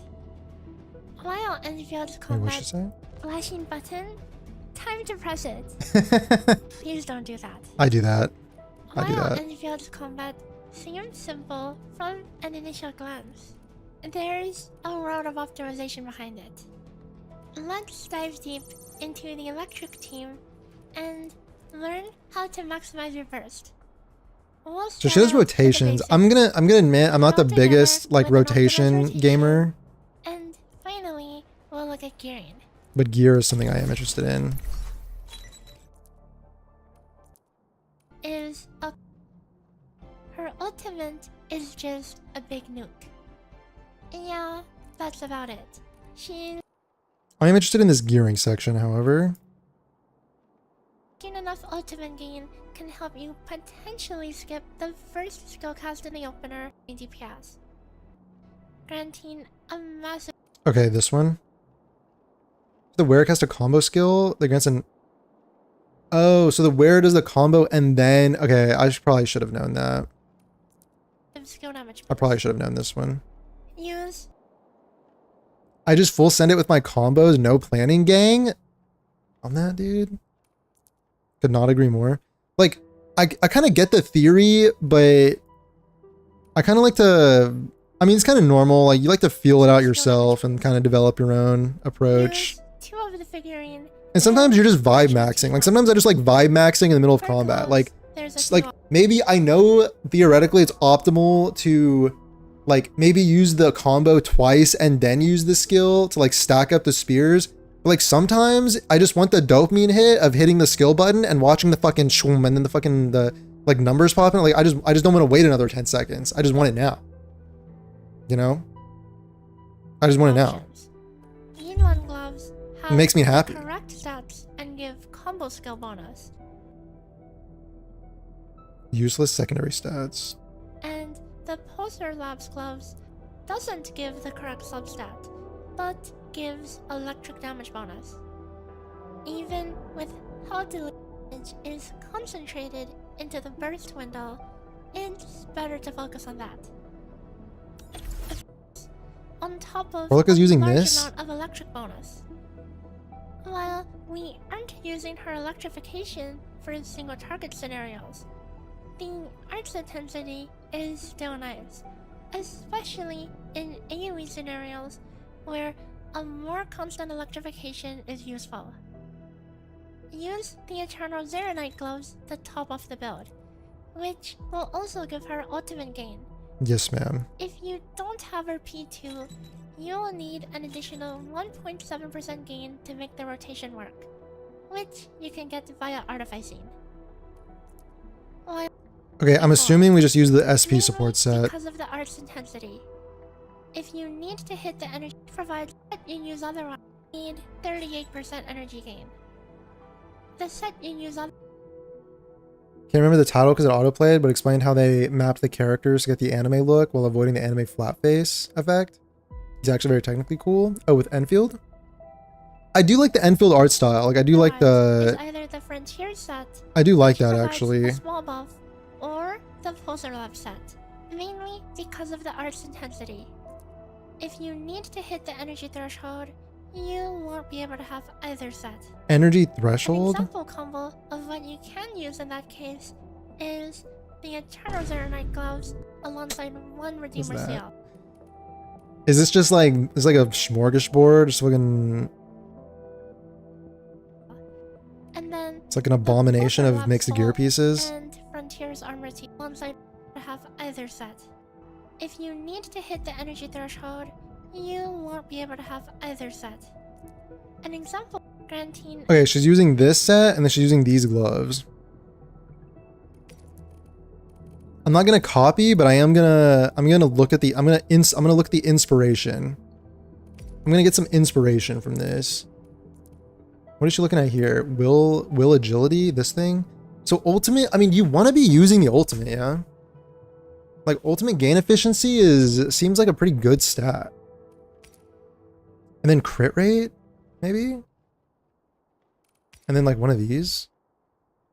While Endfield's Wait, what'd she combat say? flashing button, time to press it. Please don't do that. I do that. While I do that. Endfield's combat seems simple from an initial glance, there's a world of optimization behind it. Let's dive deep into the electric team and learn how to maximize your burst. So she does rotations. I'm gonna admit I'm not the biggest like rotation gamer. And finally, we'll look at gearing. But gear is something I am interested in. Her ultimate is just a big nuke. Yeah, that's about it. I am interested in this gearing section, however. Enough ultimate gain can help you potentially skip the first skill cast in the opener in DPS. granting a massive. Okay, this one. The wearer casts a combo skill that grants an. Oh, so the wearer does the combo and then. Okay, probably should have known that. Skill damage. I probably should have known this one. Use. I just full send it with my combos, no planning, gang. On that, dude. Could not agree more. Like, I kind of get the theory, but I kind of like to. I mean, it's kind of normal. Like, you like to feel it out yourself and kind of develop your own approach. Two of the figurine. And sometimes you're just vibe maxing. Like, sometimes I just like vibe maxing in the middle of combat. Like, maybe I know theoretically it's optimal to like maybe use the combo twice and then use the skill to like stack up the spears. But like sometimes I just want the dopamine hit of hitting the skill button and watching the fucking shwoom and then the like numbers popping. Like I just don't want to wait another 10 seconds. I just want it now. You know? I just want it now. Yinlan gloves have it makes me happy. Correct stats and give combo skill bonus. Useless secondary stats. And the Poser Labs gloves doesn't give the correct substat, but gives electric damage bonus. Even with how the damage is concentrated into the burst window, it's better to focus on that. On top of Orlica's using large this? amount of electric bonus. While we aren't using her electrification for single target scenarios, the arts intensity is still nice, especially in AoE scenarios where a more constant electrification is useful. Use the Eternal Zeronite gloves to top off the build, which will also give her ultimate gain. Yes, ma'am. If you don't have her P2, you'll need an additional 1.7% gain to make the rotation work, which you can get via artificing. Okay, I'm assuming we just use the SP support set. Because of the art's intensity. If you need to hit the energy provided you use otherwise, you need 38% energy gain. The set you use otherwise. Can't remember the title because it autoplayed, but explained how they mapped the characters to get the anime look while avoiding the anime flat face effect. It's actually very technically cool. Oh, with Enfield? I do like the Enfield art style. Like, I do like the... It's either the Frontier set, I do like that, actually. a small buff, or the Poser Lab set, mainly because of the art's intensity. If you need to hit the energy threshold, you won't be able to have either set. Energy An threshold? example combo of what you can use in that case is the Eternal Zeronite gloves alongside one Redeemer that? seal. Is this just like... It's like a smorgasbord? Just fucking... And then It's like an abomination of mixed gear pieces. and Frontier's armor team alongside to have either set. If you need to hit the energy threshold, you won't be able to have either set. An example granting Okay, she's using this set and then she's using these gloves. I'm not gonna copy, but I'm gonna look at the I'm gonna look at the inspiration. I'm gonna get some inspiration from this. What is she looking at here? Will agility, this thing? So ultimate, I mean, you want to be using the ultimate, yeah? Like ultimate gain efficiency seems like a pretty good stat. And then crit rate, maybe? And then like one of these?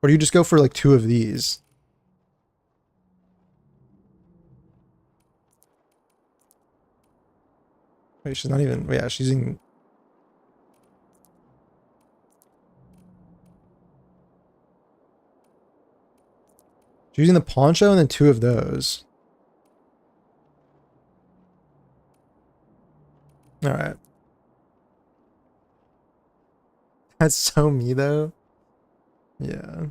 Or do you just go for like two of these? Wait, she's not even, yeah, she's using... She's using the poncho and then two of those. Alright. That's so me though. Yeah.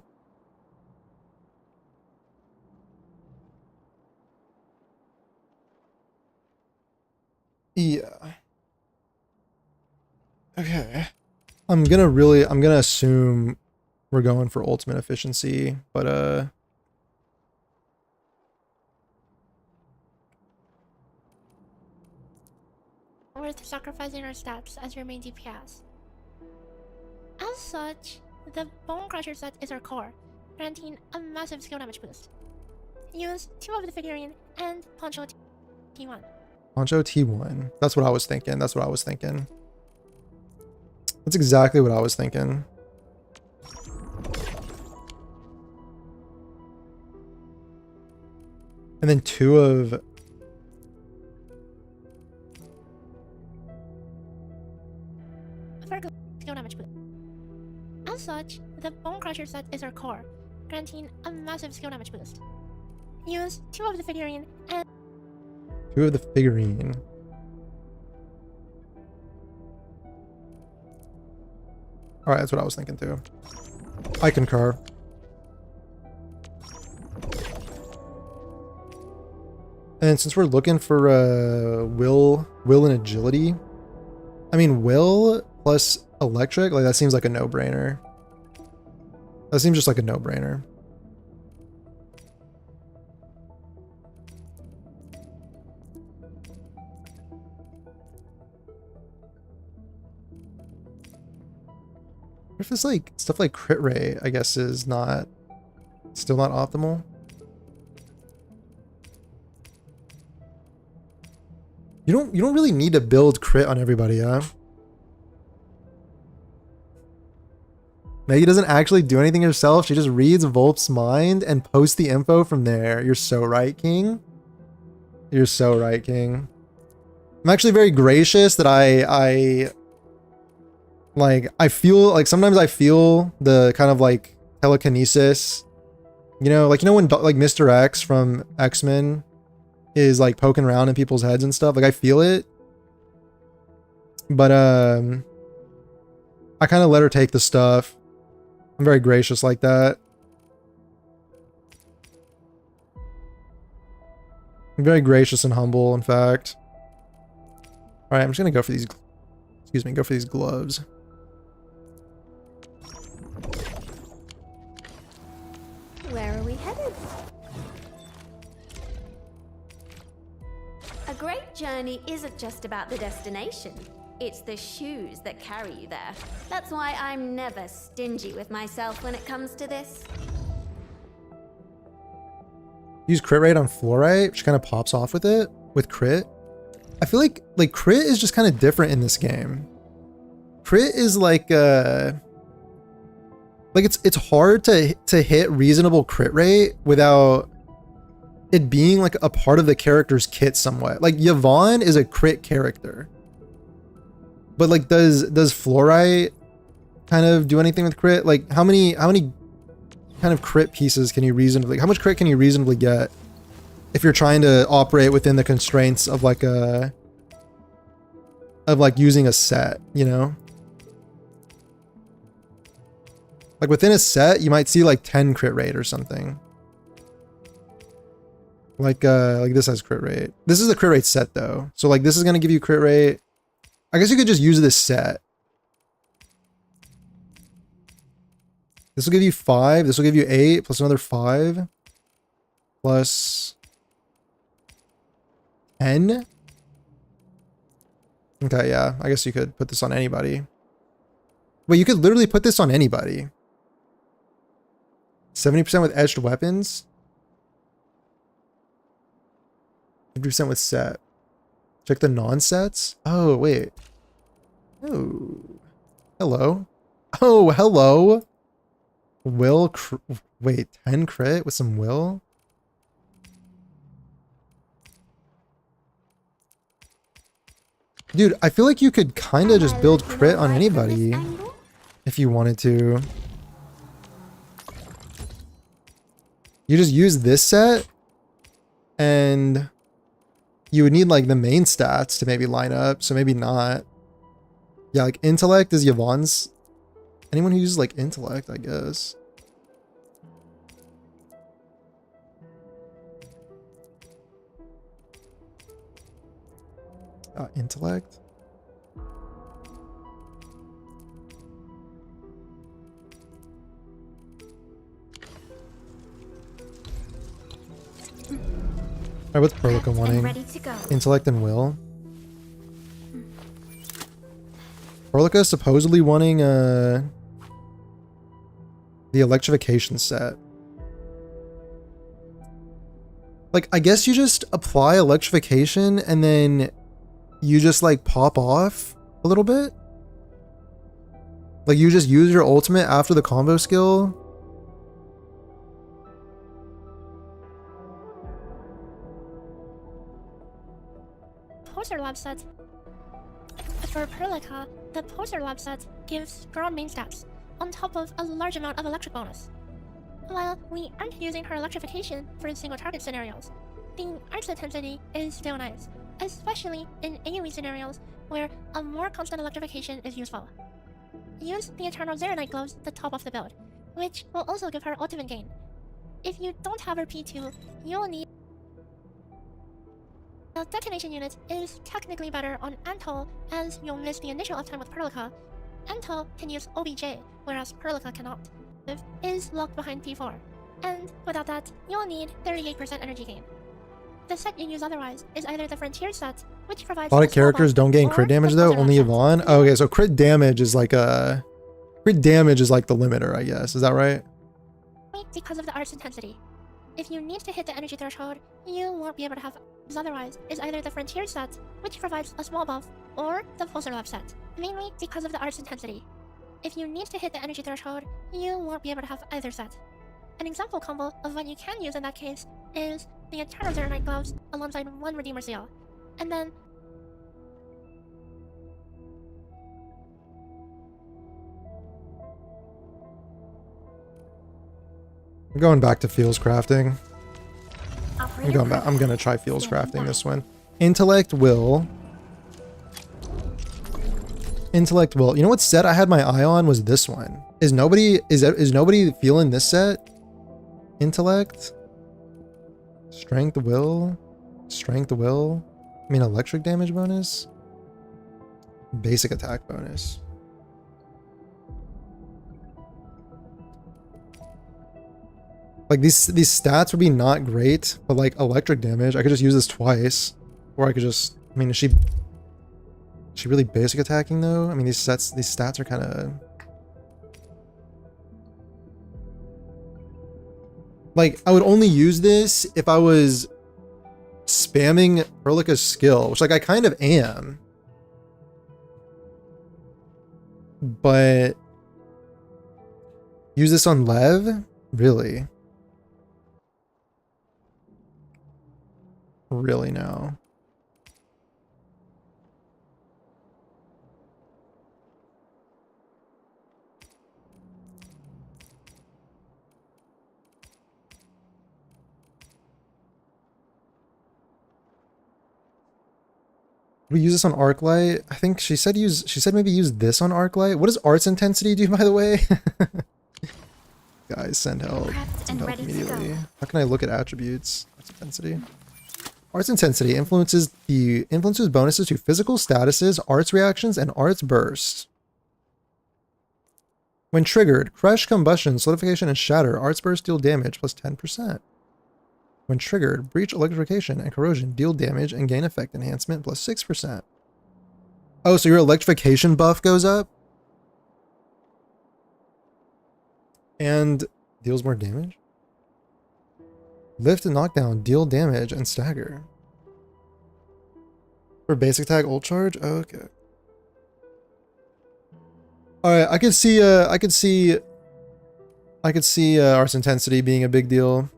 Yeah. Okay. I'm gonna assume we're going for ultimate efficiency, but worth sacrificing our stats as your main DPS. As such, the Bone Crusher set is our core, granting a massive skill damage boost. Use two of the figurine and Poncho T1. Poncho T1. That's what I was thinking. That's what I was thinking. That's exactly what I was thinking. And then 2 of... Skill damage boost. As such, the Bone Crusher set is our core, granting a massive skill damage boost. Use 2 of the figurine and 2 of the figurine. Alright, that's what I was thinking too. I concur. And since we're looking for will and agility, I mean will plus electric, like that seems like a no-brainer. That seems just like a no-brainer. If it's like stuff like crit rate, I guess is not still not optimal. You don't really need to build crit on everybody, huh? Maggie doesn't actually do anything herself. She just reads Volp's mind and posts the info from there. You're so right, King. You're so right, King. I'm actually very gracious that I feel like sometimes I feel the kind of like telekinesis, you know, like, you know, when like Mr. X from X-Men is like poking around in people's heads and stuff, like I feel it, but I kind of let her take the stuff. I'm very gracious like that. I'm very gracious and humble, in fact. All right, I'm just gonna go for these, excuse me, go for these gloves. Where are we headed? A great journey isn't just about the destination. It's the shoes that carry you there. That's why I'm never stingy with myself when it comes to this. Use crit rate on fluorite, which kind of pops off with it, with crit. I feel like crit is just kind of different in this game. Crit is like it's hard to hit reasonable crit rate without it being like a part of the character's kit somewhat. Like Yvonne is a crit character. But like does fluorite kind of do anything with crit? Like how many kind of crit pieces can you reasonably, how much crit can you reasonably get if you're trying to operate within the constraints of like using a set, you know? Like within a set, you might see like 10 crit rate or something. Like this has crit rate. This is a crit rate set though. So like this is gonna give you crit rate. I guess you could just use this set. This will give you 5. This will give you 8 plus another 5 plus 10. Okay, yeah. I guess you could put this on anybody. Wait, you could literally put this on anybody. 70% with edged weapons. 50% with set. Check the non-sets. Oh, wait. Oh. Hello. Oh, hello. Will, wait, 10 crit with some will? Dude, I feel like you could kind of just build crit on anybody if you wanted to. You just use this set and you would need like the main stats to maybe line up, so maybe not. Yeah, like intellect is Yvonne's. Anyone who uses like intellect, I guess. Intellect? Alright, what's Perlica wanting? Intellect and will. Perlica is supposedly wanting the electrification set. Like, I guess you just apply electrification and then you just like pop off a little bit. Like you just use your ultimate after the combo skill. Poser Lab set. For Perlica, the Poser Lab set gives strong main stats, on top of a large amount of electric bonus. While we aren't using her electrification for single target scenarios, the arts intensity is still nice, especially in AoE scenarios where a more constant electrification is useful. Use the Eternal Zeronite Gloves to top off the build, which will also give her ultimate gain. If you don't have her P2, you'll need... The detonation unit is technically better on Antol, as you'll miss the initial uptime with Perlica. Antol can use OBJ, whereas Perlica cannot. Is locked behind P4, and without that, you'll need 38% energy gain. The set you use otherwise is either the Frontier set, which provides A lot of characters don't gain crit damage though, only Yvonne. Oh, okay, so crit damage is like the limiter, I guess. Is that right? Because of the art's intensity. If you need to hit the energy threshold, you won't be able to have otherwise is either the Frontier set, which provides a small buff, or the Pulsar Lab set, mainly because of the art's intensity. If you need to hit the energy threshold, you won't be able to have either set. An example combo of what you can use in that case is the Eternal Zeronite Gloves alongside one Redeemer Seal, and then I'm going back to Feels Crafting. I'm gonna try Feels Crafting this one. Intellect will. You know what set I had my eye on was this one. Is nobody feeling this set? Intellect? Strength will? I mean electric damage bonus? Basic attack bonus. Like these stats would be not great, but like electric damage, I could just use this twice. Or I could just, I mean, is she really basic attacking though? I mean, these stats are kind of like, I would only use this if I was spamming Perlica's skill, which like I kind of am. But use this on Lev? Really? Really now? We use this on Arclight. I think she said maybe use this on Arclight. What does Arts Intensity do, by the way? Guys, send help. Send help immediately. How can I look at attributes? Arts Intensity. Arts Intensity influences bonuses to physical statuses, arts reactions, and arts burst. When triggered, crush, combustion, solidification, and shatter arts burst deal damage plus 10%. When triggered, breach, electrification, and corrosion deal damage and gain effect enhancement plus 6%. Oh, so your electrification buff goes up? And deals more damage? Lift and knockdown deal damage and stagger. For basic attack ult charge? Oh, okay. Alright, I could see Arts Intensity being a big deal.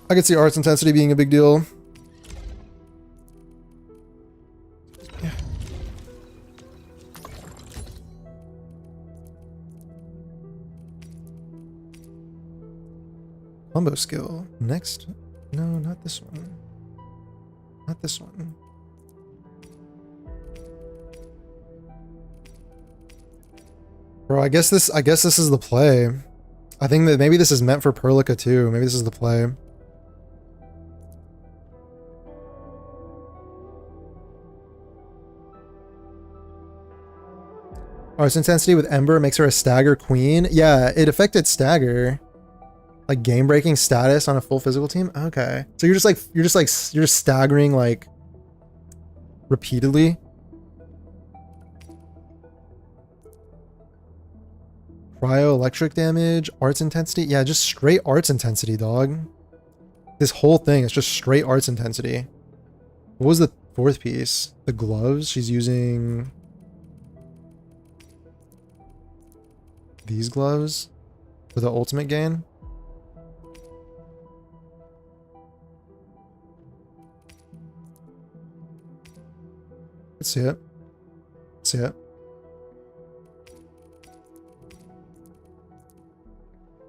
I could see Arts Intensity being a big deal. Yeah. Combo skill. Next. No, not this one. Not this one. Bro, I guess this is the play. I think that maybe this is meant for Perlica too. Maybe this is the play. Arts Intensity with Ember makes her a stagger queen. Yeah, it affected stagger. Like game breaking status on a full physical team. Okay. So you're just staggering like repeatedly. Cryo electric damage, arts intensity. Yeah, just straight arts intensity, dog. This whole thing is just straight arts intensity. What was the fourth piece? The gloves? She's using these gloves for the ultimate gain. Let's see it. Let's see it.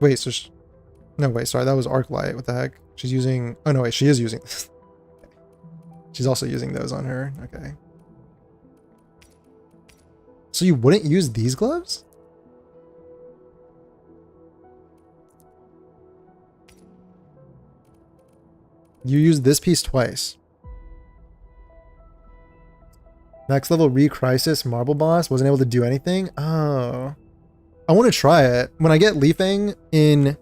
Wait, so no, wait, sorry, that was arc light. What the heck? She's using, oh no, wait, she is using this. She's also using those on her. Okay. So you wouldn't use these gloves? You used this piece twice. Next level Re-Crisis Marble Boss wasn't able to do anything? Oh. I want to try it. When I get Leafing in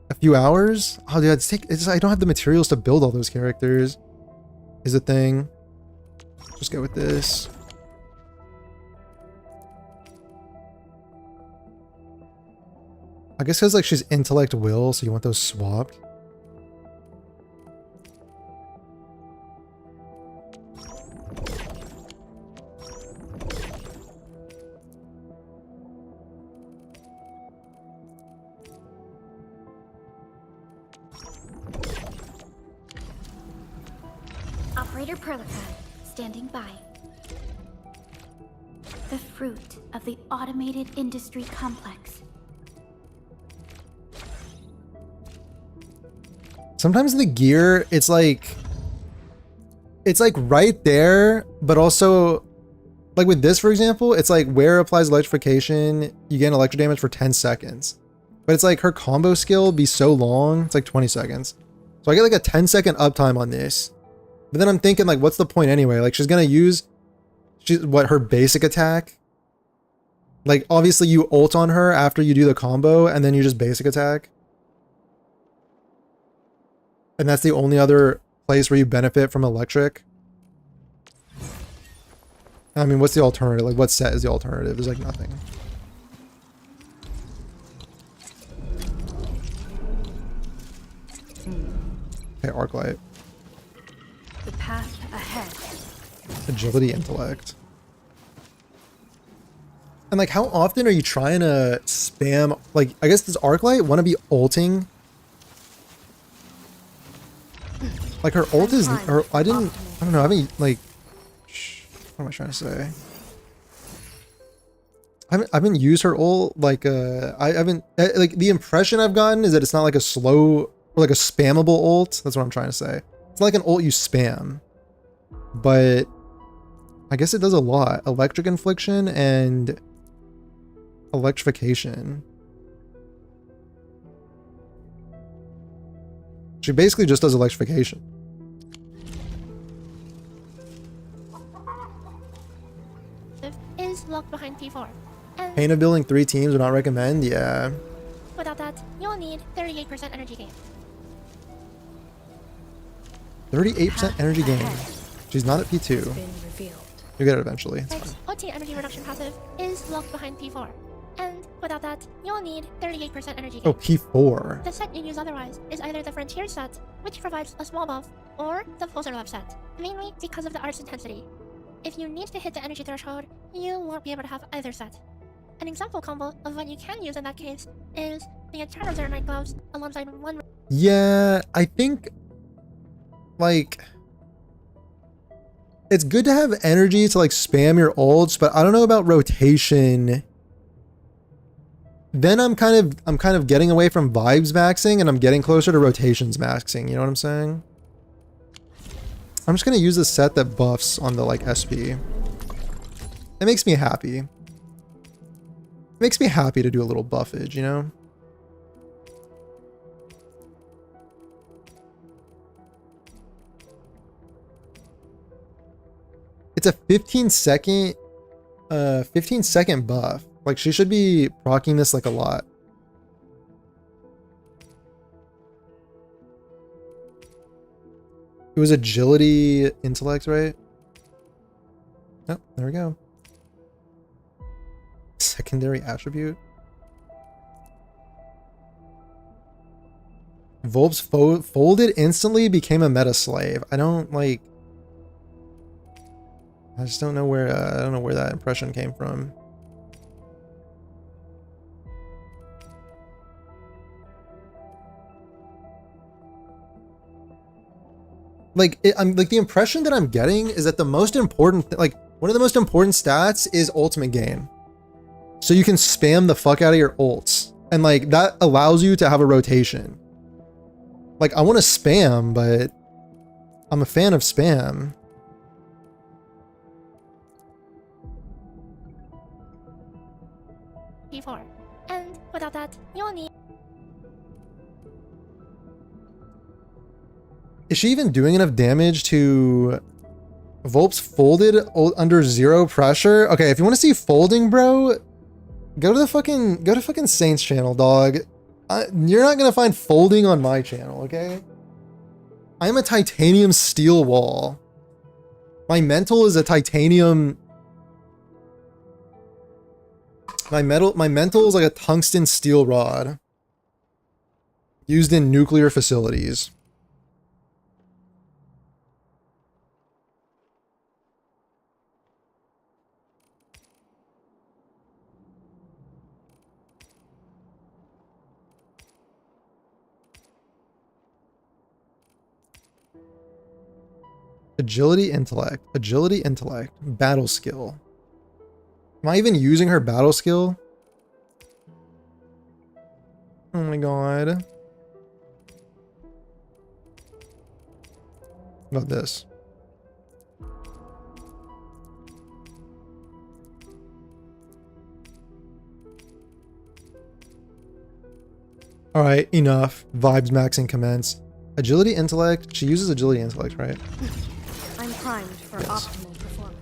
a few hours, oh dude, I don't have the materials to build all those characters. Is a thing. Just go with this. I guess because like she's intellect will, so you want those swapped. Operator Perlipad, standing by. The fruit of the automated industry complex. Sometimes the gear, it's like right there, but also like with this, for example, it's like where applies electrification, you get electro damage for 10 seconds. But it's like her combo skill be so long, it's like 20 seconds. So I get like a 10-second uptime on this. But then I'm thinking like, what's the point anyway? Like she's gonna use, her basic attack? Like obviously you ult on her after you do the combo and then you just basic attack. And that's the only other place where you benefit from electric. I mean, what's the alternative? Like what set is the alternative? There's like nothing. Okay, arc light. The path ahead. Agility, intellect. And like how often are you trying to spam, like I guess does arc light want to be ulting? Like her ult is, I don't know, I haven't like, what am I trying to say? I haven't used her ult, like I haven't, like the impression I've gotten is that it's not like a slow, or like a spammable ult. That's what I'm trying to say. It's not like an ult you spam, but I guess it does a lot. Electric infliction and electrification. She basically just does electrification. Is locked behind P4. And Pain of building 3 teams would not recommend. Yeah. without that, you'll need 38% energy gain. 38% energy gain. She's not at P2. You'll get it eventually. It's fine. OT energy reduction passive is locked behind P4. And without that, you'll need 38% energy gain. Oh, P4. The set you use otherwise is either the Frontier set, which provides a small buff, or the Pulsar Lab set, mainly because of the art's intensity. If you need to hit the energy threshold, you won't be able to have either set. An example combo of what you can use in that case is the Eternal Zeronite gloves alongside one. Yeah, I think like it's good to have energy to like spam your ults, but I don't know about rotation. Then I'm kind of getting away from vibes maxing and I'm getting closer to rotations maxing, you know what I'm saying? I'm just gonna use the set that buffs on the like SP. It makes me happy. It makes me happy to do a little buffage, you know? It's a 15 second buff. Like she should be proccing this like a lot. It was agility, intellect, right? Oh, there we go. Secondary attribute. Volp's folded instantly, became a meta slave. I don't like. I just don't know where. I don't know where that impression came from. Like, I'm like the impression that I'm getting is that the most important, like one of the most important stats is ultimate gain. So you can spam the fuck out of your ults, and like that allows you to have a rotation. Like I want to spam, but I'm a fan of spam. Before. And without that, you'll need. Is she even doing enough damage to Volp's folded under 0 pressure? Okay, if you want to see folding, bro, go to fucking Saints channel, dog. You're not gonna find folding on my channel, okay? I'm a titanium steel wall. My mental is a titanium. My mental is like a tungsten steel rod used in nuclear facilities. Agility, intellect, battle skill. Am I even using her battle skill? Oh my god. What about this? Alright, enough. Vibes maxing commence. Agility, intellect. She uses agility, intellect, right? I'm primed for optimal performance.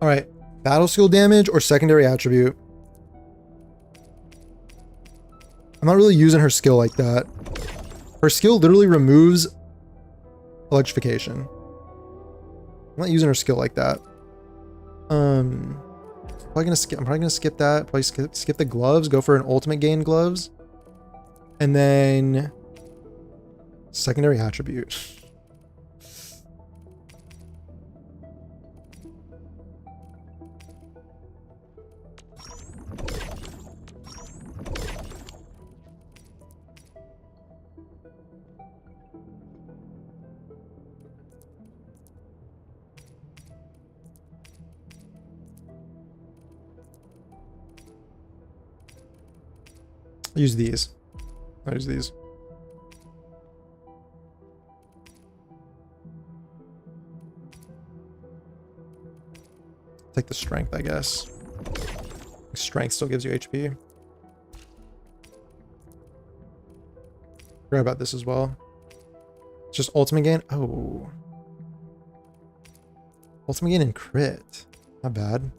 Alright, battle skill damage or secondary attribute. I'm not really using her skill like that. Her skill literally removes electrification. I'm not using her skill like that. I'm probably gonna skip that. Probably skip the gloves, go for an ultimate gain gloves. And then secondary attribute. Use these. I'll use these. Take the strength, I guess. Strength still gives you HP. Forgot about this as well. It's just ultimate gain. Oh. Ultimate gain and crit. Not bad.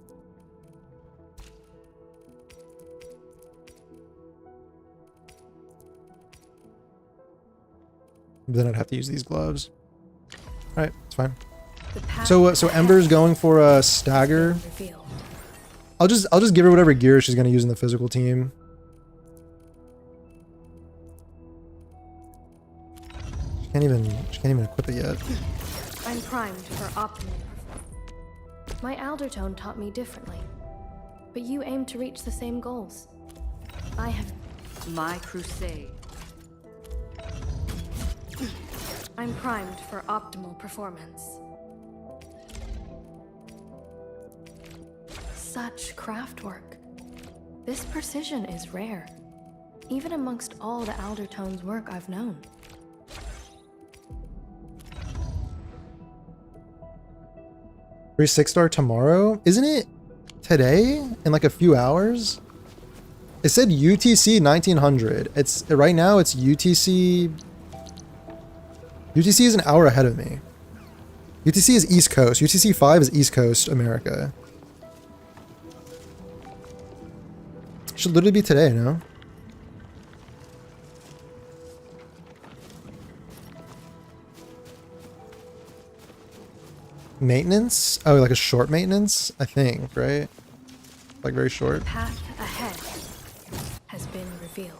Then I'd have to use these gloves. All right, it's fine. So Ember's going for a stagger. I'll just give her whatever gear she's gonna use in the physical team. She can't even equip it yet. I'm primed for optimal. My Aldertone taught me differently, but you aim to reach the same goals. I have my crusade. I'm primed for optimal performance. Such craftwork. This precision is rare, even amongst all the Aldertone's work I've known. 6-star tomorrow? Isn't it today? In like a few hours? It said UTC 1900. It's right now it's UTC. UTC is an hour ahead of me. UTC is East Coast. UTC 5 is East Coast America. Should literally be today, no? Maintenance? Oh, like a short maintenance? I think, right? like very short. Path ahead has been revealed.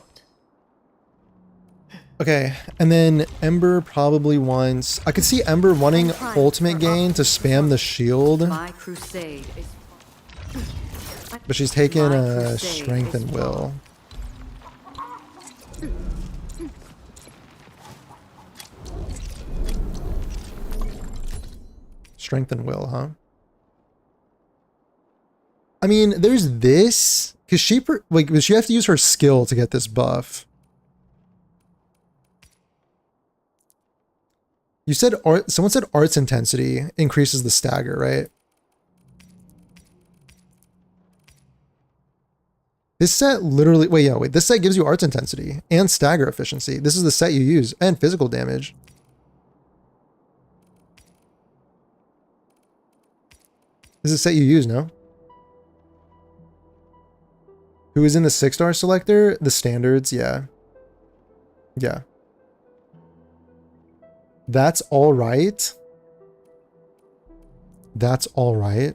Okay, and then Ember probably wants... I could see Ember wanting ultimate gain to spam the shield. My crusade is... But she's taken strength and will. Strength and will, huh? I mean, there's this... Because she have to use her skill to get this buff. You said someone said arts intensity increases the stagger, right? This set literally, wait, this set gives you arts intensity and stagger efficiency. This is the set you use, and physical damage. This is a set you use, no? Who is in the 6-star selector? The standards, yeah. Yeah. That's all right. That's all right.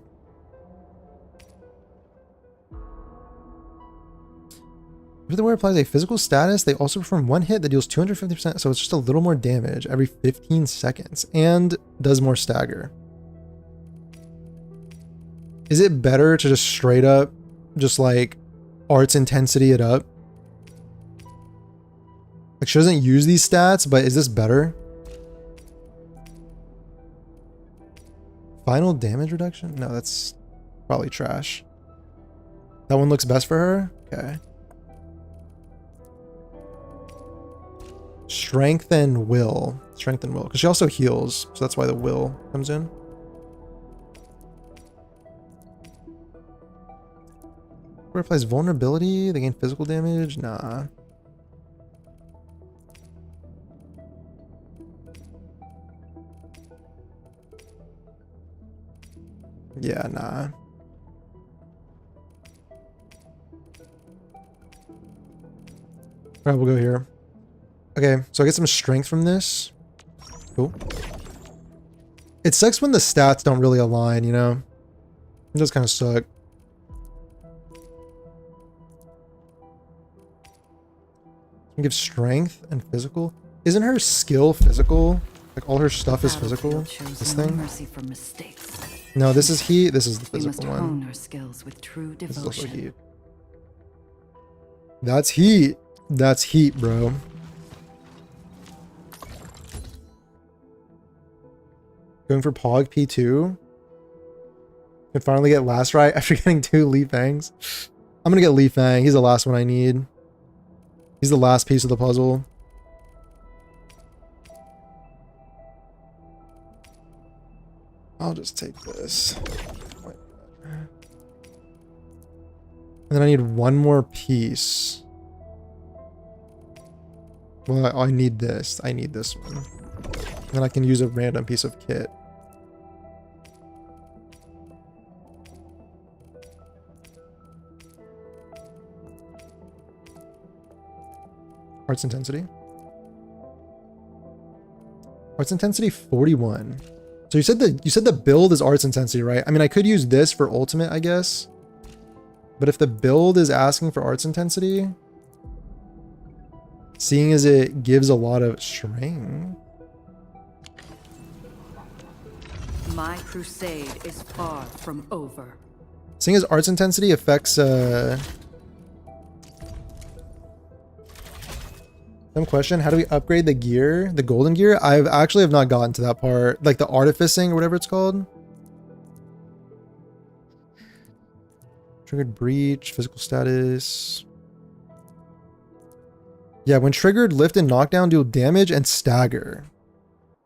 If the wearer applies a physical status, they also perform one hit that deals 250%, so it's just a little more damage every 15 seconds and does more stagger. Is it better to just straight up, just like arts intensity it up? Like she doesn't use these stats, but is this better? Final damage reduction? No, that's probably trash. That one looks best for her? Okay. Strength and will. Strength and will. Because she also heals, so that's why the will comes in. Where applies vulnerability, they gain physical damage? Nah. Yeah, nah. Alright, we'll go here. Okay, so I get some strength from this. Cool. It sucks when the stats don't really align, you know? It does kind of suck. Give strength and physical. Isn't her skill physical? Like all her stuff is physical? This thing? No, this is heat. This is the physical one. Our skills with true this is also devotion. heat. That's heat. That's heat, bro. Going for Pog P2. Can finally get last right after getting 2 Li Fangs. I'm gonna get Li Fang. He's the last one I need. He's the last piece of the puzzle. I'll just take this. And then I need one more piece. Well, I need this. I need this one. And then I can use a random piece of kit. Arts intensity. Arts intensity 41. So you said the build is arts intensity, right? I mean, I could use this for ultimate, I guess. But if the build is asking for arts intensity, seeing as it gives a lot of strength. My crusade is far from over. Seeing as arts intensity affects dumb question, how do we upgrade the gear? The golden gear? I actually have not gotten to that part. Like the artificing or whatever it's called. Triggered breach, physical status. Yeah, when triggered, lift and knockdown deal damage and stagger.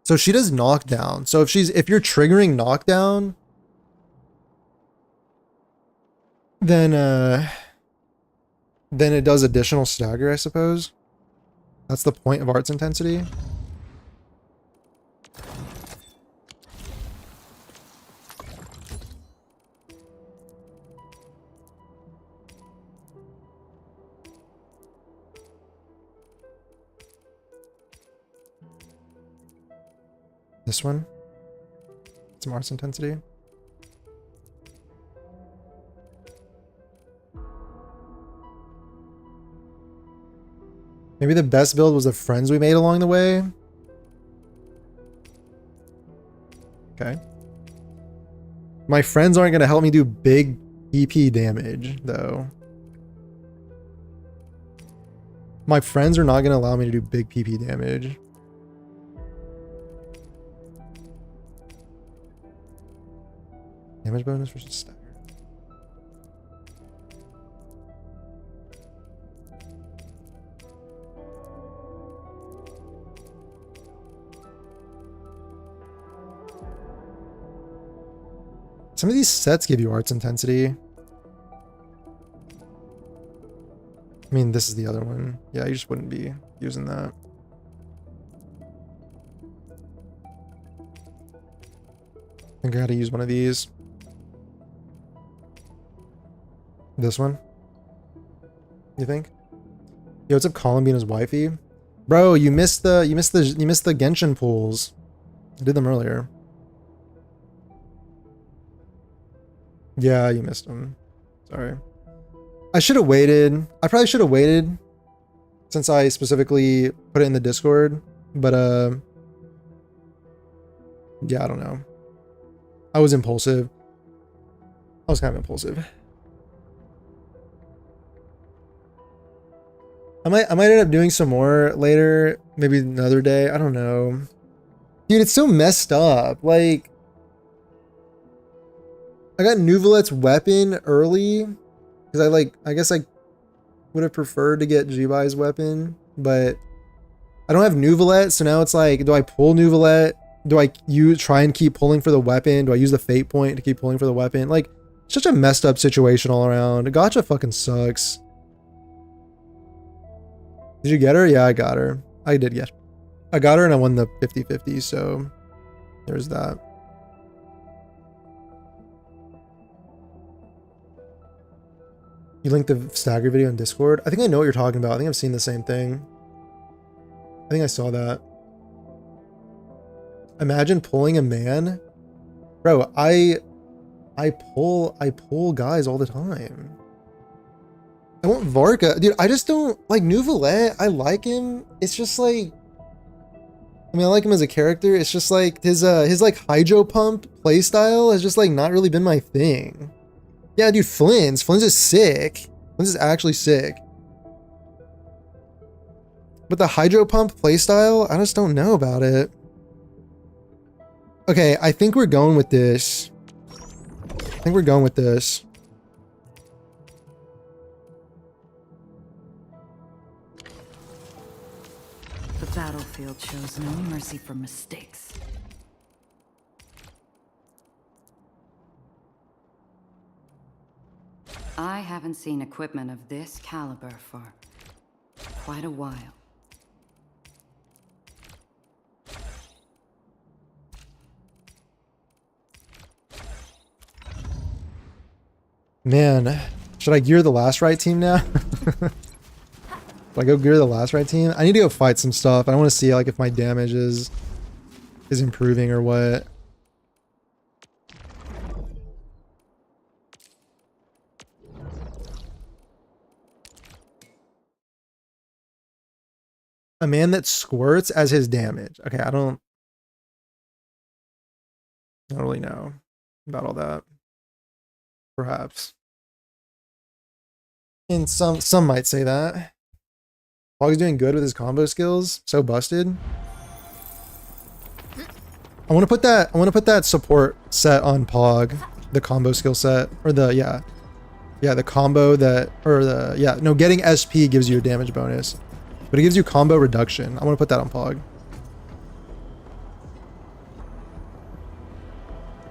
So she does knockdown. So if you're triggering knockdown, then it does additional stagger, I suppose. That's the point of arts intensity. This one. Some arts intensity. Maybe the best build was the friends we made along the way. Okay. My friends aren't going to help me do big EP damage, though. My friends are not going to allow me to do big PP damage. Damage bonus versus stagger. Some of these sets give you arts intensity. I mean, this is the other one. Yeah, you just wouldn't be using that. I think I gotta use one of these. This one? You think? Yo, what's up, Columbina's wifey? Bro, you missed the Genshin pools. I did them earlier. Yeah, you missed them. Sorry. I should have waited. I probably should have waited since I specifically put it in the Discord, but yeah, I don't know. I was impulsive. I was kind of impulsive. I might end up doing some more later, maybe another day. I don't know. Dude, it's so messed up. Like, I got Nuvalet's weapon early because I guess I would have preferred to get Zibai's weapon, but I don't have Nuvalet, so now it's like, do I pull Nuvalet? Do I try and keep pulling for the weapon? Do I use the fate point to keep pulling for the weapon? Like, such a messed up situation all around. Gacha fucking sucks. Did you get her? Yeah, I got her. I did get her. I got her and I won the 50-50, so there's that. You linked the stagger video in Discord? I think I know what you're talking about. I think I've seen the same thing. I think I saw that. Imagine pulling a man. Bro, I pull guys all the time. I want Varka. Dude, I just don't like Nuvalet. I like him. It's just like, I mean, I like him as a character. It's just like his like hydro pump playstyle has just like not really been my thing. Yeah, dude, Flynn's is sick. Flynn's is actually sick. But the hydro pump playstyle, I just don't know about it. Okay, I think we're going with this. I think we're going with this. The battlefield shows no mercy for mistakes. I haven't seen equipment of this caliber for quite a while. Man, should I gear the last right team now? Should I go gear the last right team? I need to go fight some stuff. I want to see like if my damage is improving or what. A man that squirts as his damage. Okay, I don't really know about all that. Perhaps. And some might say that. Pog's doing good with his combo skills. So busted. I want to put that support set on Pog, the combo skill set, or the the combo that, or the no, getting SP gives you a damage bonus, but it gives you combo reduction. I want to put that on Pog.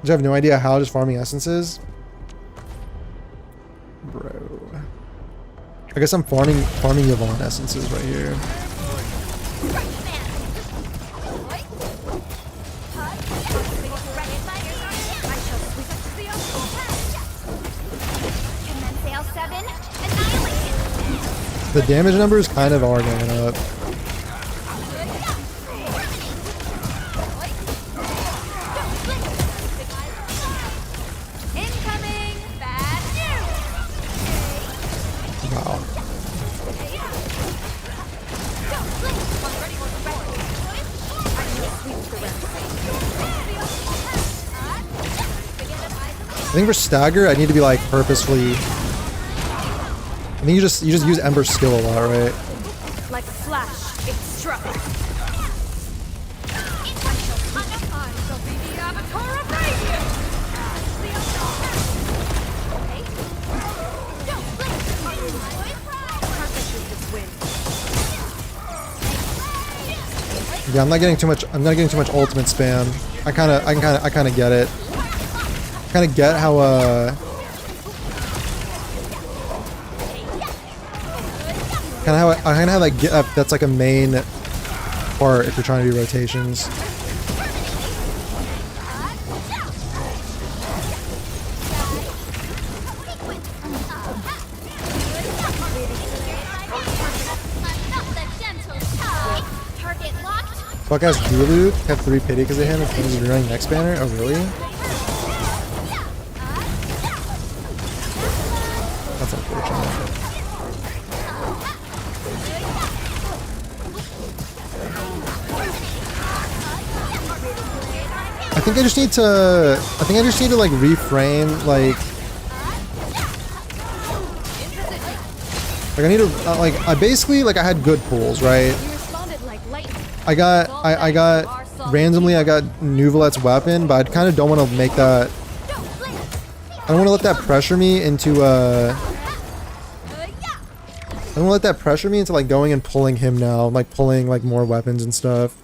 I have no idea how just farming essences. Bro. I guess I'm farming Yvonne essences right here. The damage numbers kind of are going up. I think for stagger, I need to be like purposefully. I think you just use Ember's skill a lot, right? Like a flash, it struck. Yeah, I'm not getting too much ultimate spam. I kind of get it. Kind of get how kind of like get that's like a main part if you're trying to do rotations. Fuck ass Dulu have 3 pity because of him and he's running next banner. Oh really? That's unfortunate. I think I just need to like reframe like I need to like I basically like I had good pulls, right? I got randomly I got Nuvalet's weapon, but I kind of don't want to make that. I don't want to let that pressure me into I don't want to let that pressure me into like going and pulling him now, like pulling like more weapons and stuff.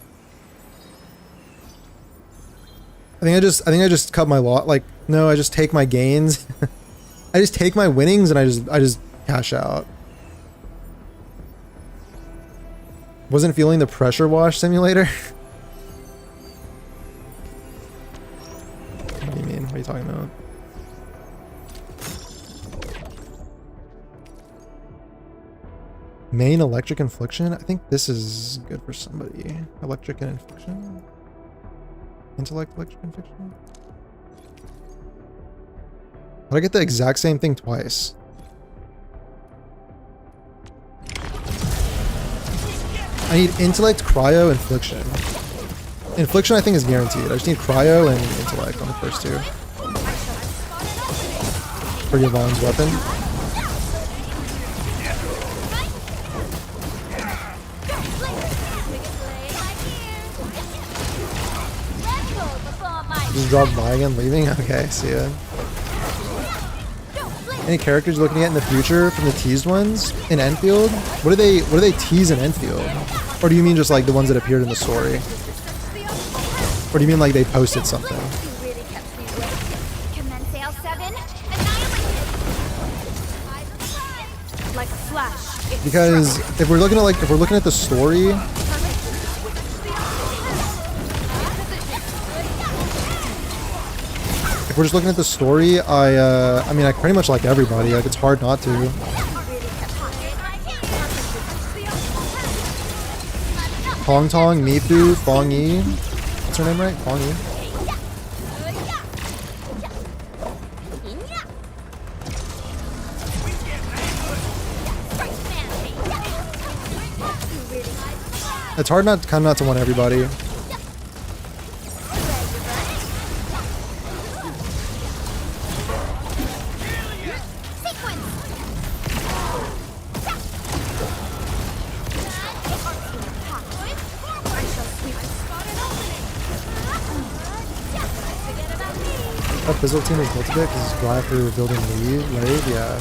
I think I just cut my lot. Like no, I just take my gains. I just take my winnings and I just cash out. Wasn't feeling the pressure wash simulator. What do you mean? What are you talking about? Main electric infliction? I think this is good for somebody. Electric and infliction? Intellect electric infliction? Did I get the exact same thing twice? I need intellect, cryo, infliction. Infliction I think is guaranteed. I just need cryo and intellect on the first two. For Yvonne's weapon. Just drop by again, leaving? Okay, see ya. Any characters you're looking at in the future from the teased ones in Endfield? What do they tease in Endfield? Or do you mean just like the ones that appeared in the story? Or do you mean like they posted something? Because if we're looking at the story, if we're just looking at the story, I mean I pretty much like everybody. Like it's hard not to. Tong Tong, Mifu, Fong Yi. What's her name right? Fong Yi. It's hard not to want everybody. That Fizzle team is built a bit because it's dry for building lead, yeah.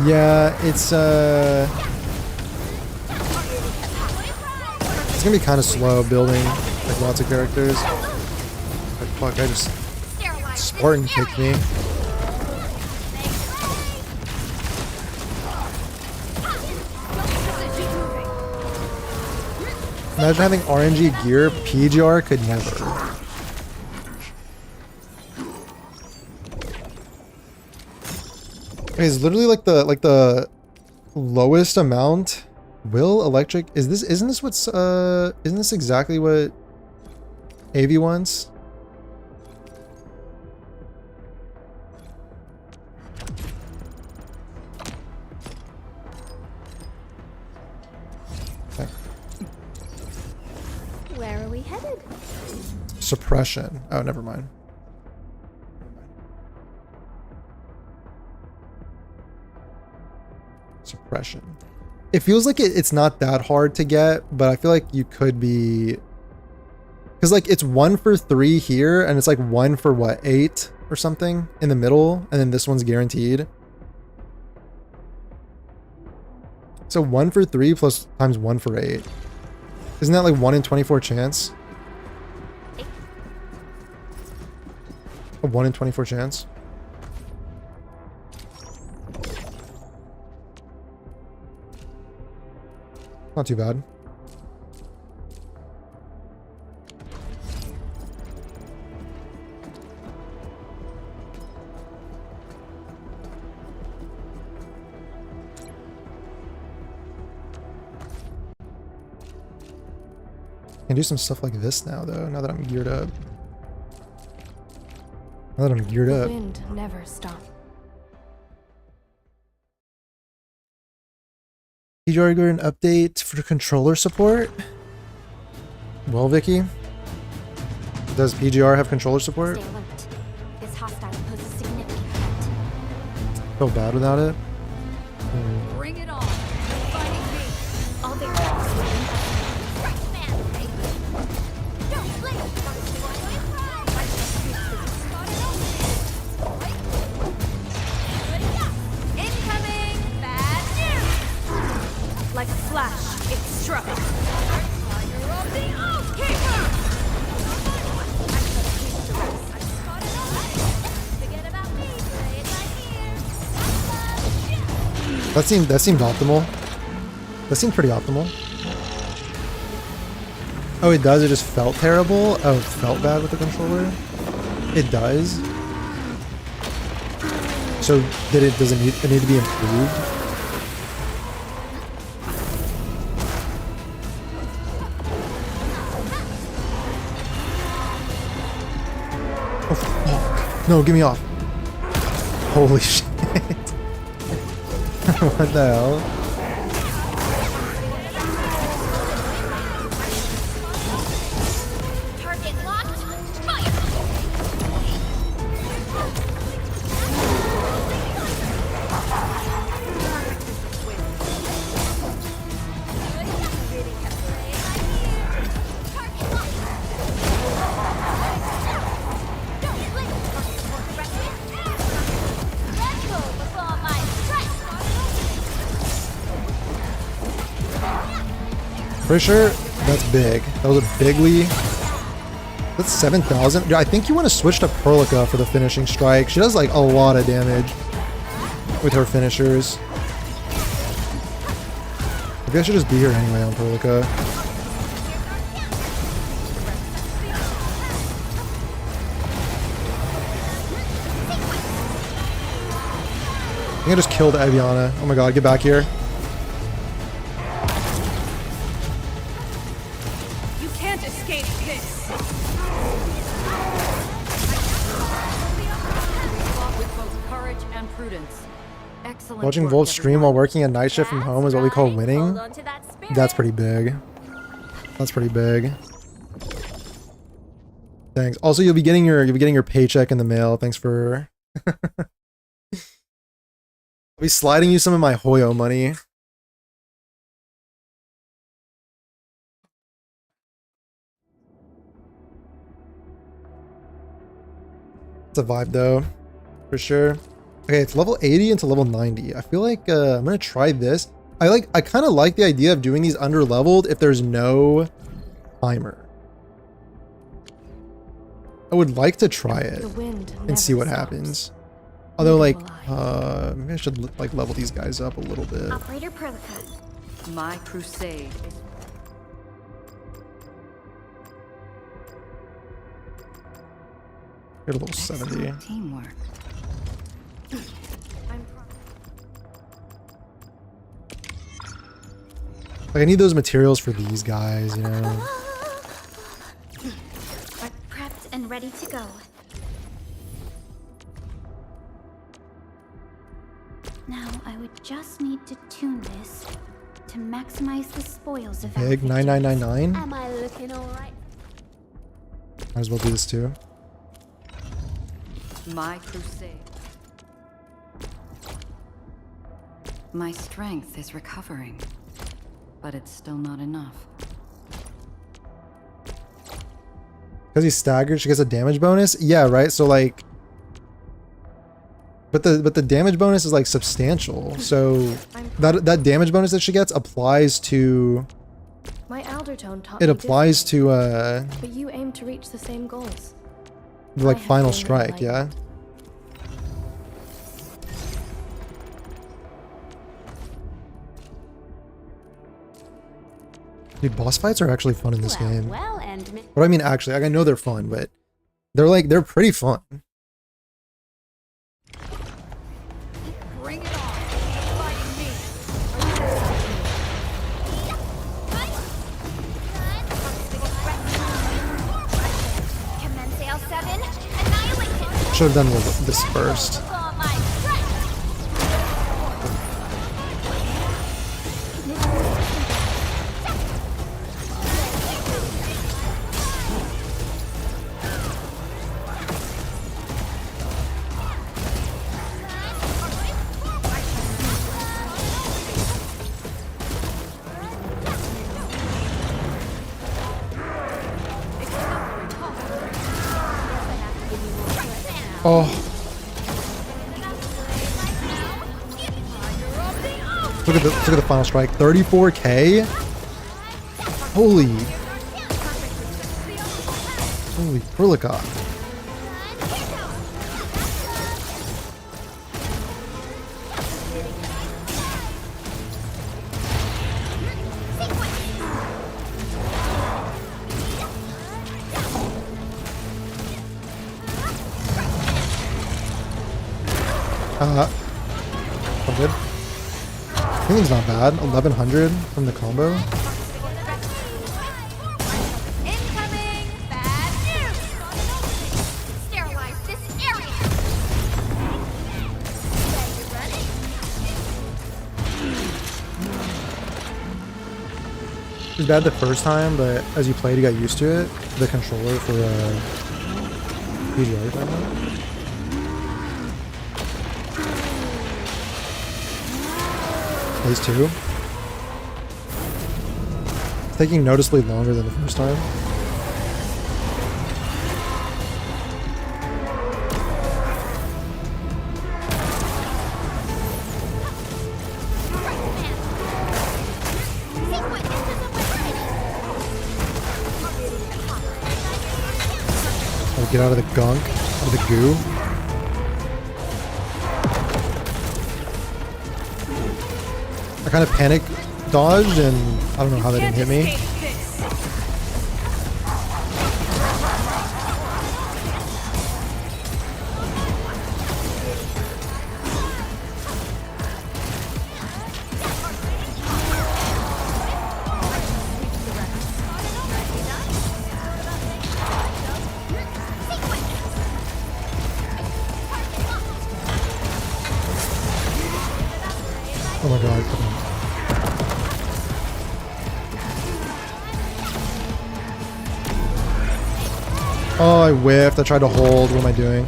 Yeah, it's gonna be kind of slow building like lots of characters. Like fuck, I just Spartan kicked me. Imagine having RNG gear, PGR could never. Okay, it's literally like the lowest amount. Will electric isn't this exactly what AV wants? Where are we headed? Suppression. Oh, never mind. Suppression. It feels like it's not that hard to get, but I feel like you could be, because like it's 1 for 3 here, and it's like 1 for what, 8 or something in the middle, and then this one's guaranteed. So 1 for 3 plus times 1 for 8. Isn't that like 1 in 24 chance? A 1 in 24 chance? Not too bad. Can do some stuff like this now, though, now that I'm geared up. Now that I'm geared up. The wind never stops. PGR got an update for controller support? Well, Vicky? Does PGR have controller support? Stay alert. This hostile poses significant threat. Feel bad without it? Bring it on. Finding me. All their Incoming! Bad news! like a flash, it struck. Fire of the Oath Keeper! Forget about me, play it right here. That seemed optimal. That seemed pretty optimal. Oh, it does? It just felt terrible? Oh, it felt bad with the controller? It does? So, does it need to be improved? Oh, fuck. No, get me off. Holy shit. What the hell? Target locked. Fire! Pretty sure that's big. That was a big lead. That's 7,000. Dude, I think you want to switch to Perlica for the finishing strike. She does like a lot of damage with her finishers. Maybe I should just be here anyway on Perlica. I think I just killed Aviana. Oh my god, get back here. You can't escape this. With both courage and prudence. Excellent. Watching work, Wolf stream while working a night shift from home is what we call winning. Hold on to that spirit. That's pretty big. That's pretty big. Thanks. Also, you'll be getting your paycheck in the mail. Thanks for I'll be sliding you some of my Hoyo money. It's a vibe though, for sure. Okay, it's level 80 into level 90. I feel like I'm gonna try this. I kind of like the idea of doing these under leveled if there's no timer. I would like to try it and see what happens. Although, like, maybe I should like level these guys up a little bit. Operator Perlica. My crusade is Get a level 70. teamwork. Like, I need those materials for these guys, you know. Are prepped and ready to go. Now I would just need to tune this to maximize the spoils of our Big victories. 9999. Am I looking alright. Might as well do this too. My crusade. My strength is recovering, but it's still not enough. Because he's staggered, she gets a damage bonus? Yeah, right? So like... But the damage bonus is like substantial. So that damage bonus that she gets applies to... My Aldertone taught It me applies to but you aim to reach the same goals. like I have final been strike, yeah? enlightened. Dude, boss fights are actually fun in this game. Well, and What I mean actually, like I know they're fun, but they're pretty fun. Bring it on! Fighting me! Commence L7, annihilation. Should have done this first. All my strength. Oh. Look at the final strike. 34k? Holy Perlicot. I'm good. Healing's not bad. 1100 from the combo. Incoming bad news. Sterilize this area. Ready, ready? It was bad the first time, but as you played, you got used to it. The controller for PGR, right now. Phase 2. It's taking noticeably longer than the first time. Gotta get out of the gunk, out of the goo. I kind of panic dodged and I don't know how that didn't hit me. Oh my god, come on. Oh, I whiffed. I tried to hold. What am I doing?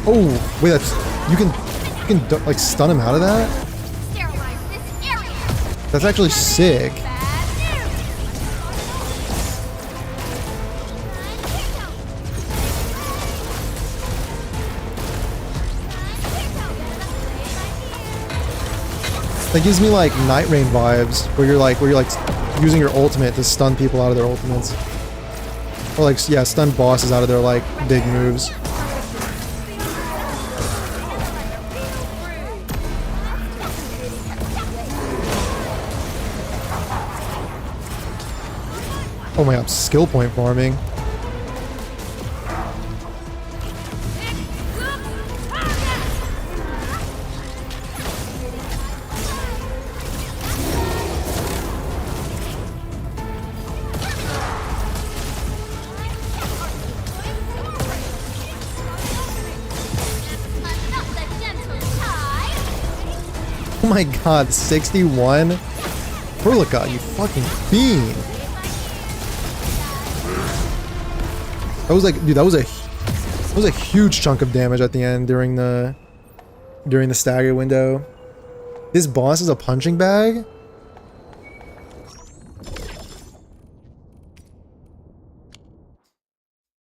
Oh, wait, that's... You can like stun him out of that? That's actually sick. That gives me like Night Rain vibes, where you're like using your ultimate to stun people out of their ultimates, or like yeah, stun bosses out of their like big moves. Oh my god, skill point farming. Oh my god, 61? Hurlika, you fucking fiend. That was like, dude, that was a huge chunk of damage at the end during the stagger window. This boss is a punching bag?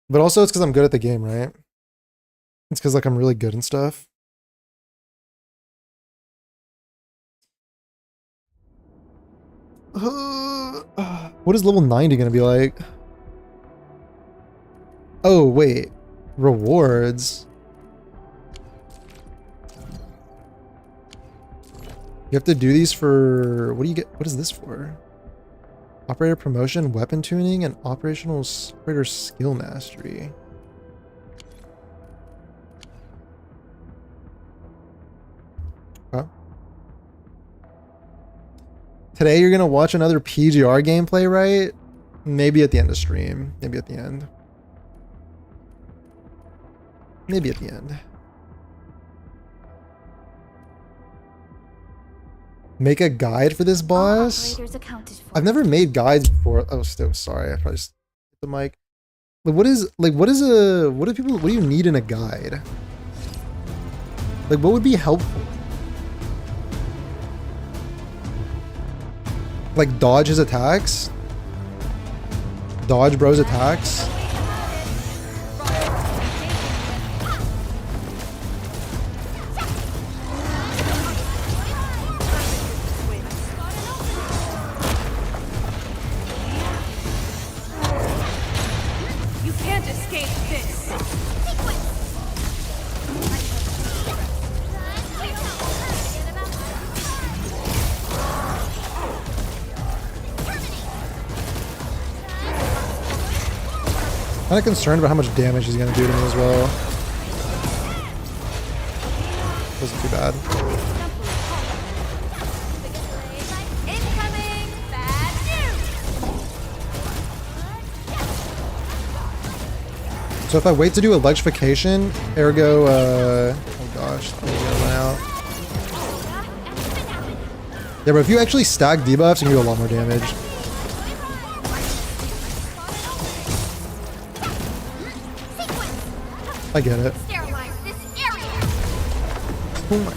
But also it's because I'm good at the game, right? It's because like I'm really good and stuff. What is level 90 gonna be like? Oh, wait. Rewards. You have to do these for... What do you get? What is this for? Operator promotion, weapon tuning, and operational operator skill mastery. Huh? Today you're gonna watch another PGR gameplay, right? Maybe at the end of stream. Maybe at the end. Maybe at the end. Make a guide for this boss? I've never made guides before. Oh, still sorry. I probably just hit the mic. Like, what do you need in a guide? Like, what would be helpful? Like, dodge his attacks? Dodge bro's attacks? I'm kind of concerned about how much damage he's going to do to me as well. Wasn't too bad. So if I wait to do electrification, ergo, oh gosh, I'm gonna run out. Yeah, but if you actually stack debuffs, you can do a lot more damage. I get it. Oh my god.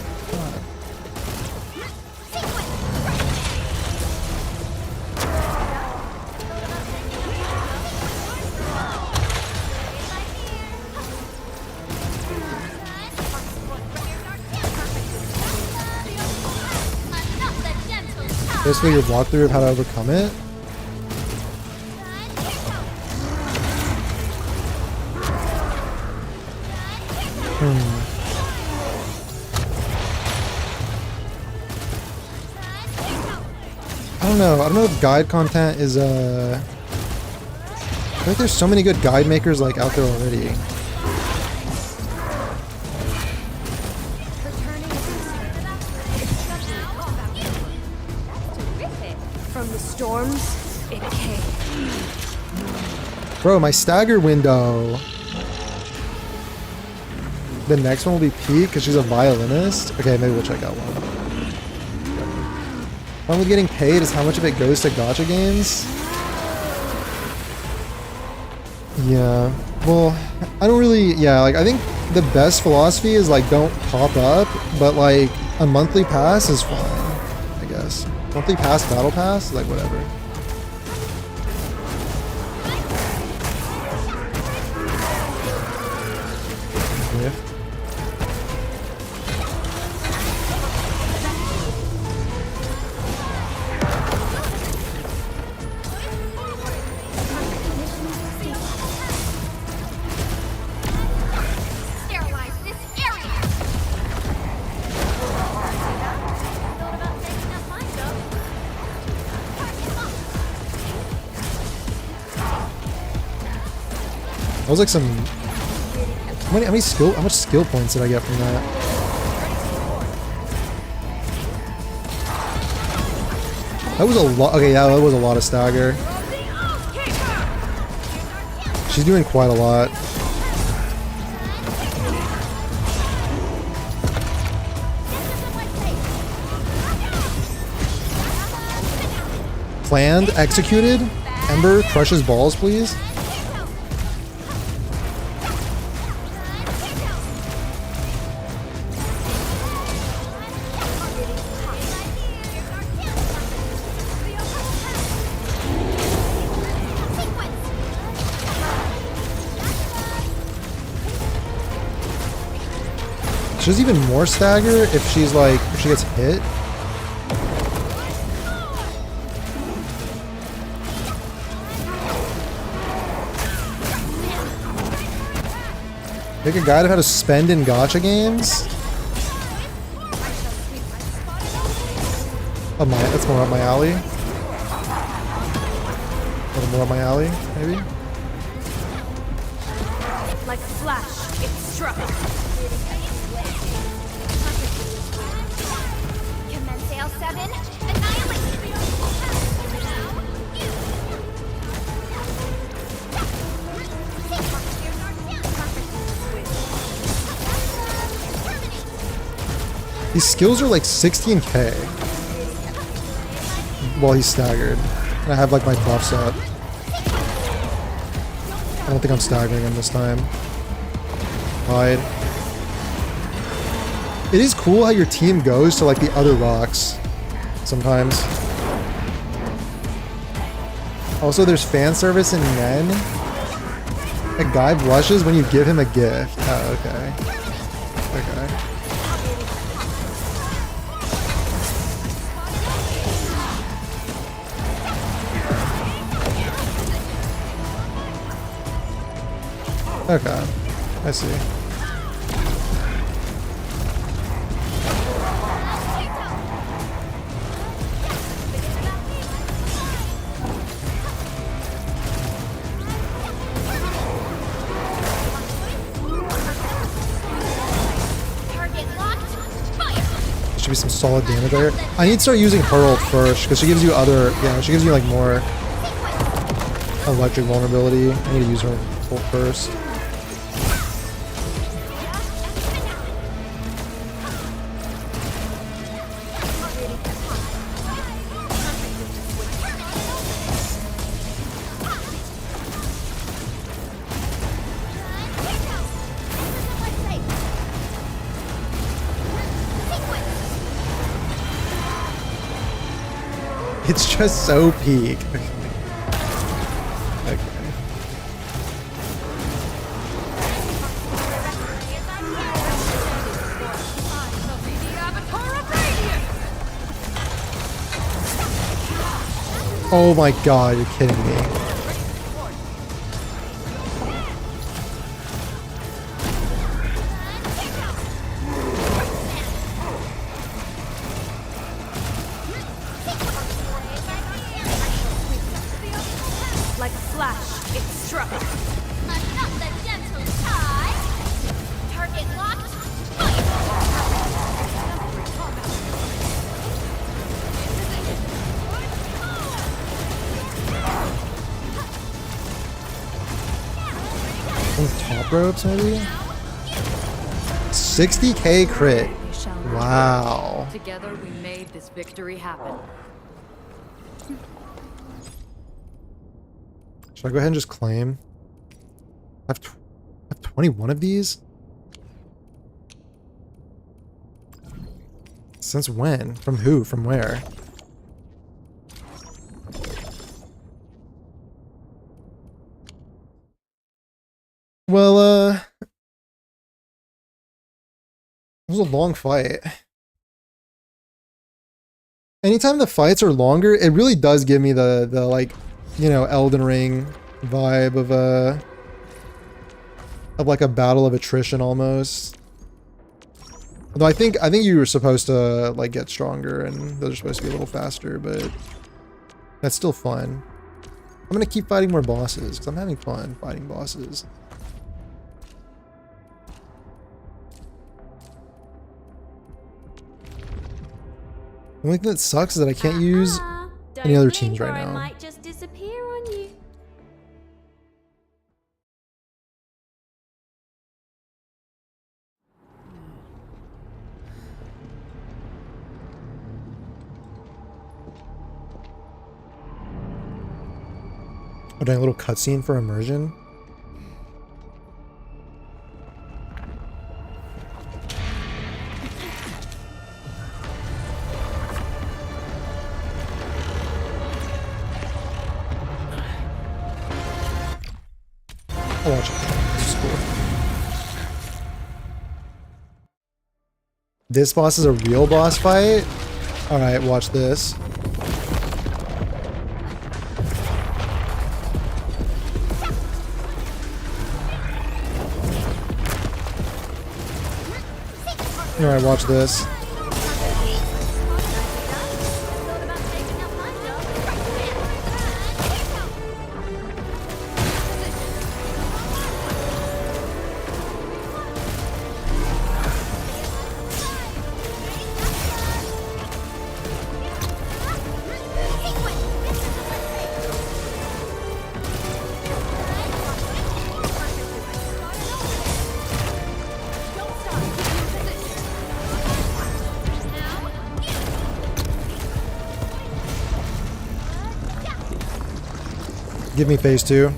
Basically your walkthrough of how to overcome it. I don't know if guide content is I feel like there's so many good guide makers like out there already. From the storms, it came. Bro, my stagger window. The next one will be Pete because she's a violinist. Okay, maybe we'll check out one. One with getting paid is how much of it goes to gacha games. Yeah, well, I don't really, yeah, like I think the best philosophy is like don't pop up, but like a monthly pass is fine, I guess. Monthly pass, battle pass, like whatever. Yeah. That was like some... How much skill points did I get from that? That was a lot. Okay, yeah, that was a lot of stagger. She's doing quite a lot. planned, executed. Ember crushes balls, please. She does even more stagger if she's like, if she gets hit. Pick a guy to how to spend in gacha games. Oh my, that's more up my alley. A little more up my alley, maybe. Like a flash, it struck. Commence Sail 7, annihilate! These skills are like 16k while he's staggered. And I have like my buffs up. I don't think I'm staggering him this time. Hide. It is cool how your team goes to like the other rocks sometimes. Also, there's fan service in Nen. A guy blushes when you give him a gift. Oh, okay. Okay. Okay, I see. Should be some solid damage right here. I need to start using Herald first because she gives you other, yeah, she gives you like more electric vulnerability. I need to use her first. It's just so peak. Okay. Oh my god, you're kidding me. Like a flash, it struck. Another gentle touch. Target locked. On the top ropes, maybe? 60k crit. Wow. Together we made this victory happen. Should I go ahead and just claim? I have 21 of these? Since when? From who? From where? Well, it was a long fight. Anytime the fights are longer, it really does give me the like, you know, Elden Ring vibe of like a battle of attrition almost. Although I think you were supposed to like get stronger and those are supposed to be a little faster, but that's still fun. I'm gonna keep fighting more bosses because I'm having fun fighting bosses. The only thing that sucks is that I can't use any other teams right now. I might just disappear on you. Oh, dang, a little cutscene for immersion. I'll watch it. This is cool. This boss is a real boss fight? Alright, watch this. Alright, watch this. Give me phase 2. Holy.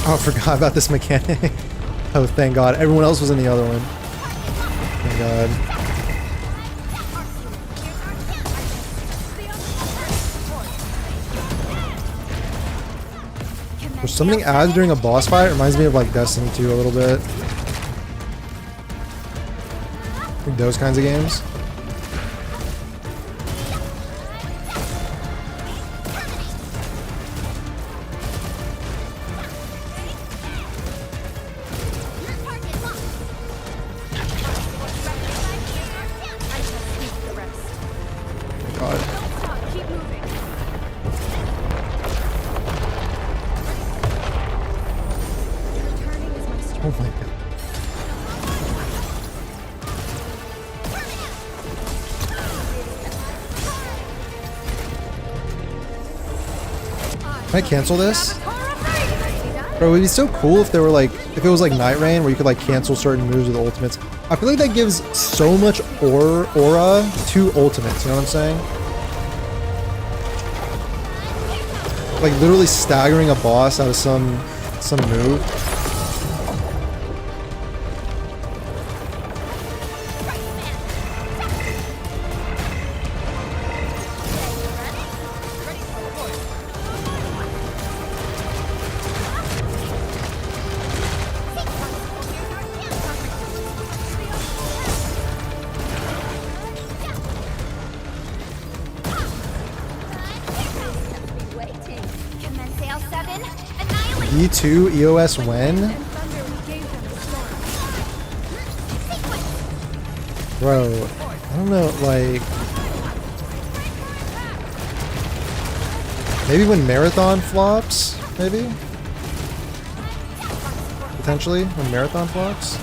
Oh, I forgot about this mechanic. Oh, thank God. Everyone else was in the other one. Thank God. There's something ads during a boss fight. It reminds me of like Destiny 2 a little bit. Like those kinds of games. God. Oh my God. Can I cancel this? Bro, it would be so cool if there were like, if it was like Night Rain where you could like cancel certain moves with ultimates. I feel like that gives so much aura to ultimates, you know what I'm saying? Like literally staggering a boss out of some move. E2 EOS when? Bro, I don't know, like... Maybe when Marathon flops? Maybe? Potentially, when Marathon flops?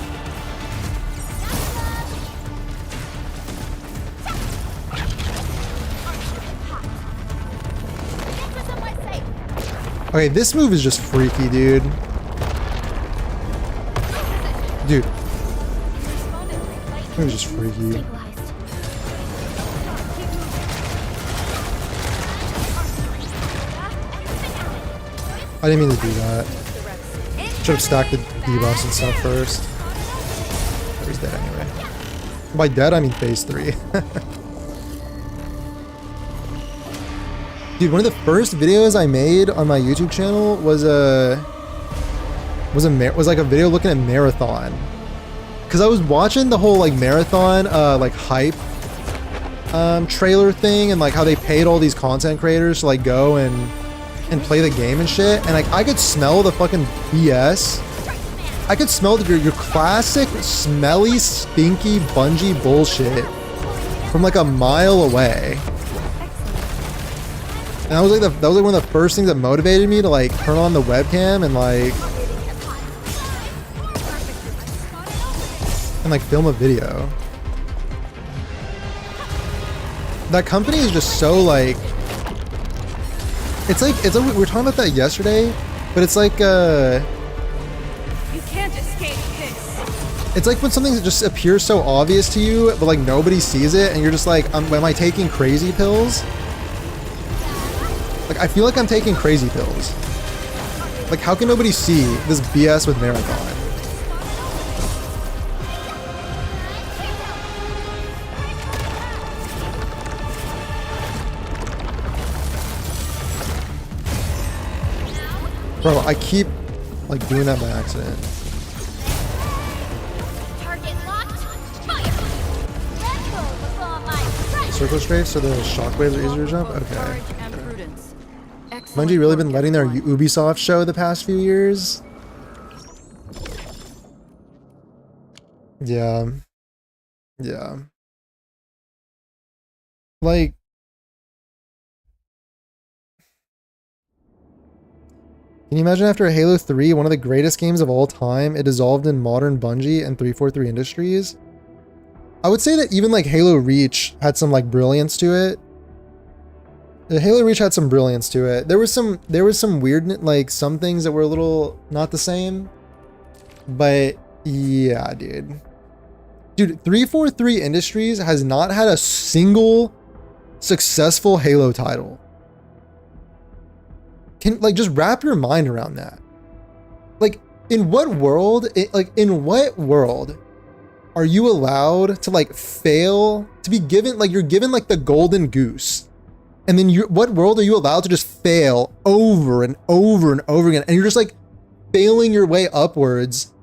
Okay, this move is just freaky, dude. Dude. This move is just freaky. I didn't mean to do that. Should have stacked the debuffs and stuff first. He's dead anyway. By dead, I mean phase 3. Dude, one of the first videos I made on my YouTube channel was like a video looking at Marathon, because I was watching the whole like Marathon like hype trailer thing, and like how they paid all these content creators to like go and play the game and shit, and like I could smell the fucking BS. I could smell your classic smelly, stinky, Bungie bullshit from like a mile away. And that was like one of the first things that motivated me to like turn on the webcam and like film a video. That company is just so like, we were talking about that yesterday, but it's like It's like when something just appears so obvious to you, but like nobody sees it, and you're just like, am I taking crazy pills? Like, I feel like I'm taking crazy pills. Like, how can nobody see this BS with Marathon? Bro, I keep like doing that by accident. Circle strafes so the shockwaves are easier to jump? Okay. Bungie really been letting their Ubisoft show the past few years? Yeah. Yeah. Like, can you imagine after Halo 3, one of the greatest games of all time, it dissolved in modern Bungie and 343 Industries? I would say that even like Halo Reach had some like brilliance to it. The Halo Reach had some brilliance to it. There was some weird, like some things that were a little not the same. But yeah, dude. Dude, 343 Industries has not had a single successful Halo title. Can like just wrap your mind around that. Like in what world, in what world are you allowed to like fail, to be given, like you're given like the golden goose, and then what world are you allowed to just fail over and over and over again, and you're just like failing your way upwards,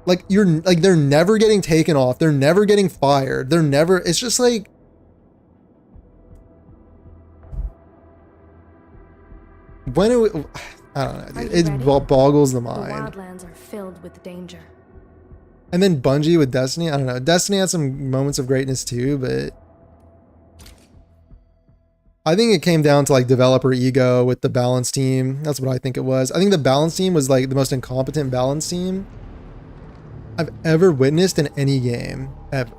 like you're like they're never getting taken off, they're never getting fired, they're never, it's just like, when it, I don't know, it boggles the mind. The wildlands are filled with danger. And then Bungie with Destiny, I don't know. Destiny had some moments of greatness too, but I think it came down to like developer ego with the balance team. That's what I think it was. I think the balance team was like the most incompetent balance team I've ever witnessed in any game, ever.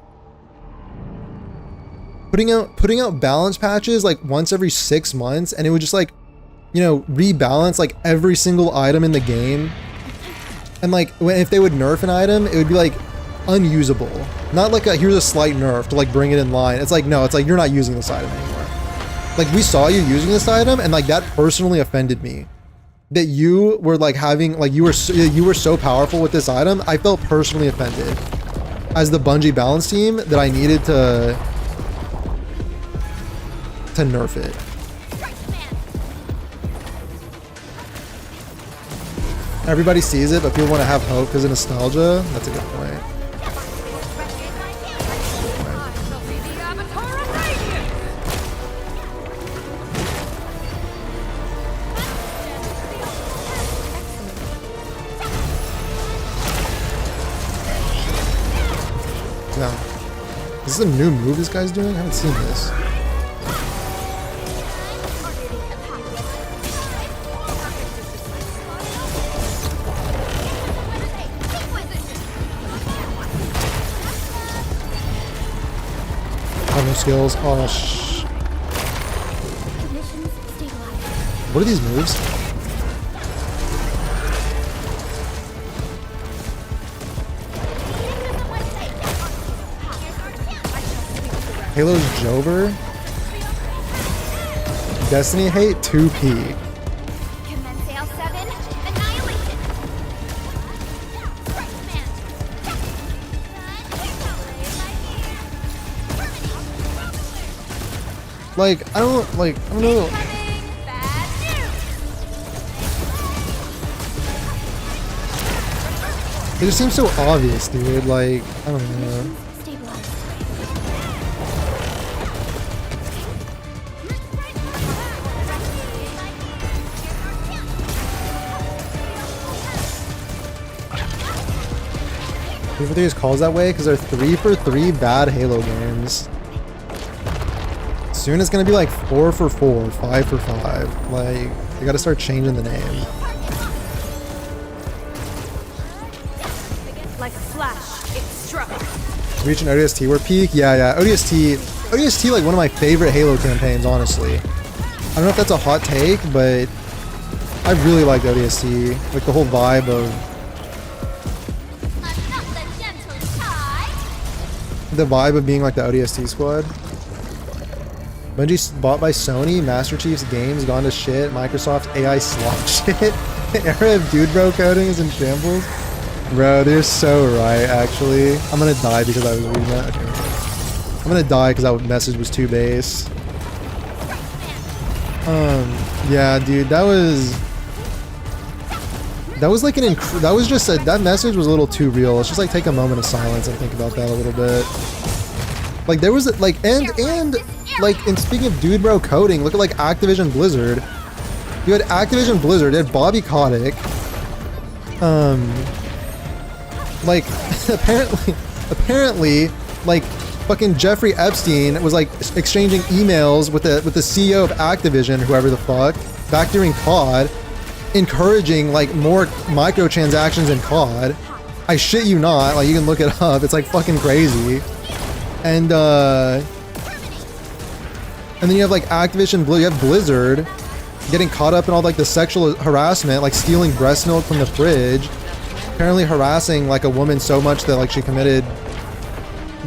Putting out balance patches like once every 6 months, and it would just like, you know, rebalance like every single item in the game. And like, if they would nerf an item, it would be like unusable. Not like here's a slight nerf to like bring it in line. It's like, no, it's like, you're not using this item anymore. Like, we saw you using this item, and like that personally offended me. That you were like having, like you were so powerful with this item. I felt personally offended as the Bungie balance team that I needed to nerf it. Everybody sees it, but people want to have hope because of nostalgia. That's a good point. Now, is this a new move this guy's doing? I haven't seen this. Skills. Oh, what are these moves? Halo's Jover. Destiny hate 2P. Like, I don't know. It just seems so obvious, dude. Like, I don't know. Three for 3 is calls that way because they're 3 for 3 bad Halo games. Soon it's gonna be like 4 for 4, 5 for 5. Like, they gotta start changing the name. Like a flash, it struck. Reach an ODST were peak? Yeah. ODST like one of my favorite Halo campaigns, honestly. I don't know if that's a hot take, but I really liked ODST. Like the whole vibe of the vibe of being like the ODST squad. Bungie's bought by Sony, Master Chief's games gone to shit, Microsoft's AI slop shit. The era of dude bro coding is in shambles. Bro, they're so right, actually. I'm gonna die because I was reading that. Okay. I'm gonna die because that message was too base. Yeah, dude, that was like that was just that message was a little too real. Let's just like take a moment of silence and think about that a little bit. Like there was like and like, and speaking of dude bro coding, look at like Activision Blizzard. You had Activision Blizzard, you had Bobby Kotick. Like apparently like fucking Jeffrey Epstein was like exchanging emails with the CEO of Activision, whoever the fuck, back during COD, encouraging like more microtransactions in COD. I shit you not, like you can look it up, it's like fucking crazy. And then you have like Activision, you have Blizzard getting caught up in all like the sexual harassment, like stealing breast milk from the fridge, apparently harassing like a woman so much that like she committed,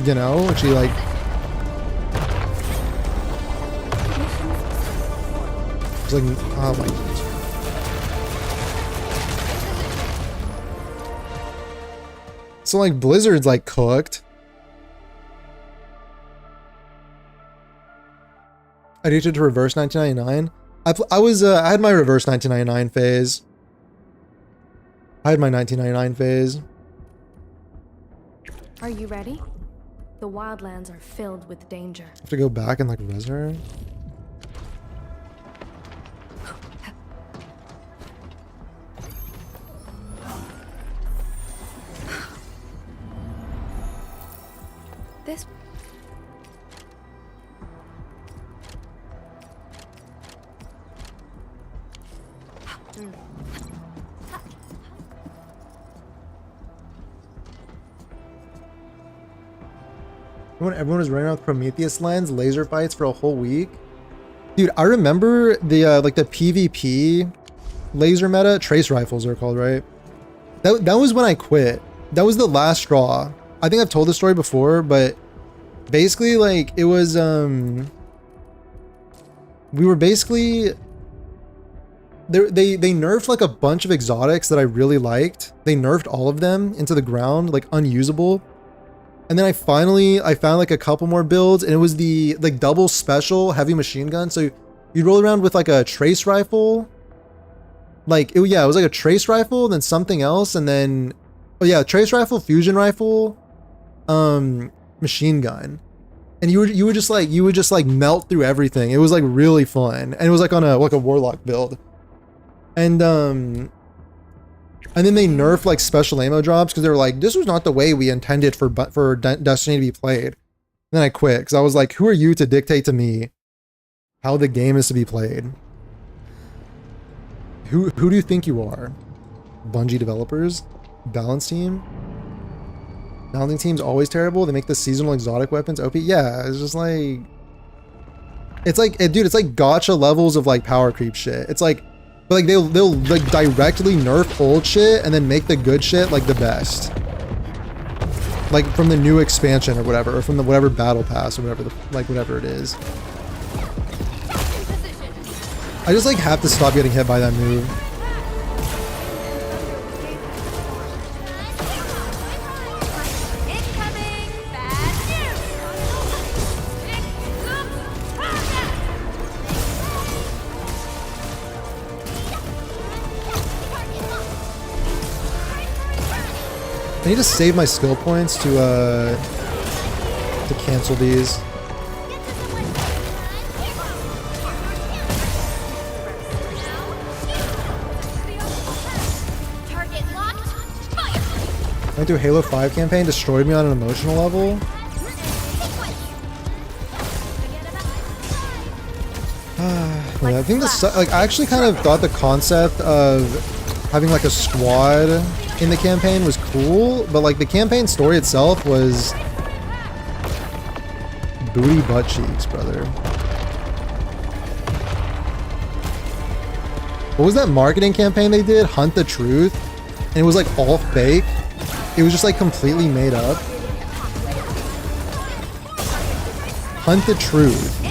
you know, she like it's like, oh my God. So like Blizzard's like cooked. Addicted to reverse 1999. I had my reverse 1999 phase. I had my 1999 phase. Are you ready? The wildlands are filled with danger. I have to go back and like res her. This Everyone was running around with Prometheus lens, laser fights for a whole week. Dude, I remember the like the PvP laser meta, trace rifles are called, right? That was when I quit. That was the last straw. I think I've told this story before, but basically like it was we were basically they nerfed like a bunch of exotics that I really liked. They nerfed all of them into the ground, like unusable. And then I found like a couple more builds, and it was the like double special heavy machine gun. So you'd roll around with like a trace rifle. Like, it was like a trace rifle, then something else, and then, oh yeah, trace rifle, fusion rifle, machine gun. And you would just like melt through everything. It was like really fun. And it was like on a warlock build. And then they nerfed like special ammo drops because they were like, this was not the way we intended for Destiny to be played. And then I quit because I was like, who are you to dictate to me how the game is to be played? Who do you think you are? Bungie developers? Balance team? Balancing team's always terrible. They make the seasonal exotic weapons OP. Yeah, it's just like, it's like, dude, it's like gacha levels of like power creep shit. It's like, but like they'll like directly nerf old shit and then make the good shit like the best. Like from the new expansion or whatever, or from the whatever battle pass or whatever whatever it is. I just like have to stop getting hit by that move. I need to save my skill points to cancel these. I went through Halo 5 campaign, destroyed me on an emotional level. Yeah, I think this, like, I actually kind of thought the concept of having like a squad in the campaign was cool, but like the campaign story itself was booty butt cheeks, brother. What was that marketing campaign they did? Hunt the Truth? And it was like all fake. It was just like completely made up. Hunt the truth.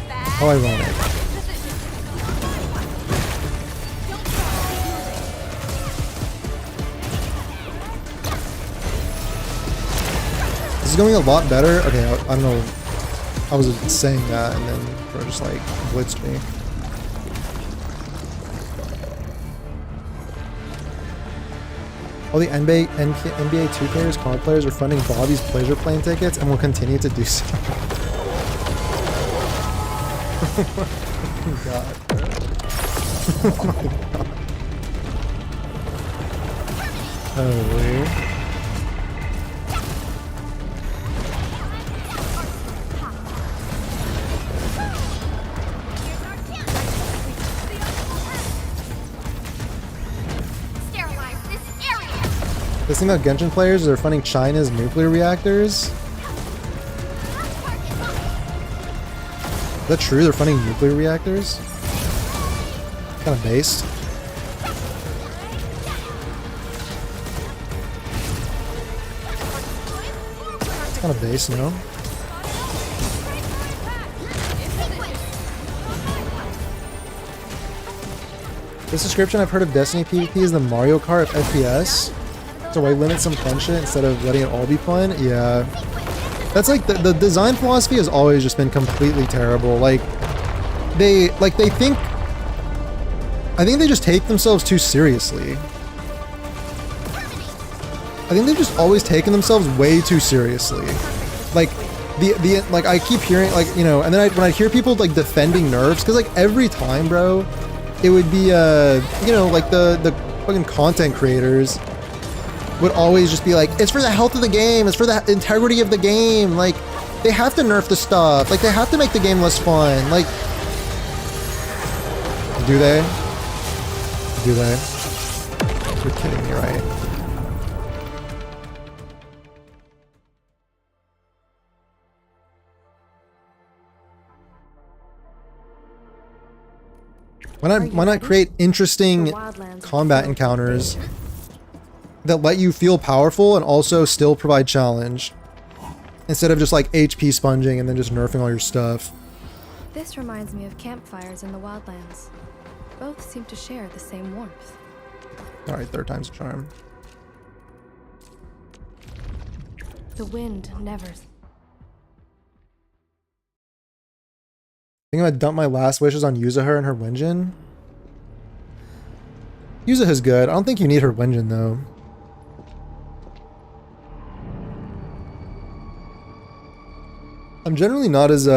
How ironic. This is going a lot better. Okay, I don't know. I was saying that and then bro just like blitzed me. All the NBA 2Kers, COD players are funding Bobby's pleasure plane tickets and will continue to do so. Oh my god, bro. Oh my god. Holy. This thing about Genshin players is they're funding China's nuclear reactors. Is that true? They're funding nuclear reactors? Kind of based. It's kind of based, no? This description I've heard of Destiny PvP is the Mario Kart of FPS. So why limit some fun shit instead of letting it all be fun? Yeah. That's like the design philosophy has always just been completely terrible. Like they think I think they just take themselves too seriously. I think they've just always taken themselves way too seriously. Like the like I keep hearing like, you know, and then when I hear people like defending nerfs, because like every time, bro, it would be you know, like the fucking content creators would always just be like, it's for the health of the game, it's for the integrity of the game, like they have to nerf the stuff, like they have to make the game less fun, like do they? Do they? You're kidding me, right? Why not create interesting combat encounters that let you feel powerful and also still provide challenge, instead of just like HP sponging and then just nerfing all your stuff. This reminds me of campfires in the wildlands. Both seem to share the same warmth. Alright, third time's a charm. The wind never... I think I'm gonna dump my last wishes on Yuzuha and her Wenjin. Yuzuha's good. I don't think you need her Wenjin though. I'm generally not as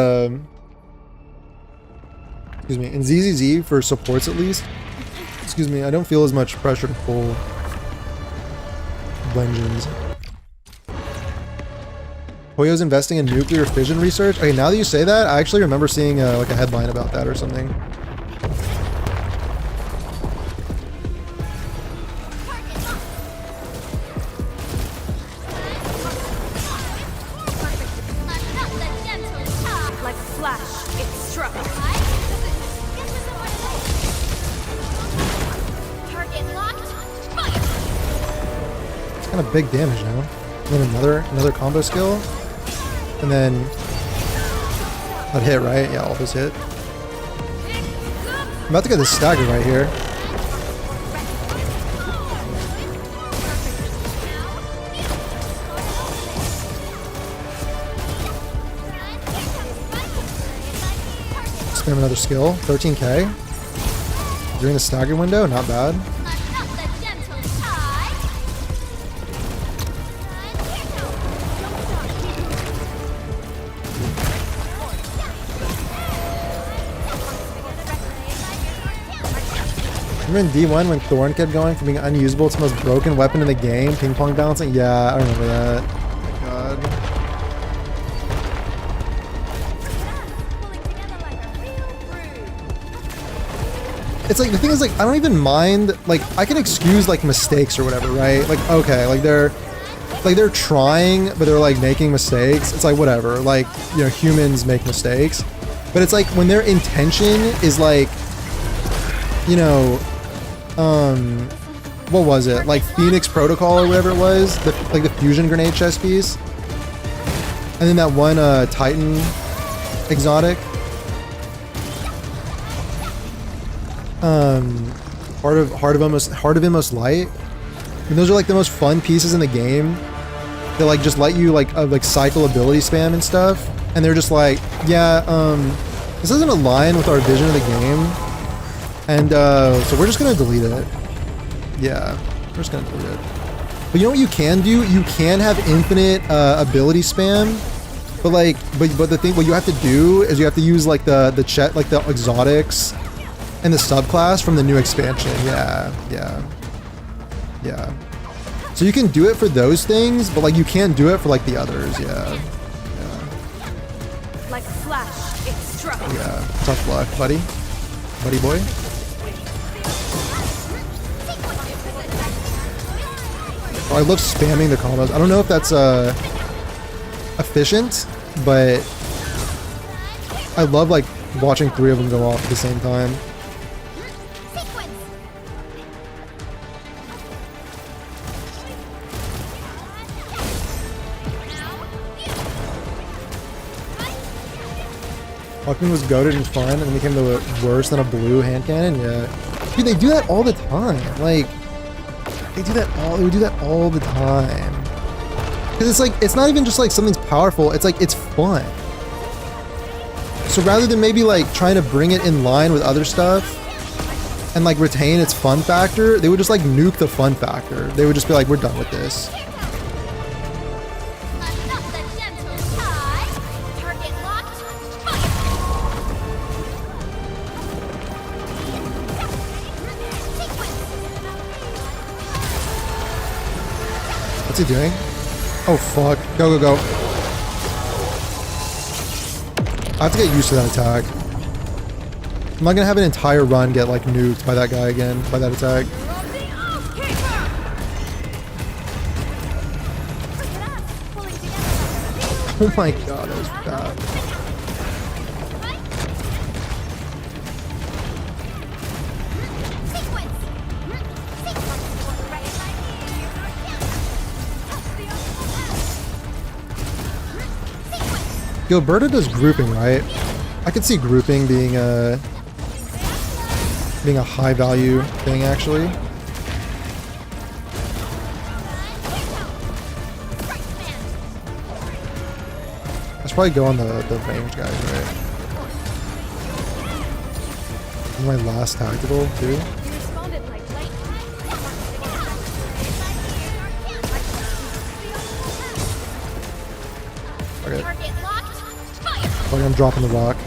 excuse me, in ZZZ for supports at least. Excuse me, I don't feel as much pressure to pull Wenjins. Hoyo's investing in nuclear fission research. Okay, now that you say that, I actually remember seeing like a headline about that or something. Like a flash, it struck. Target locked. Fire. It's kind of big damage now. And then another combo skill. And then that hit, right? Yeah, all those hit. I'm about to get this stagger right here. Spam another skill. 13k. During the stagger window, not bad. Remember in D1 when Thorn kept going from being unusable to the most broken weapon in the game, ping pong balancing? Yeah, I remember that. Oh my god. It's like, the thing is like, I don't even mind, like, I can excuse like mistakes or whatever, right? Like, okay, like they're trying, but they're like making mistakes. It's like, whatever, like, you know, humans make mistakes. But it's like when their intention is like, you know, what was it? Like Phoenix Protocol or whatever it was? Like the fusion grenade chest piece? And then that one Titan exotic. Heart of Inmost Light. And those are like the most fun pieces in the game. They like just let you like cycle ability spam and stuff. And they're just like, yeah, this doesn't align with our vision of the game. And so we're just gonna delete it. Yeah, we're just gonna delete it. But you know what you can do? You can have infinite ability spam. But the thing, what you have to do is you have to use like the exotics and the subclass from the new expansion. Yeah. So you can do it for those things, but like you can't do it for like the others. Yeah. Like a flash, it struck. Yeah. Tough luck, buddy. Buddy boy. Oh, I love spamming the combos. I don't know if that's efficient, but I love like watching 3 of them go off at the same time. Fucking was goated and fun and then became the worse than a blue hand cannon. Yeah, dude, they do that all the time. Like they would do that all the time. Because it's like, it's not even just like something's powerful, it's like, it's fun. So rather than maybe like trying to bring it in line with other stuff and like retain its fun factor, they would just like nuke the fun factor. They would just be like, we're done with this. What's he doing? Oh fuck. Go, go, go. I have to get used to that attack. I'm not gonna have an entire run get like nuked by that guy again, by that attack. Oh my god, that was bad. Gilberta does grouping, right? I could see grouping being a high value thing, actually. I should probably go on the range guys, right? And my last tactical too. Okay. Okay, I'm dropping the rock.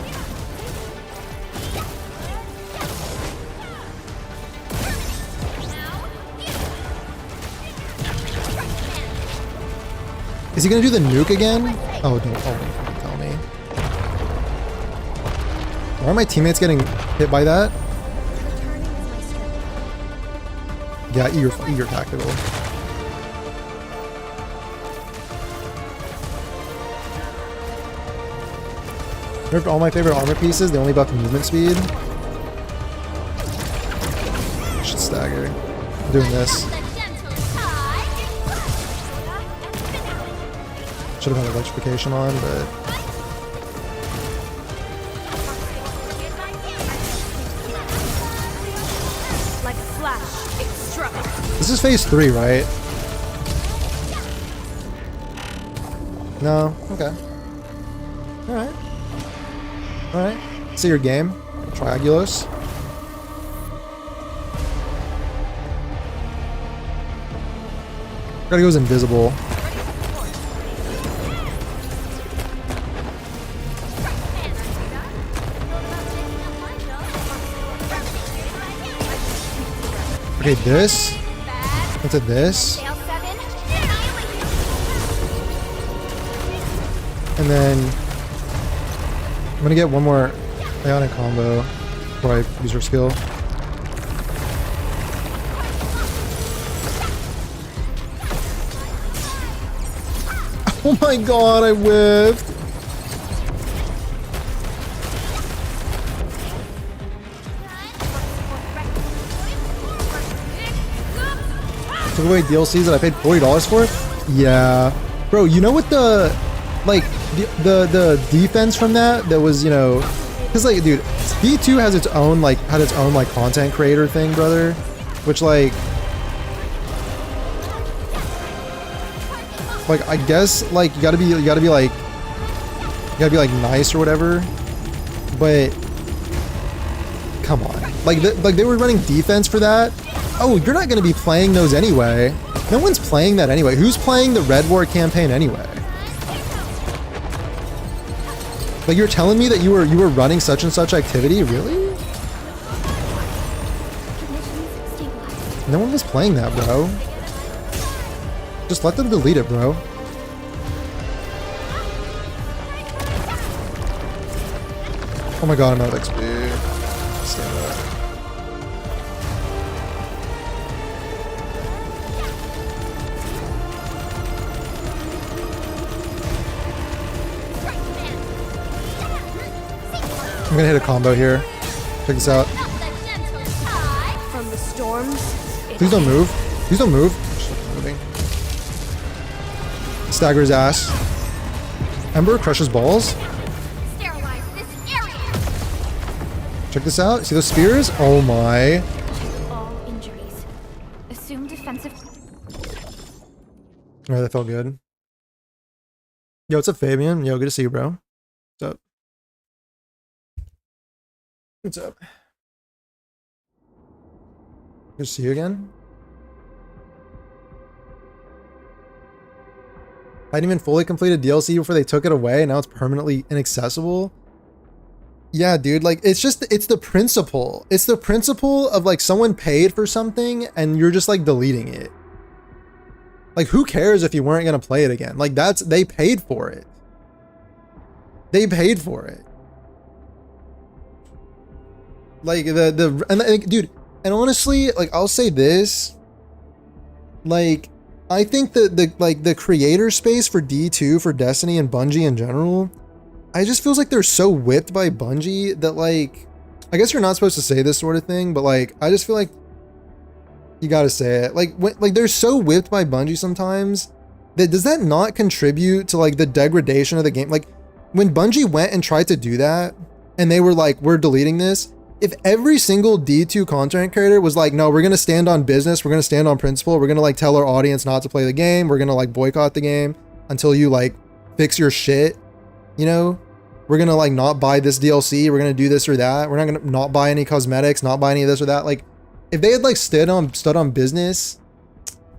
Is he gonna do the nuke again? Oh, don't fucking tell me. Why are my teammates getting hit by that? Yeah, eat your tactical. Nerfed all my favorite armor pieces, they only buff movement speed. I should stagger. I'm doing this. Should have had electrification on, but... Like a flash, it struck. This is phase 3, right? No? Okay. Alright. Alright. See your game. Triagulos. Gotta go as invisible. Okay, this. Into this. And then I'm gonna get one more Ionic combo before I use her skill. Oh my god, I whiffed! Took away DLCs that I paid $40 for? Yeah. Bro, you know what the like the defense from that was, you know, because like, dude, D2 has its own like content creator thing, brother, which like I guess like you gotta be like nice or whatever, but come on, like they were running defense for that. Oh, you're not gonna be playing those anyway. No one's playing that anyway. Who's playing the Red War campaign anyway? Like, you're telling me that you were running such and such activity? Really? No one was playing that, bro. Just let them delete it, bro. Oh my god, I'm out of XP. Stand up. I'm gonna hit a combo here. Check this out. From the storms. Please don't move. Please don't move. Just moving. Stagger his ass. Ember crushes balls. Check this out. See those spears? Oh my. All injuries. Assume defensive. Alright, that felt good. Yo, what's up, Fabian? Yo, good to see you, bro. What's up? What's up? Good to see you again. I didn't even fully completed DLC before they took it away. Now it's permanently inaccessible. Yeah, dude, like it's the principle. It's the principle of like someone paid for something and you're just like deleting it. Like, who cares if you weren't gonna play it again? Like, they paid for it. They paid for it. Like dude, and honestly, like I'll say this, like I think that the creator space for D2, for Destiny and Bungie in general, I just feels like they're so whipped by Bungie that like, I guess you're not supposed to say this sort of thing, but like I just feel like you gotta say it. Like they're so whipped by Bungie sometimes that does that not contribute to like the degradation of the game? Like when Bungie went and tried to do that and they were like, we're deleting this. If every single D2 content creator was like, no, we're going to stand on business, we're going to stand on principle, we're going to like tell our audience not to play the game, we're going to like boycott the game until you like fix your shit, you know, we're going to like not buy this DLC, we're going to do this or that, we're not going to not buy any cosmetics, not buy any of this or that. Like if they had like stood on business,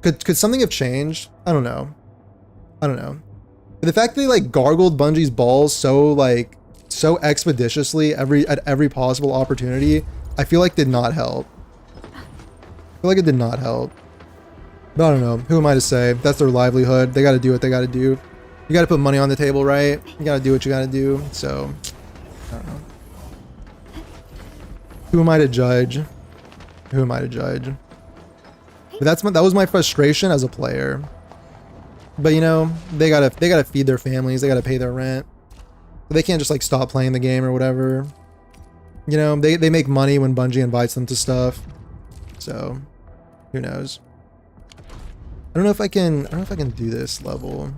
could something have changed? I don't know. But the fact that they like gargled Bungie's balls so expeditiously at every possible opportunity, I feel like did not help. I feel like it did not help. But I don't know. Who am I to say? That's their livelihood. They got to do what they got to do. You got to put money on the table, right? You got to do what you got to do. So, I don't know. Who am I to judge? Who am I to judge? But that was my frustration as a player. But you know, they gotta feed their families. They gotta pay their rent. They can't just like stop playing the game or whatever. You know, they make money when Bungie invites them to stuff. So, who knows? I don't know if I can do this level.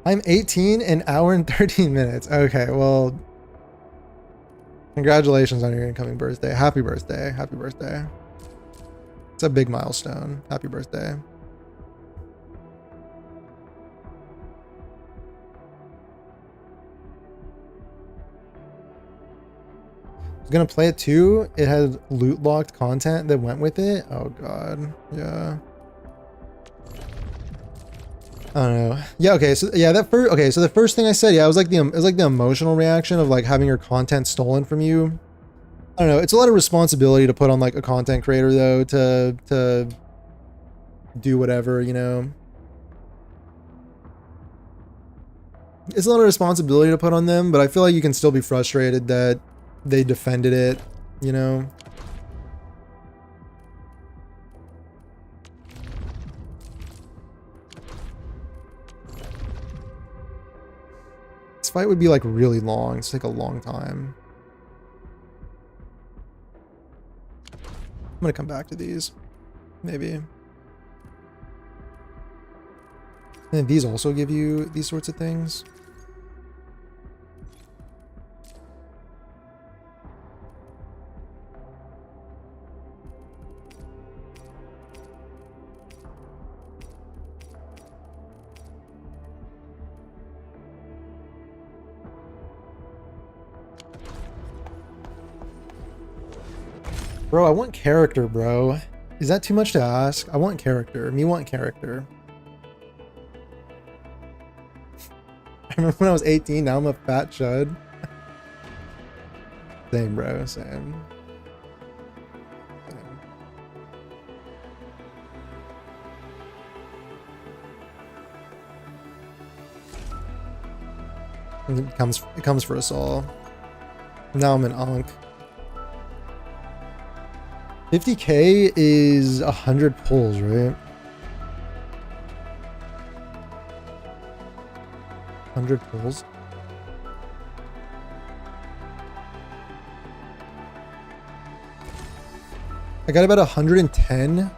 I'm 18, an hour and 13 minutes. Okay, well, congratulations on your incoming birthday. Happy birthday. Happy birthday. It's a big milestone. Happy birthday. I was gonna play it too. It had loot locked content that went with it. Oh god. Yeah. I don't know. Yeah, okay, so yeah, so the first thing I said, yeah, it was like the emotional reaction of like having your content stolen from you. I don't know, it's a lot of responsibility to put on like a content creator though, to do whatever, you know. It's a lot of responsibility to put on them, but I feel like you can still be frustrated that they defended it, you know. This fight would be like really long. It's like a long time. gonna come back to these. Maybe. And these also give you these sorts of things. Bro, I want character, bro. Is that too much to ask? I want character. Me want character. I remember when I was 18, now I'm a fat chud. Same, bro, same. It comes for us all. Now I'm an Ankh. 50k is 100 pulls, right? 100 pulls. I got about 110.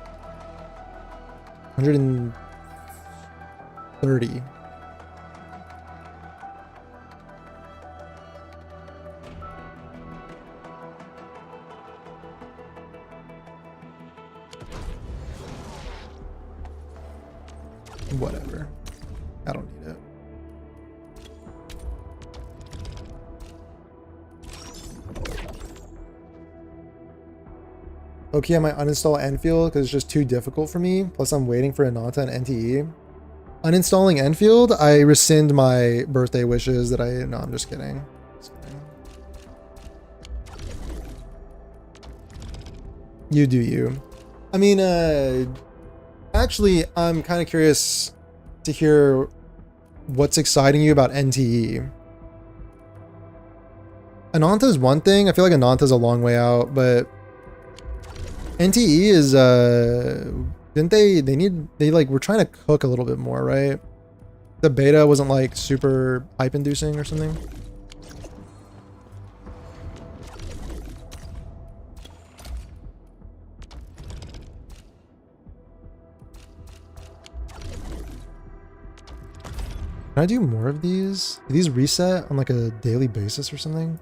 130. Whatever. I don't need it. Okay, I might uninstall Endfield because it's just too difficult for me. Plus, I'm waiting for Ananta and NTE. Uninstalling Endfield, I rescind my birthday wishes that I... No, I'm just kidding. You do you. I mean, actually, I'm kind of curious to hear what's exciting you about NTE. Ananta is one thing. I feel like Ananta is a long way out, but NTE is, didn't they like, were trying to cook a little bit more, right? The beta wasn't like super hype inducing or something. Can I do more of these? Do these reset on like a daily basis or something?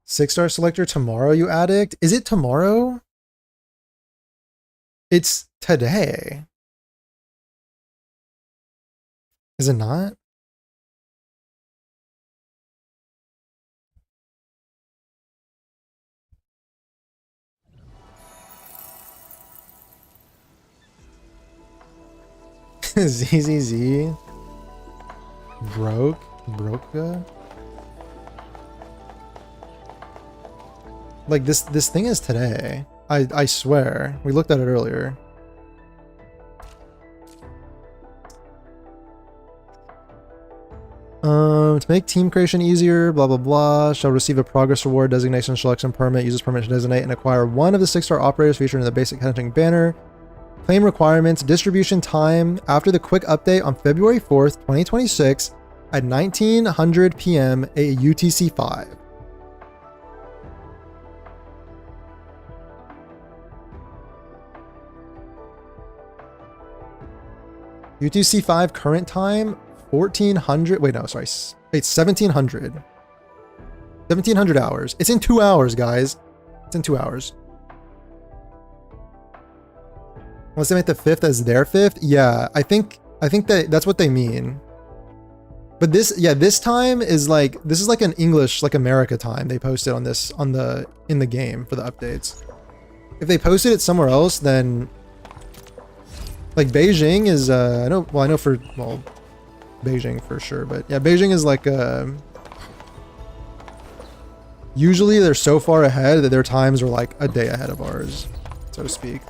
Six-star selector tomorrow, you addict? Is it tomorrow? It's today. Is it not? ZZZ broke like this thing is today. I swear we looked at it earlier. To make team creation easier, blah blah blah, shall receive a progress reward, designation, selection permit, uses permit to designate and acquire one of the 6-star operators featured in the basic hunting banner. Claim requirements, distribution time after the quick update on February 4th, 2026 at 1900 PM UTC 5. UTC 5 current time 1400. Wait, no, sorry. It's 1700. 1700 hours. It's in 2 hours, guys. It's in 2 hours. Unless they make the 5th as their 5th? Yeah, I think that's what they mean. But this, yeah, this time is like, this is like an English, like America time they posted on this, in the game for the updates. If they posted it somewhere else, then like Beijing is, I know for, well, Beijing for sure, but yeah, Beijing is like, usually they're so far ahead that their times are like a day ahead of ours, so to speak.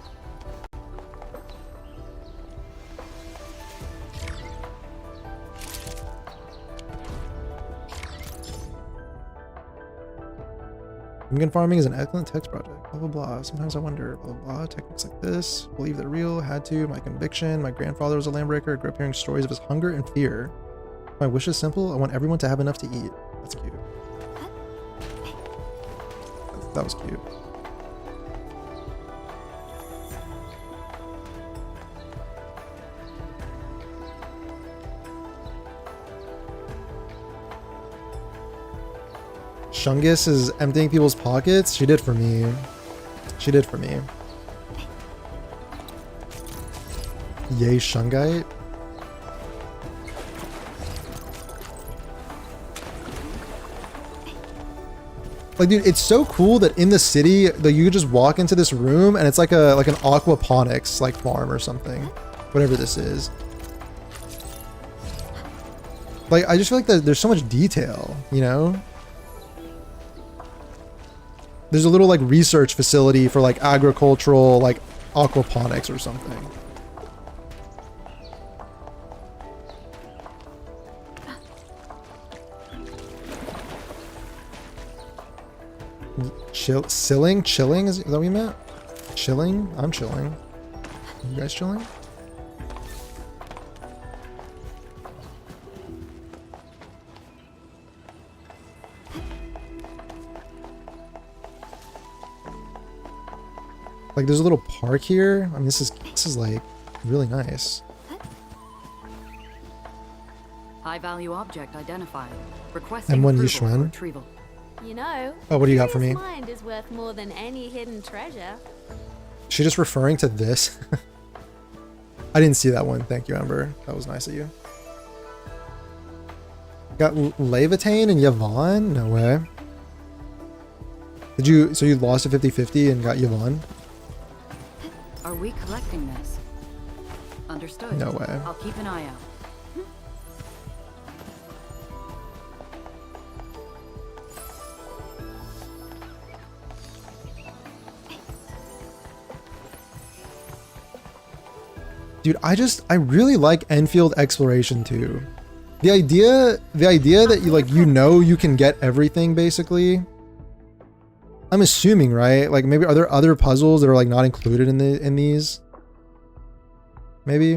Pumpkin farming is an excellent text project. Blah blah blah. Sometimes I wonder. Blah blah blah. Techniques like this. Believe they're real. Had to. My conviction. My grandfather was a landbreaker. I grew up hearing stories of his hunger and fear. My wish is simple. I want everyone to have enough to eat. That's cute. That was cute. Shungus is emptying people's pockets. She did for me. She did for me. Yay, Shungite. Like, dude, it's so cool that in the city that you could just walk into this room and it's like an aquaponics like farm or something, whatever this is. Like, I just feel like there's so much detail, you know? There's a little like research facility for like agricultural like aquaponics or something. Chilling? Is that what you meant? Chilling? I'm chilling. You guys chilling? Like there's a little park here. I mean, this is like really nice. High value object identified. Requesting M1 approval for Yishuan. retrieval. You know, Oh, what do you got for me? mind is worth more than any hidden treasure. She just referring to this? I didn't see that one. Thank you, Ember. That was nice of you. Got Levitane and Yvonne? No way. So you lost a 50-50 and got Yvonne? Are we collecting this? Understood. No way. I'll keep an eye out. Dude, I really like Enfield exploration too. The idea that you can get everything basically. I'm assuming, right? Like maybe are there other puzzles that are like not included in these? Maybe?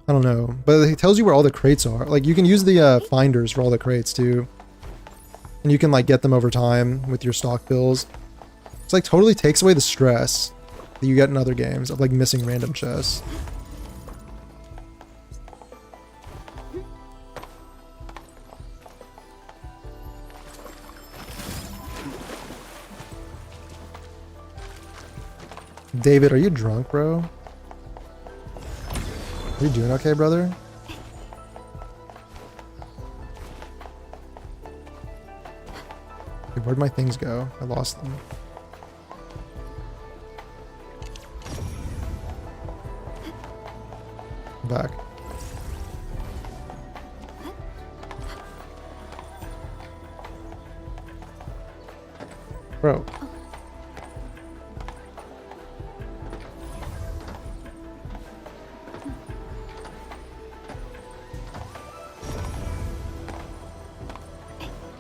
I don't know. But it tells you where all the crates are. Like you can use the finders for all the crates too. And you can like get them over time with your stock bills. It's like totally takes away the stress that you get in other games of like missing random chests. David, are you drunk, bro? Are you doing okay, brother? Okay, where'd my things go? I lost them. Back. Bro.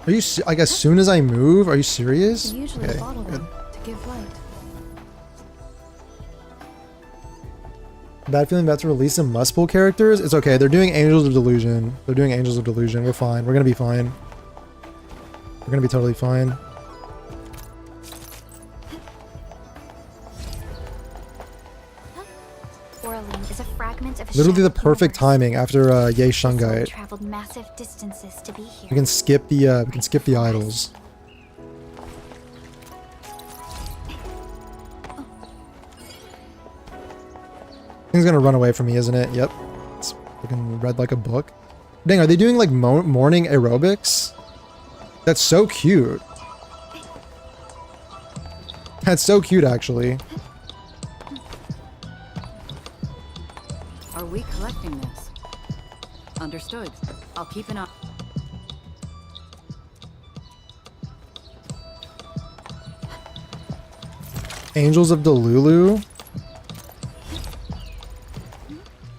Are you like as soon as I move? Are you serious? Usually Okay, bottle good. them to give light. Bad feeling about to release some must-pull characters? It's okay. They're doing Angels of Delusion. They're doing Angels of Delusion. We're fine. We're gonna be fine. We're gonna be totally fine. Orlean is a fragment of Literally the shattered perfect universe. timing after Yay This soul Shungite. traveled massive distances to be here. We can skip the idols. Thing's gonna run away from me, isn't it? Yep. It's fucking read like a book. Dang, are they doing like morning aerobics? That's so cute. That's so cute, actually. Are we collecting this? Understood. I'll keep an eye. Angels of Delulu.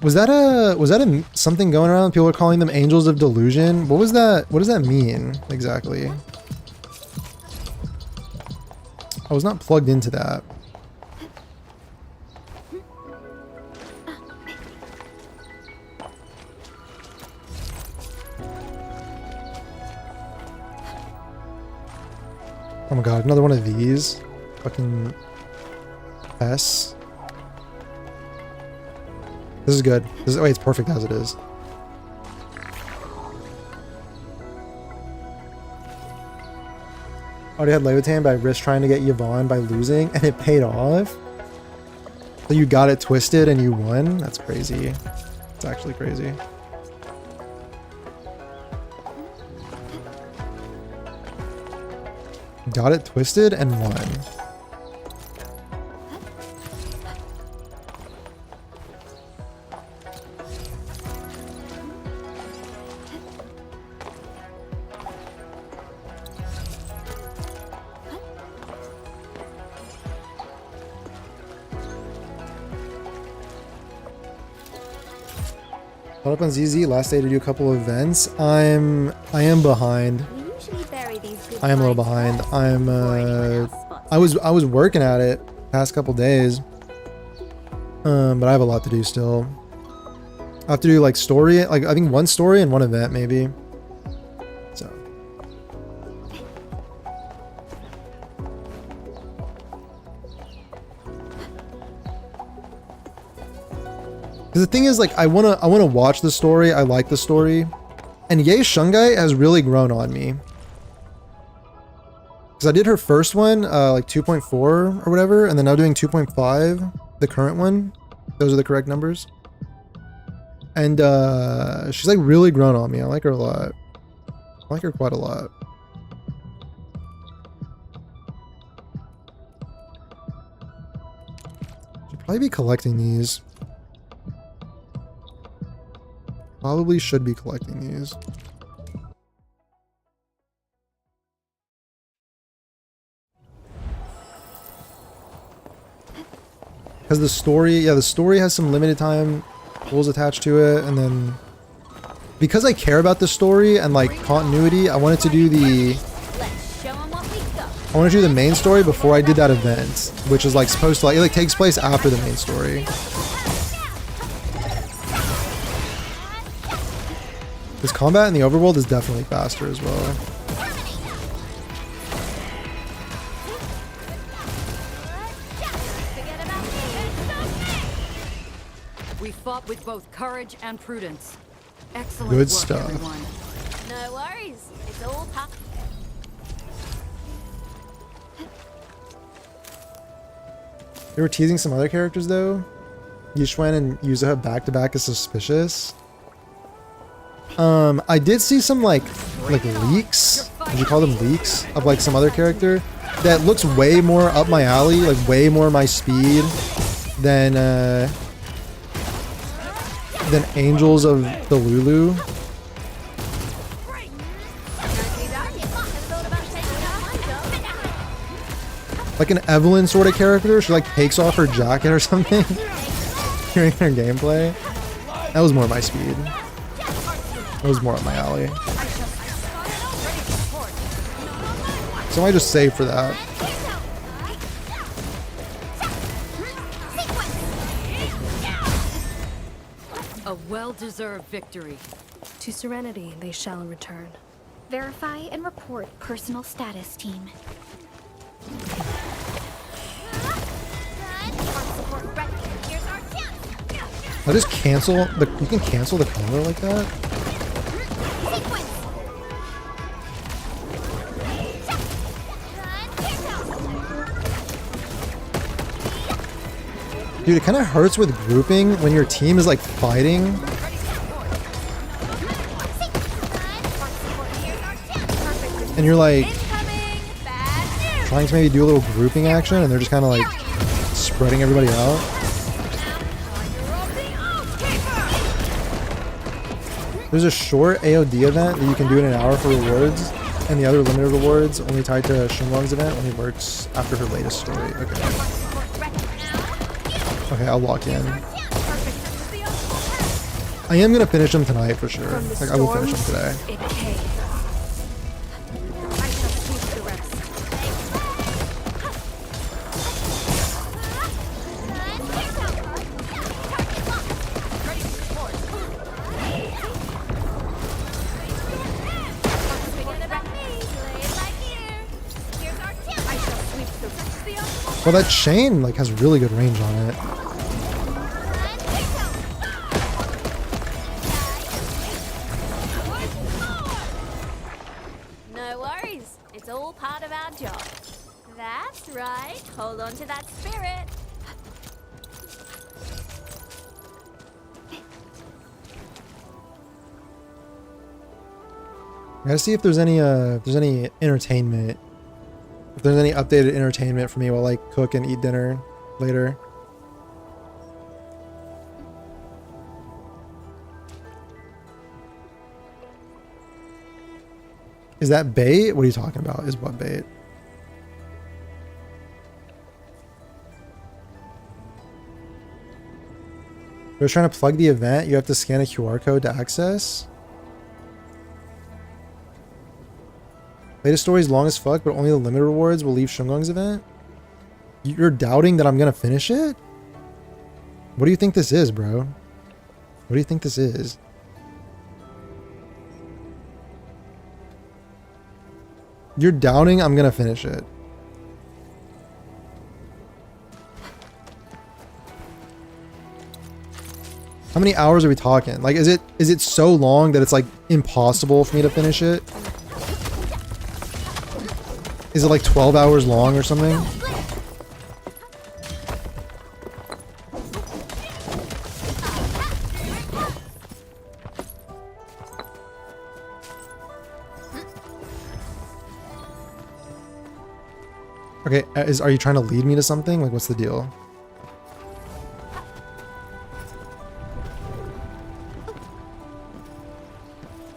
Was that something going around? People are calling them Angels of Delusion. What was that? What does that mean exactly? I was not plugged into that. Oh my god, another one of these. Fucking S. This is good. This is, wait, it's perfect as it is. Already had Levitan, but I risked trying to get Yvonne by losing, and it paid off. So you got it twisted and you won? That's crazy. It's actually crazy. Got it twisted and won. Caught up on ZZ, last day to do a couple of events. I am behind. I am a little behind. I was working at it past couple days. But I have a lot to do still. I have to do like story, like I think one story and one event maybe. So. Because the thing is, like, I wanna watch the story. I like the story, and Ye Shungai has really grown on me. Because I did her first one, like 2.4 or whatever, and then now doing 2.5, the current one. Those are the correct numbers. And she's like really grown on me. I like her a lot. I like her quite a lot. Should probably be collecting these. Probably should be collecting these. Because the story, yeah, the story has some limited time rules attached to it, and then because I care about the story and like continuity, I wanted to do the main story before I did that event, which is like supposed to like, it like takes place after the main story. This combat in the overworld is definitely faster as well. We fought with both courage and prudence. Excellent Good work, stuff. everyone. No worries. It's all pop. They were teasing some other characters though. Yishwen and Yuzuha back to back is suspicious. I did see some like leaks. Would you call them leaks of like some other character that looks way more up my alley, like way more my speed than Angels of the Lulu. Like an Evelyn sort of character. She like takes off her jacket or something during her gameplay. That was more my speed. That was more up my alley. So I just save for that. A well-deserved victory. To Serenity they shall return. Verify and report personal status, team. I just cancel the. You can cancel the color like that. Dude, it kind of hurts with grouping when your team is like fighting. And you're like trying to maybe do a little grouping action and they're just kind of like spreading everybody out. There's a short AOD event that you can do in an hour for rewards, and the other limited rewards only tied to Shinlong's event only works after her latest story. Okay. Okay, I'll lock in. I am gonna finish them tonight for sure. Like I will finish them today. Well, that chain like has really good range on it. No worries. It's all part of our job. That's right. Hold on to that spirit. I gotta see if there's any entertainment. If there's any updated entertainment for me while I cook and eat dinner later. Is that bait? What are you talking about? Is what bait? You're trying to plug the event, you have to scan a QR code to access? Latest story is long as fuck, but only the limited rewards will leave Shungong's event? You're doubting that I'm gonna finish it? What do you think this is, bro? What do you think this is? You're doubting I'm gonna finish it. How many hours are we talking? Like, is it so long that it's like impossible for me to finish it? Is it like 12 hours long or something? Okay, are you trying to lead me to something? Like, what's the deal?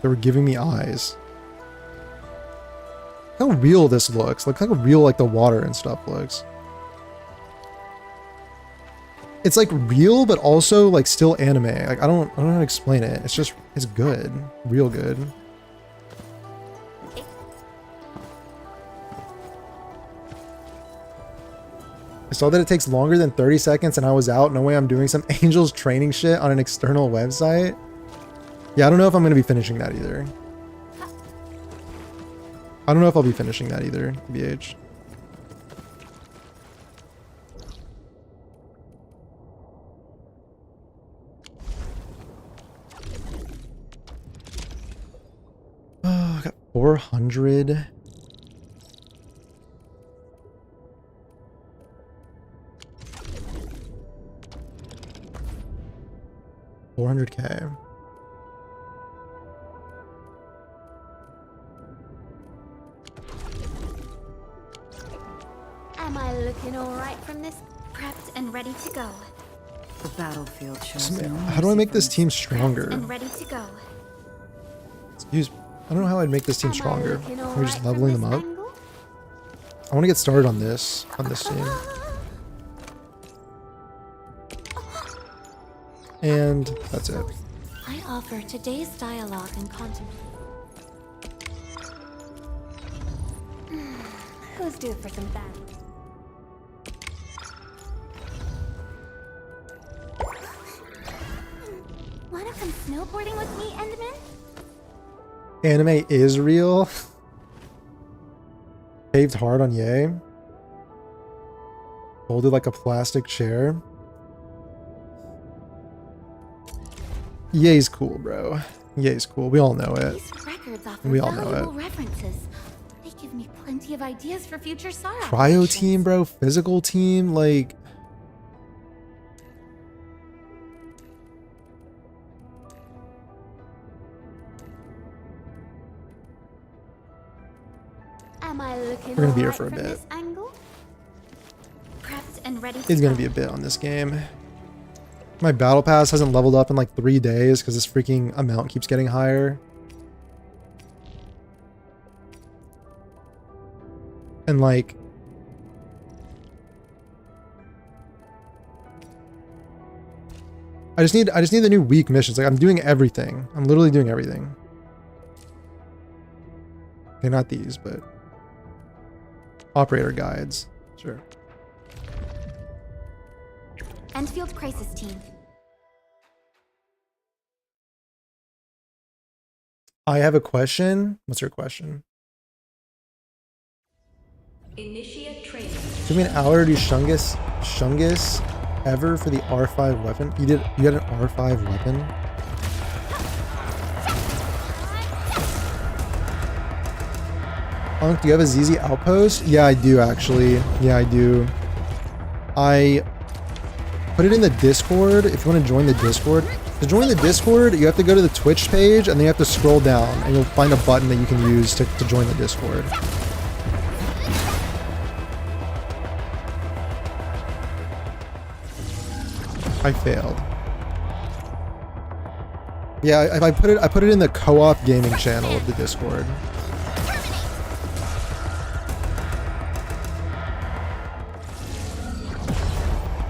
They were giving me eyes. Look how real this looks. Look how real like the water and stuff looks. It's like real, but also like still anime. Like I don't know how to explain it. It's just, it's good. Real good. I saw that it takes longer than 30 seconds and I was out. No way I'm doing some Angels training shit on an external website. Yeah, I don't know if I'm going to be finishing that either. I don't know if I'll be finishing that either, BH. Oh, I got 400. $400K. Am I looking all right from this? Prepped and ready to go. The battlefield shows no How do I make this team Prepped stronger? and ready to go. Excuse me. I don't know how I'd make this team stronger. Are we just right leveling from them this up? angle? I want to get started on this team. And that's it. I offer today's dialogue and contemplate. Who's due for some battle? Wanna come snowboarding with me, Enderman? Anime is real. Paved hard on Yay. Folded like a plastic chair. Yay's cool, bro. Yay's cool. We all know it. These records offer We all know valuable it. references. They give me plenty of ideas for future Star Cryo team, bro. Physical team. Like, Am I looking we're gonna be here all for a right from bit. this angle? Prepped and ready to It's gonna go. be a bit on this game. My battle pass hasn't leveled up in like 3 days because this freaking amount keeps getting higher. And like, I just need the new week missions. Like I'm doing everything. I'm literally doing everything. Okay, not these, but operator guides. Sure. Endfield crisis team. I have a question. What's your question? Initiate training. Took me an hour to do Shungus ever for the R5 weapon. You had an R5 weapon? Unk, do you have a ZZ Outpost? Yeah, I do actually. Yeah, I do. I put it in the Discord if you want to join the Discord. To join the Discord, you have to go to the Twitch page and then you have to scroll down and you'll find a button that you can use to join the Discord. I failed. Yeah, I put it in the co-op gaming channel of the Discord.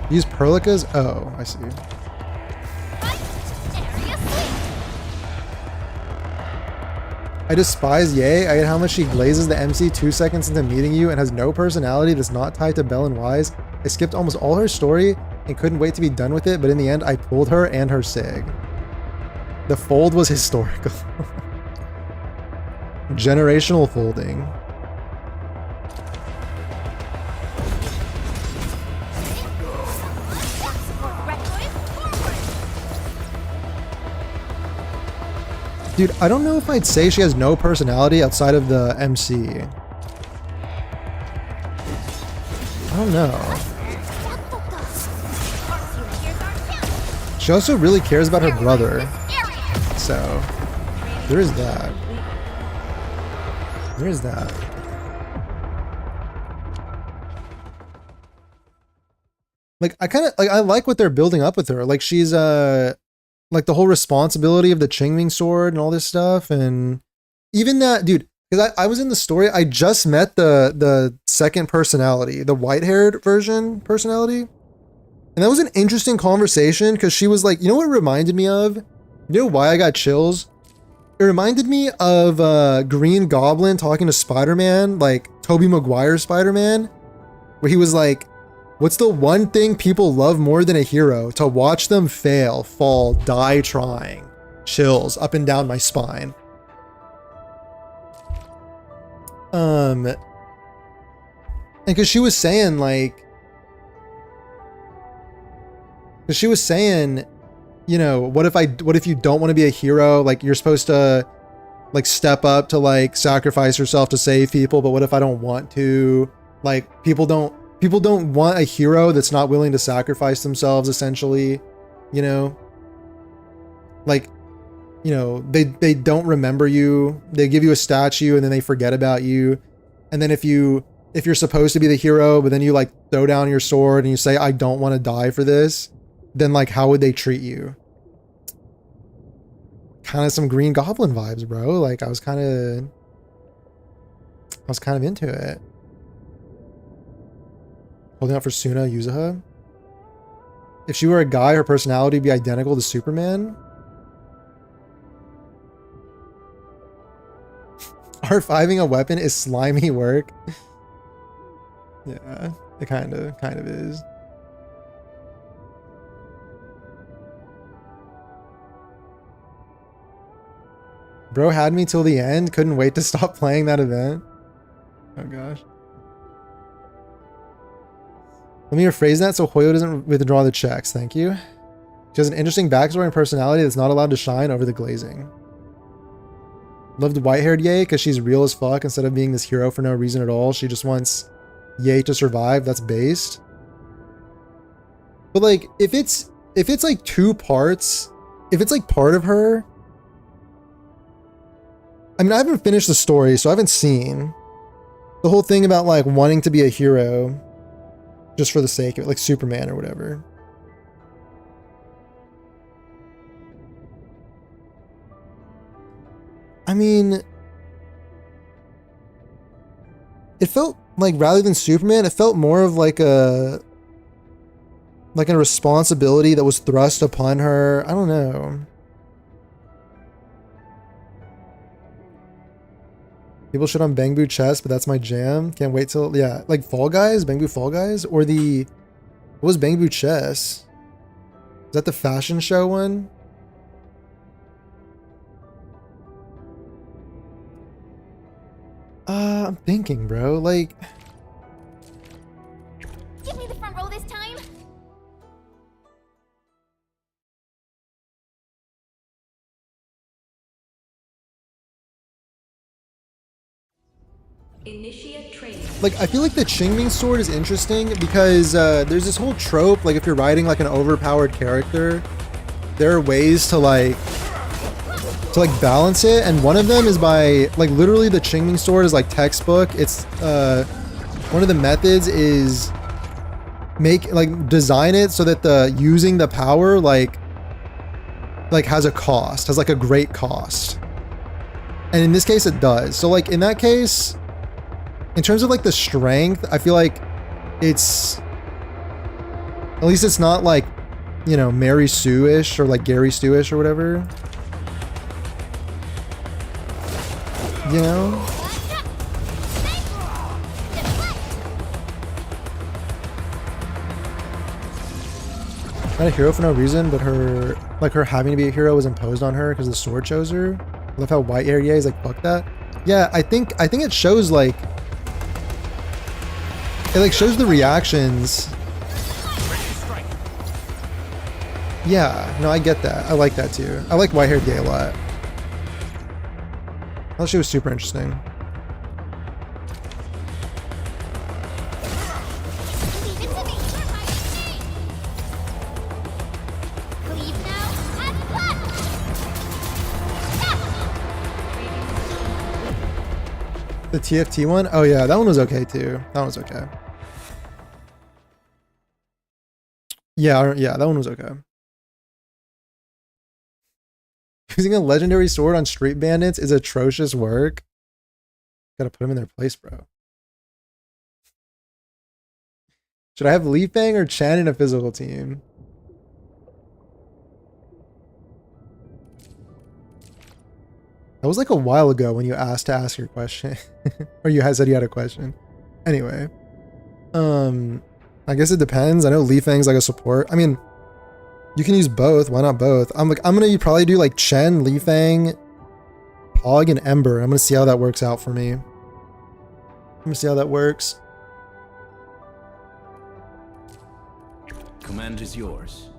Use Perlicas? Oh, I see. I despise Ye. I hate how much she glazes the MC 2 seconds into meeting you and has no personality that's not tied to Bell and Wise. I skipped almost all her story and couldn't wait to be done with it, but in the end I pulled her and her sig. The fold was historical. Generational folding. Dude, I don't know if I'd say she has no personality outside of the MC. I don't know. She also really cares about her brother. So, there is that. There is that. Like, I like what they're building up with her. Like, she's, like the whole responsibility of the Qingming sword and all this stuff, and even that, dude, because I was in the story, I just met the second personality, the white-haired version personality, and that was an interesting conversation because she was like, you know what it reminded me of? You know why I got chills? It reminded me of Green Goblin talking to Spider-Man, like Tobey Maguire's Spider-Man, where he was like, what's the one thing people love more than a hero? To watch them fail, fall, die trying. Chills up and down my spine. And because she was saying like, you know, what if you don't want to be a hero? Like you're supposed to like step up to like sacrifice yourself to save people, but what if I don't want to? Like people don't want a hero that's not willing to sacrifice themselves, essentially, you know? Like, you know, they don't remember you. They give you a statue and then they forget about you. And then if you're supposed to be the hero, but then you like throw down your sword and you say, I don't want to die for this, then like, how would they treat you? Kind of some Green Goblin vibes, bro. Like I was kind of into it. Holding out for Suna Yuzuha. If she were a guy, her personality would be identical to Superman. R5ing a weapon is slimy work. Yeah, it kind of is. Bro had me till the end. Couldn't wait to stop playing that event. Oh gosh. Let me rephrase that so Hoyo doesn't withdraw the checks. Thank you. She has an interesting backstory and personality that's not allowed to shine over the glazing. Loved white-haired Ye because she's real as fuck instead of being this hero for no reason at all. She just wants Ye to survive. That's based. But like, if it's like two parts, if it's like part of her, I mean, I haven't finished the story, so I haven't seen the whole thing about like wanting to be a hero just for the sake of it, like Superman or whatever. I mean, it felt like rather than Superman, it felt more of like a responsibility that was thrust upon her. I don't know. People shit on Bangbu Chess, but that's my jam. Can't wait till, yeah, like Fall Guys, Bangbu Fall Guys, or what was Bangbu Chess? Is that the fashion show one? I'm thinking, bro, like, Initiate training. Like, I feel like the Qingming sword is interesting because there's this whole trope, like if you're riding like an overpowered character, there are ways to like balance it, and one of them is by like literally the Qingming sword is like textbook. It's one of the methods is design it so that the using the power like has a cost, has like a great cost. And in this case it does. So like in that case, in terms of like the strength, I feel like it's, at least it's not like, you know, Mary Sue-ish or like Gary Stu-ish or whatever. You know? Not a hero for no reason, but her having to be a hero was imposed on her because the sword chose her. I love how White Area is like, fuck that. Yeah, I think it shows like, it like shows the reactions. Yeah, no, I get that. I like that too. I like white-haired gay a lot. I thought she was super interesting. The TFT one? Oh yeah, that one was okay too. That one was okay. Yeah, that one was okay. Using a legendary sword on street bandits is atrocious work. Gotta put them in their place, bro. Should I have Li Fang or Chen in a physical team? That was like a while ago when you asked to ask your question. Or you had said you had a question. Anyway. I guess it depends. I know Li Fang's like a support. I mean, you can use both. Why not both? I'm gonna probably do like Chen, Li Fang, Hog, and Ember. I'm gonna see how that works out for me. I'm gonna see how that works. Command is yours.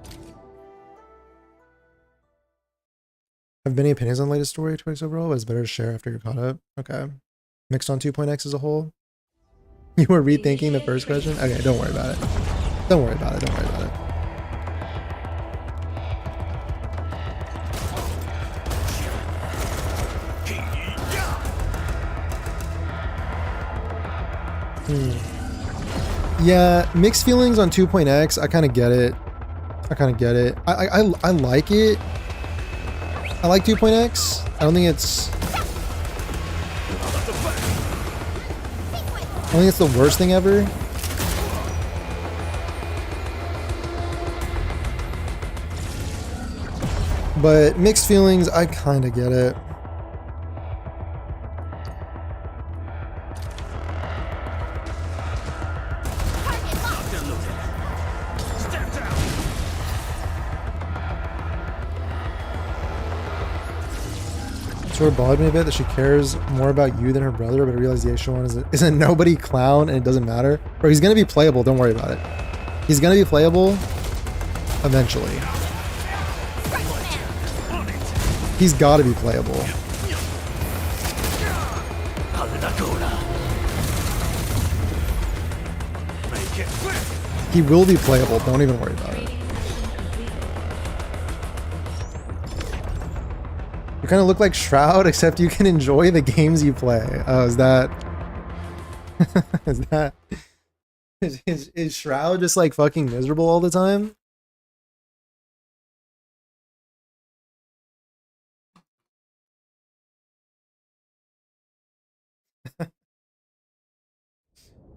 Have any opinions on the latest story twice overall? But it's better to share after you're caught up. Okay. Mixed on 2.x as a whole. You were rethinking the first question? Okay, don't worry about it. Don't worry about it. Don't worry about it. Yeah, mixed feelings on 2.x. I kind of get it. I like it. I like 2.x. I don't think it's the worst thing ever. But mixed feelings, I kind of get it. Sort of bothered me a bit that she cares more about you than her brother, but I realize the extra one is a nobody clown and it doesn't matter. Bro, he's gonna be playable, don't worry about it. He's gonna be playable eventually. He's gotta be playable. He will be playable, don't even worry about it. You kind of look like Shroud, except you can enjoy the games you play. Oh, is that... Is Shroud just like fucking miserable all the time?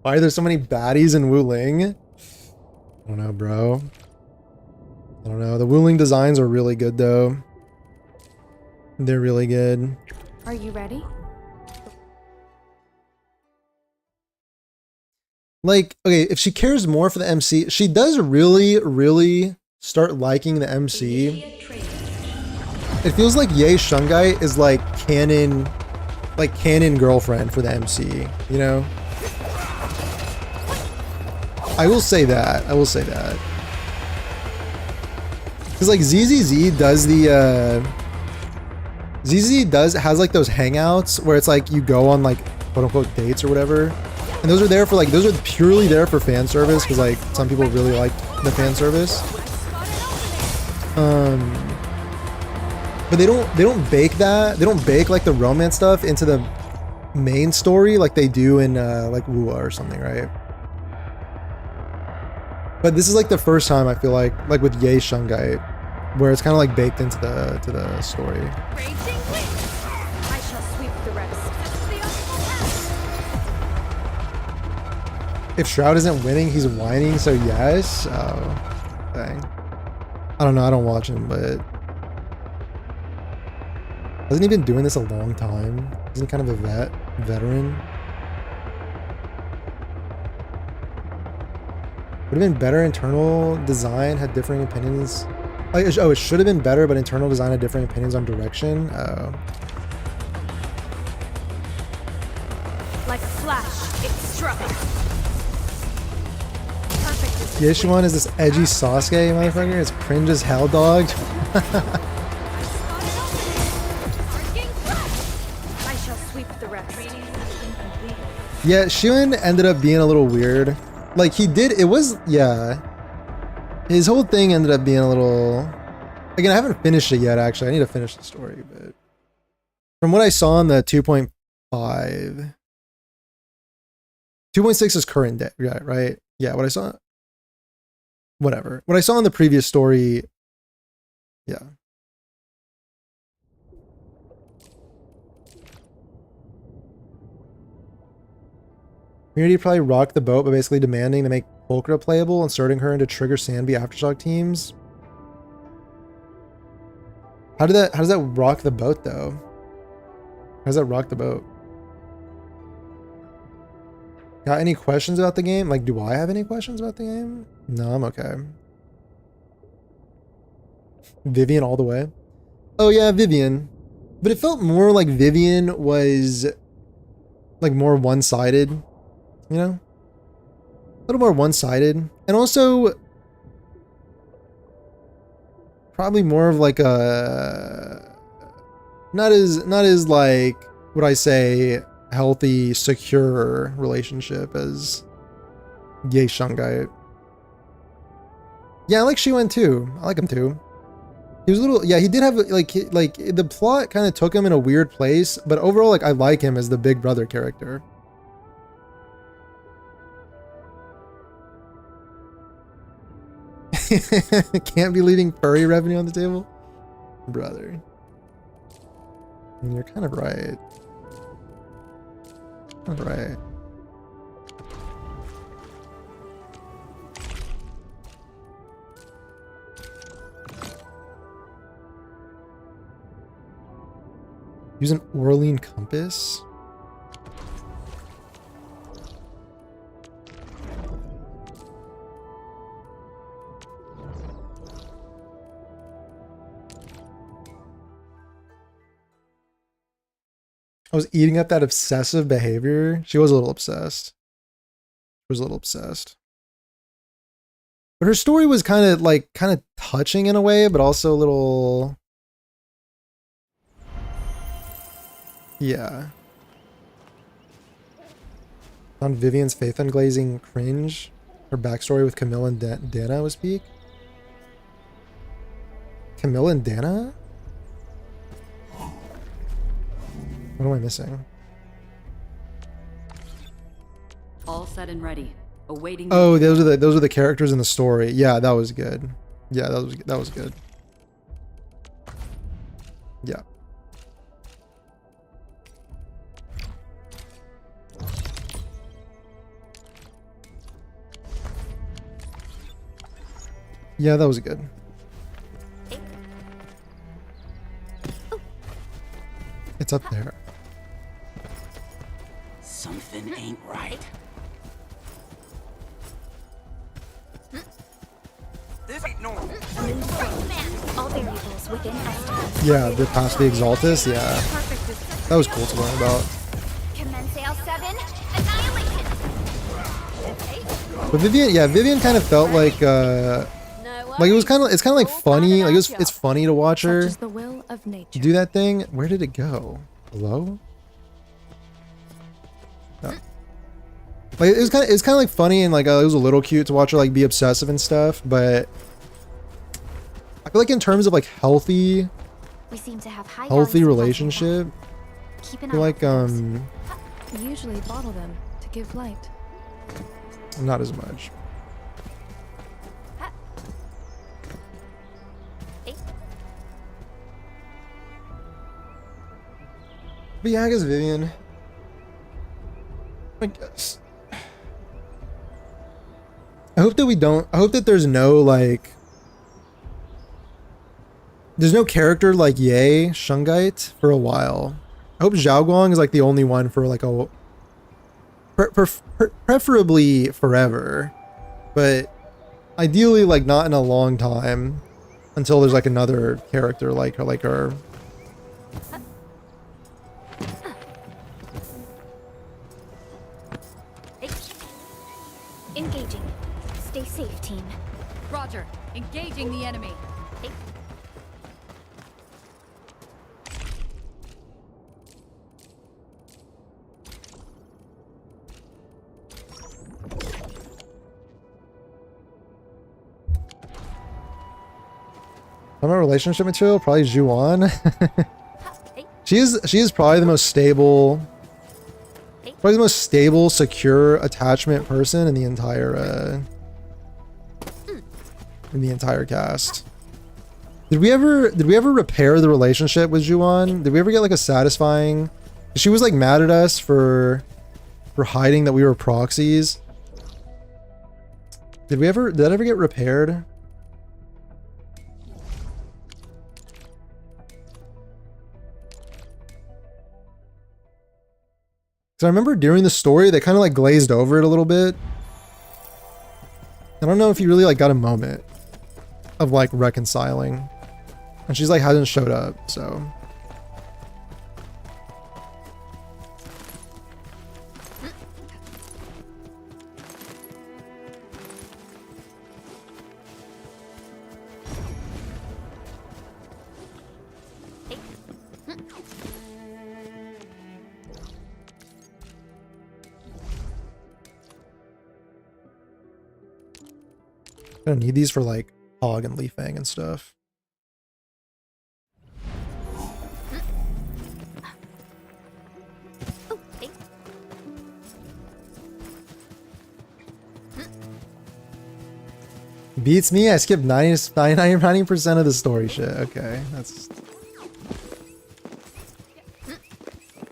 Why are there so many baddies in Wuling? I don't know, bro. I don't know. The Wuling designs are really good, though. They're really good. Are you ready? Like, okay, if she cares more for the MC, she does really, really start liking the MC. It feels like Ye Shungai is like canon girlfriend for the MC, you know? I will say that. Because like ZZZ does the, has like those hangouts where it's like you go on like quote-unquote dates or whatever. And those are there for like, those are purely there for fan service because like some people really like the fan service. But they don't bake that. They don't bake like the romance stuff into the main story like they do in like Wuwa or something, right? But this is like the first time I feel like with Ye Shungite, where it's kind of like baked into the story. Raging wind. I shall sweep the rest. If Shroud isn't winning, he's whining, so yes. Oh, dang. I don't know. I don't watch him, but hasn't he been doing this a long time? Isn't he kind of a veteran? Would have been better internal design, had differing opinions. Oh, it should have been better, but internal design had differing opinions on direction. Oh. Like a flash, it struck. Yeshuan is this edgy Sasuke motherfucker. It's cringe as hell, dog. I shall sweep the rest. Yeah, Shun ended up being a little weird. Like he did, it was, yeah. His whole thing ended up being a little, again, I haven't finished it yet, actually. I need to finish the story, but from what I saw in the 2.5, 2.6 is current day, right? Yeah, what I saw, whatever. What I saw in the previous story, yeah. Community probably rocked the boat by basically demanding to make Pulchra playable, inserting her into Trigger Sandby Aftershock teams. How does that rock the boat though? How does that rock the boat? Got any questions about the game? Like, do I have any questions about the game? No, I'm okay. Vivian all the way. Oh yeah, Vivian. But it felt more like Vivian was like more one-sided, you know? A little more one-sided. And also probably more of like a not as like, would I say, healthy, secure relationship as Ye Shungite. Yeah, I like Shiwen too. I like him too. He was a little, yeah, he did have like the plot kind of took him in a weird place, but overall, like, I like him as the big brother character. Can't be leaving furry revenue on the table, brother. And you're kind of right. All right. Use an Orlean compass. I was eating up that obsessive behavior. She was a little obsessed. She was a little obsessed. But her story was kind of touching in a way, but also a little, yeah. Found Vivian's faith unglazing cringe. Her backstory with Camille and Dana was peak. Camille and Dana? What am I missing? All set and ready. Awaiting. Oh, those are the characters in the story. Yeah, that was good. Yeah, that was good. Yeah. Yeah, that was good. It's up there. Something ain't right. This ain't normal. All variables within estimate. Yeah, the past the Exaltus. Yeah, that was cool to learn about. Commence L7, annihilation. But Vivian, yeah, Vivian kind of felt like it's kind of like funny. Like it's funny to watch her The will of nature. do that thing. Where did it go? Hello? Like it's kind of like funny and like it was a little cute to watch her like be obsessive and stuff, but I feel like in terms of like healthy We seem to have high relationship, Keep an I feel like We usually bottle them to give light. not as much. But yeah, I guess Vivian. I guess. I hope that we don't. I hope that there's no like. There's no character like Ye Shungite for a while. I hope Zhao Guang is like the only one for like a. Preferably forever, but ideally like not in a long time, until there's like another character like her. Engaging. Stay safe, team. Roger. Engaging the enemy. From a relationship material, probably Juan. she is probably the most stable, secure attachment person in the entire cast. Did we ever repair the relationship with Juan? Did we ever get like a satisfying? She was like mad at us for hiding that we were proxies. Did that ever get repaired? Because I remember during the story, they kind of like glazed over it a little bit. I don't know if you really like got a moment of like reconciling. And she's like hasn't showed up, so. I don't need these for like Hog and Li Fang and stuff. Beats me? I skipped 90% of the story shit. Okay, that's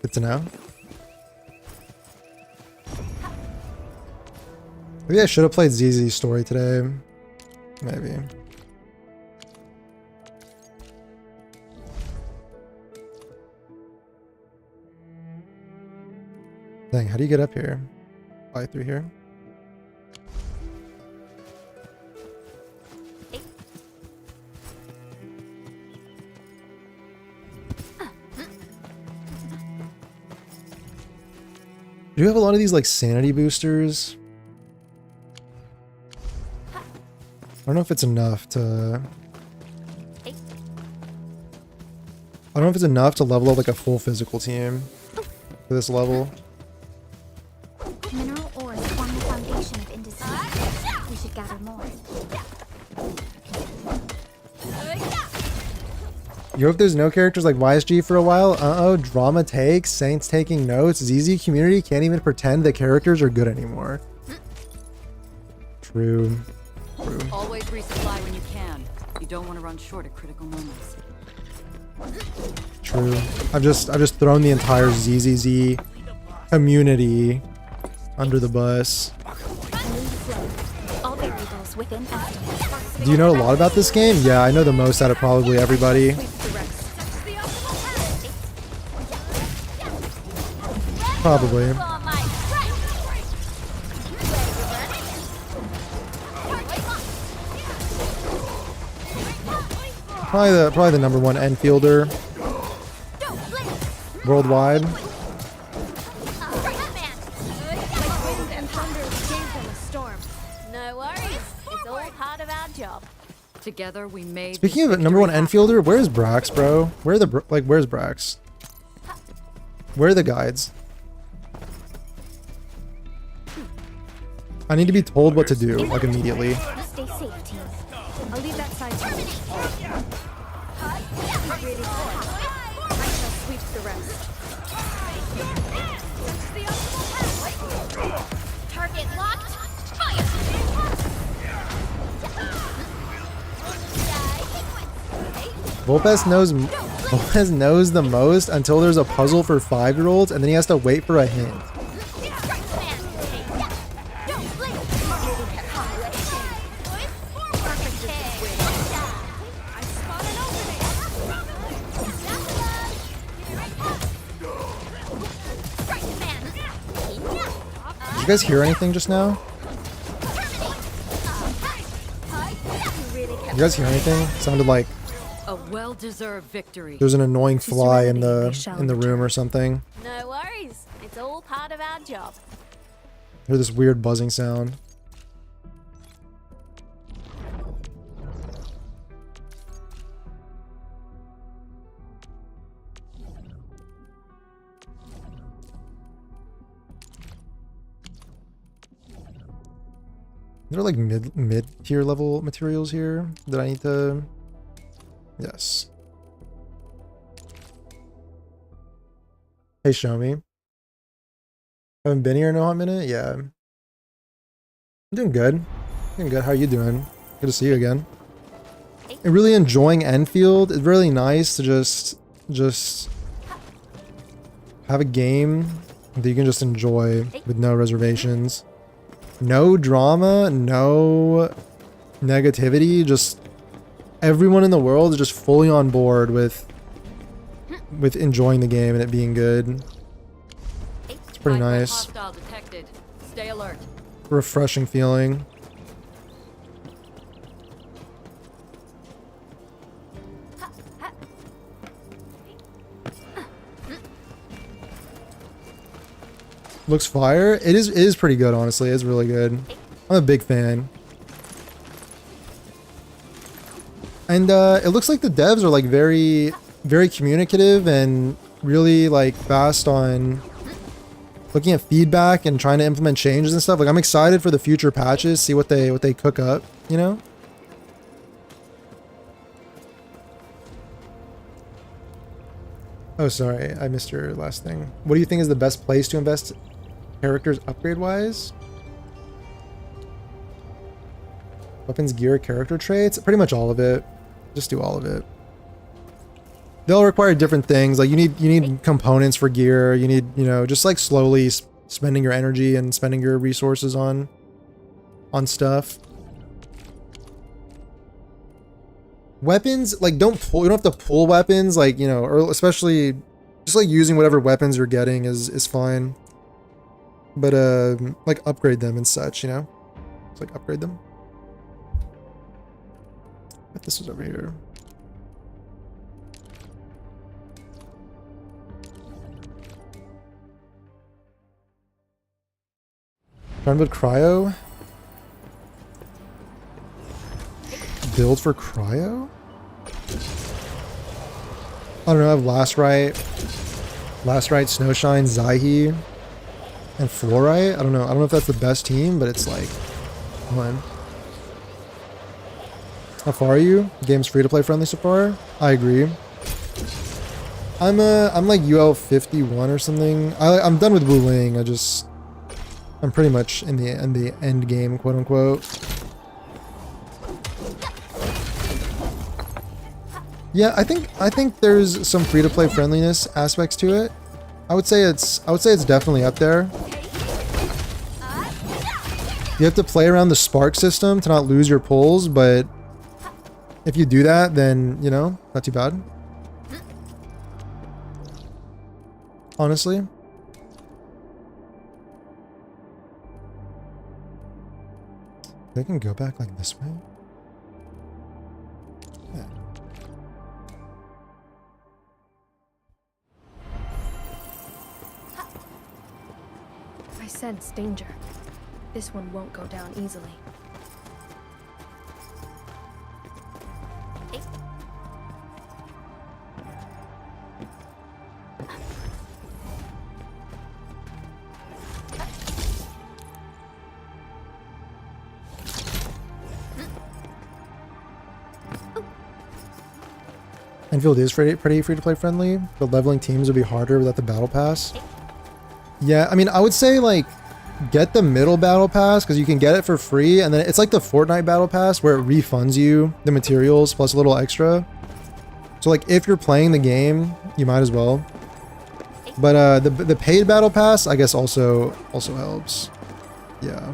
good to know. Maybe I should have played ZZ's story today. Maybe. Dang, how do you get up here? Fly through here? Do you have a lot of these like sanity boosters? I don't know if it's enough to... I don't know if it's enough to level up like a full physical team for this level. Mineral ores form the foundation of industry. We should gather more. You hope there's no characters like YSG for a while? Uh-oh, drama takes, Saints taking notes, ZZ community can't even pretend that characters are good anymore. True. Always resupply when you can. You don't want to run short at critical moments. True. I've just thrown the entire ZZZ community under the bus. All variables within estimate. Do you know a lot about this game? Yeah, I know the most out of probably everybody. Probably. Probably the number one Enfielder worldwide. No worries. It's all part of our job. Together we made. Speaking of number one Enfielder, where's Brax, bro? Where's Brax? Where are the guides? I need to be told what to do, like, immediately. Stay safe, team. I'll leave that side to you. Really hot. I shall sweep the rest. Target locked. Fire! Volpez knows the most until there's a puzzle for 5-year-olds, and then he has to wait for a hint. Did you guys hear anything just now? You guys hear anything? It sounded like A well-deserved victory. there's an annoying fly in the room or something. No worries. It's all part of our job. I hear this weird buzzing sound. There are like mid tier level materials here that I need to. Yes. Hey, show me. Haven't been here in a hot minute. Yeah. I'm doing good. Doing good. How are you doing? Good to see you again. I'm really enjoying Endfield. It's really nice to just have a game that you can just enjoy with no reservations. No drama, no negativity, just everyone in the world is just fully on board with enjoying the game and it being good. It's pretty nice. Hostile detected. Stay alert. Refreshing feeling. Looks fire. It is pretty good, honestly. It's really good. I'm a big fan. And it looks like the devs are like very communicative and really like fast on looking at feedback and trying to implement changes and stuff. Like, I'm excited for the future patches, see what they cook up, you know? Oh, sorry, I missed your last thing. What do you think is the best place to invest characters upgrade-wise? Weapons, gear, character traits? Pretty much all of it. Just do all of it. They'll require different things. Like, you need components for gear. You need, you know, just like slowly spending your energy and spending your resources on stuff. Weapons, like, you don't have to pull weapons, like, you know, or especially just like using whatever weapons you're getting is fine. But like, upgrade them and such, you know? It's like, upgrade them. But this was over here. Trying to build cryo? Build for cryo? I don't know, I have Last Rite, Snowshine, Zaihi, and Fluorite. I don't know if that's the best team, but it's like one. How far are you? The game's free to play friendly so far? I agree. I'm like UL 51 or something. I'm done with Wu Ling. I'm pretty much in the end game, quote unquote. Yeah, I think there's some free to play friendliness aspects to it. I would say it's definitely up there. You have to play around the spark system to not lose your pulls, but if you do that, then, you know, not too bad. Honestly. They can go back like this way. Yeah. I sense danger. This one won't go down easily. Enfield is pretty free-to-play friendly, but leveling teams would be harder without the battle pass. Yeah, I mean, I would say like get the middle battle pass because you can get it for free, and then it's like the Fortnite battle pass where it refunds you the materials plus a little extra. So like if you're playing the game, you might as well. But the paid battle pass, I guess also helps. Yeah.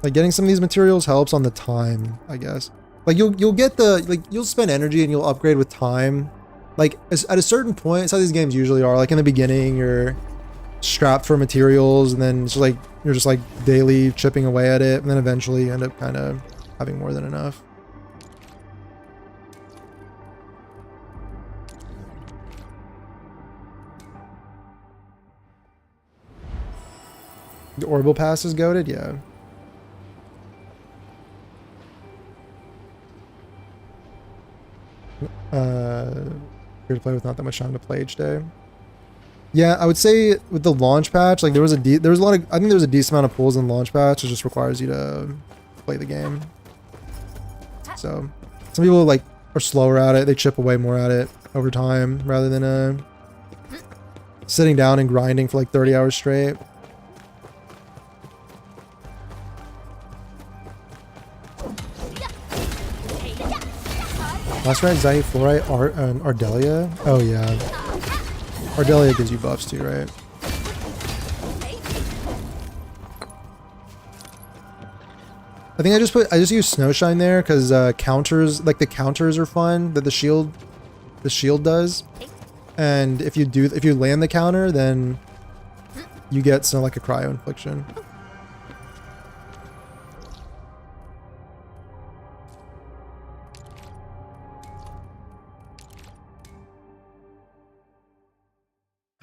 Like getting some of these materials helps on the time, I guess. Like you'll get the you'll spend energy and you'll upgrade with time. Like at a certain point, it's how these games usually are. Like in the beginning, you're strapped for materials, and then it's like you're just like daily chipping away at it, and then eventually you end up kind of having more than enough. The Orbital Pass is goated, yeah. Free to play with not that much time to play each day. Yeah, I would say with the launch patch, like there was a lot of, I think there was a decent amount of pulls in the launch patch. It just requires you to play the game. So some people like are slower at it. They chip away more at it over time rather than sitting down and grinding for like 30 hours straight. Last ride, Zibai, Fluorite, and Ardelia. Oh yeah, Ardelia gives you buffs too, right? I think I just use Snowshine there because counters, like the counters are fun that the shield does, and if you land the counter, then you get some like a cryo infliction.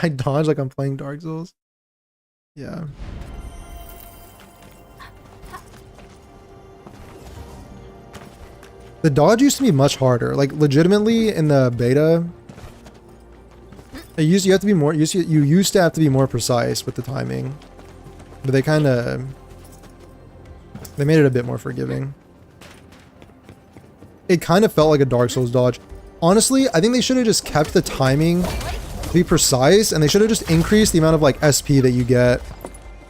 I dodge like I'm playing Dark Souls. Yeah. The dodge used to be much harder. Like legitimately in the beta, you used to have to be more. You used to have to be more precise with the timing, but they made it a bit more forgiving. It kind of felt like a Dark Souls dodge. Honestly, I think they should have just kept the timing be precise, and they should have just increased the amount of like SP that you get,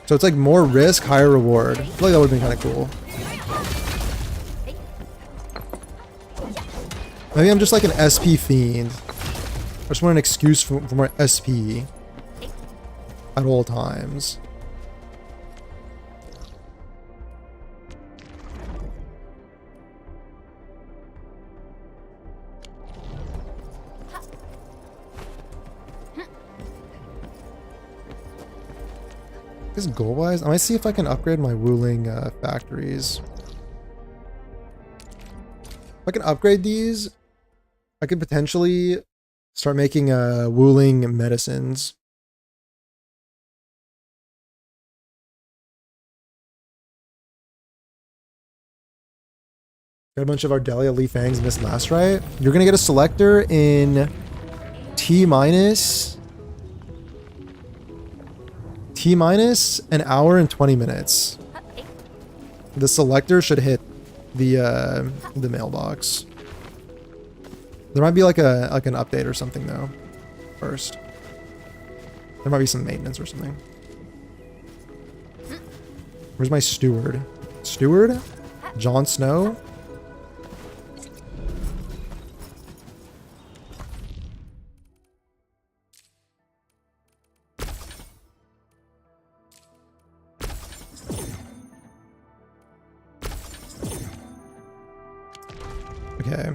so it's like more risk, higher reward. I feel like that would have been kind of cool. Maybe I'm just like an SP fiend. I just want an excuse for more SP at all times. This goal-wise, I might see if I can upgrade my Wuling factories. If I can upgrade these, I could potentially start making Wuling medicines. Got a bunch of Ardelia Lee Fangs missed last right. You're gonna get a selector in T minus an hour and 20 minutes. The selector should hit the mailbox. There might be like an update or something though first. There might be some maintenance or something. Where's my steward? Steward? Jon Snow? Okay,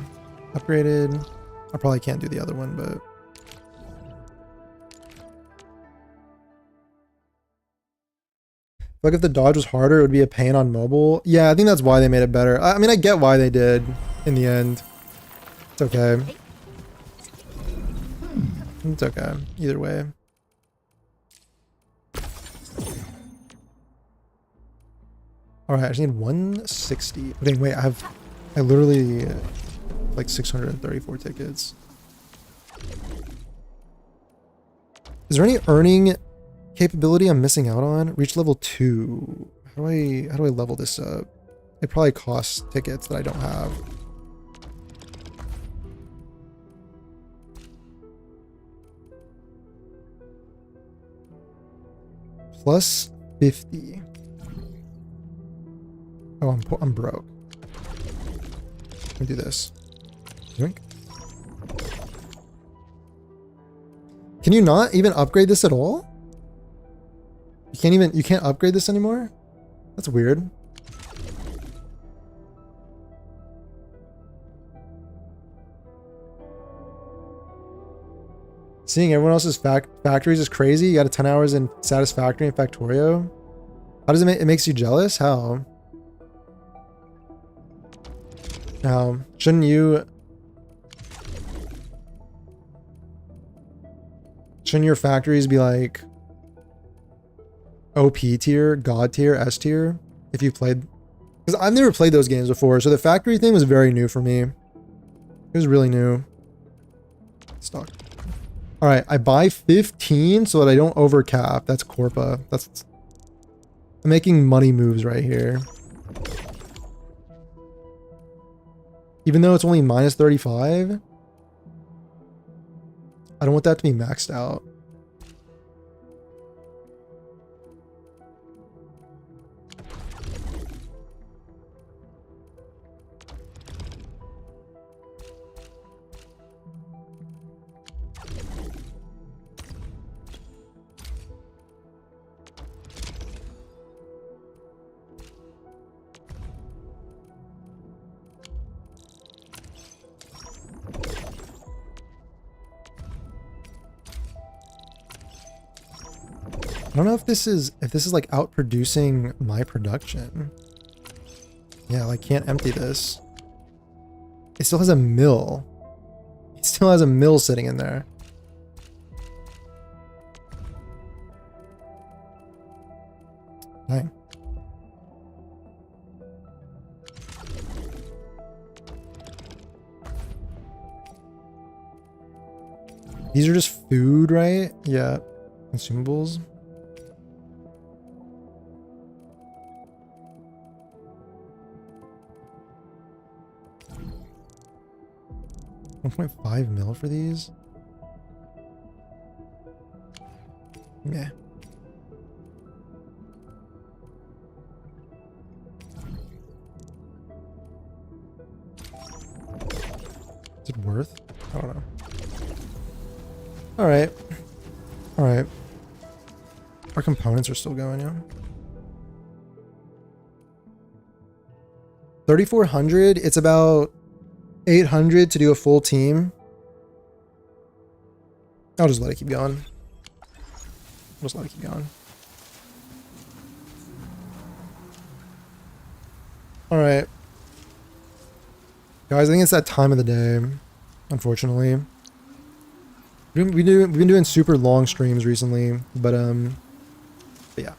upgraded. I probably can't do the other one, but like if the dodge was harder, it would be a pain on mobile. Yeah, I think that's why they made it better. I mean, I get why they did in the end. It's okay. It's okay. Either way. Alright, I just need 160. Okay, wait, I literally like 634 tickets. Is there any earning capability I'm missing out on? Reach level 2. How do I level this up? it probably costs tickets that I don't have. Plus 50. Oh, I'm broke. Let me do this. Drink. Can you not even upgrade this at all? You can't upgrade this anymore? That's weird. Seeing everyone else's factories is crazy. You got a 10 hours in Satisfactory and Factorio. How does it make it makes you jealous? How? How? Shouldn't your factories be like OP tier, God tier, S tier? If you played, because I've never played those games before, so the factory thing was very new for me. It was really new. Stock. All right, I buy 15 so that I don't overcap. That's Corpa. I'm making money moves right here. Even though it's only minus 35, I don't want that to be maxed out. I don't know if this is like outproducing my production. Yeah, I can't empty this. It still has a mill. It still has a mill sitting in there. Dang. These are just food, right? Yeah. Consumables. 1.5 mil for these? Yeah. Is it worth? I don't know. Alright. Alright. Our components are still going, yeah. 3,400, it's about 800 to do a full team. I'll just let it keep going. Just let it keep going. Alright. Guys, I think it's that time of the day, unfortunately. We've been doing super long streams recently, but yeah.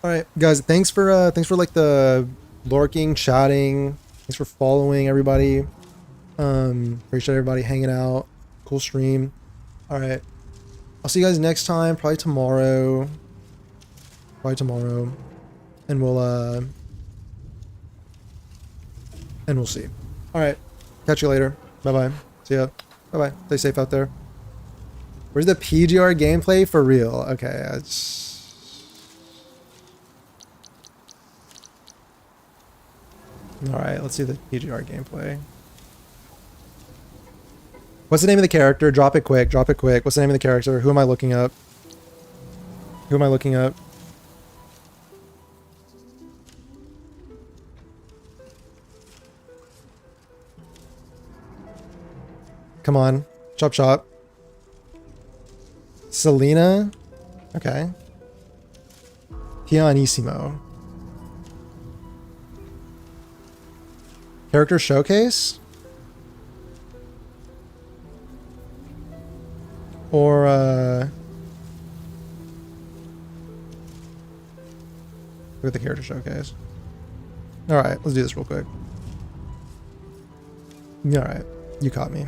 Alright, guys, thanks for like the lurking, chatting. Thanks for following everybody. Appreciate everybody hanging out. Cool stream. Alright. I'll see you guys next time, probably tomorrow. And we'll see. Alright. Catch you later. Bye-bye. See ya. Bye-bye. Stay safe out there. Where's the PGR gameplay for real? Okay, alright, let's see the PGR gameplay. What's the name of the character? Drop it quick. Drop it quick. What's the name of the character? Who am I looking up? Who am I looking up? Come on. Chop chop. Selena. Okay. Pianissimo. Character showcase? Or, look at the character showcase. Alright, let's do this real quick. Alright, you caught me.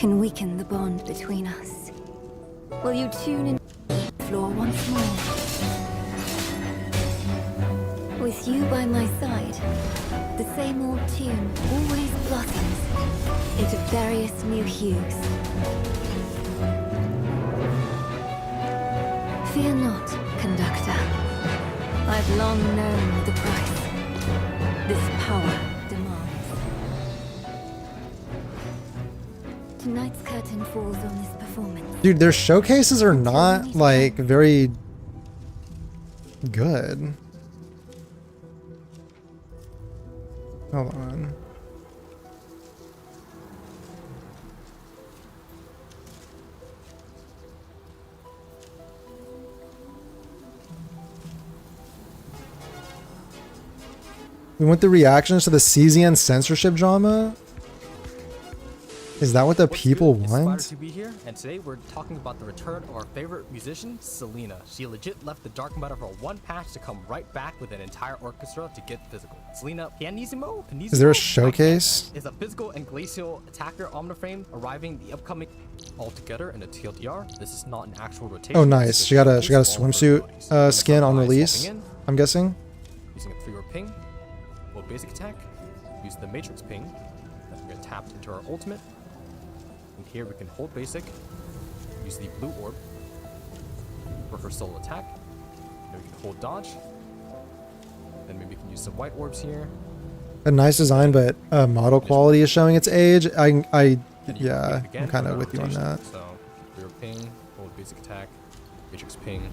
can weaken the bond between us. Will you tune in the floor once more? With you by my side, the same old tune always blossoms into various new hues. Fear not, conductor. I've long known the price this power demands. Tonight's curtain falls on this performance. Dude, their showcases are not like very good. Hold on. We want the reactions to the CZN censorship drama? Is that what the people want? To be here, and today we're talking about the return of our favorite musician, Selena. She legit left the dark matter for one patch to come right back with an entire orchestra to get physical. Selena Pianissimo? Is there a showcase? Is a physical and glacial attacker Omniframe arriving the upcoming altogether in a TLDR. This is not an actual rotation. Oh, nice. She got a swimsuit skin on release, I'm guessing. Using a 3-word ping, low basic attack, use the matrix ping, then we're gonna tap into our ultimate. And here we can hold basic, use the blue orb for her solo attack, then we can hold dodge, then maybe we can use some white orbs here. A nice design, but model quality is showing its age. Yeah, I'm kind of with you on that. So, rear ping, hold basic attack, matrix ping,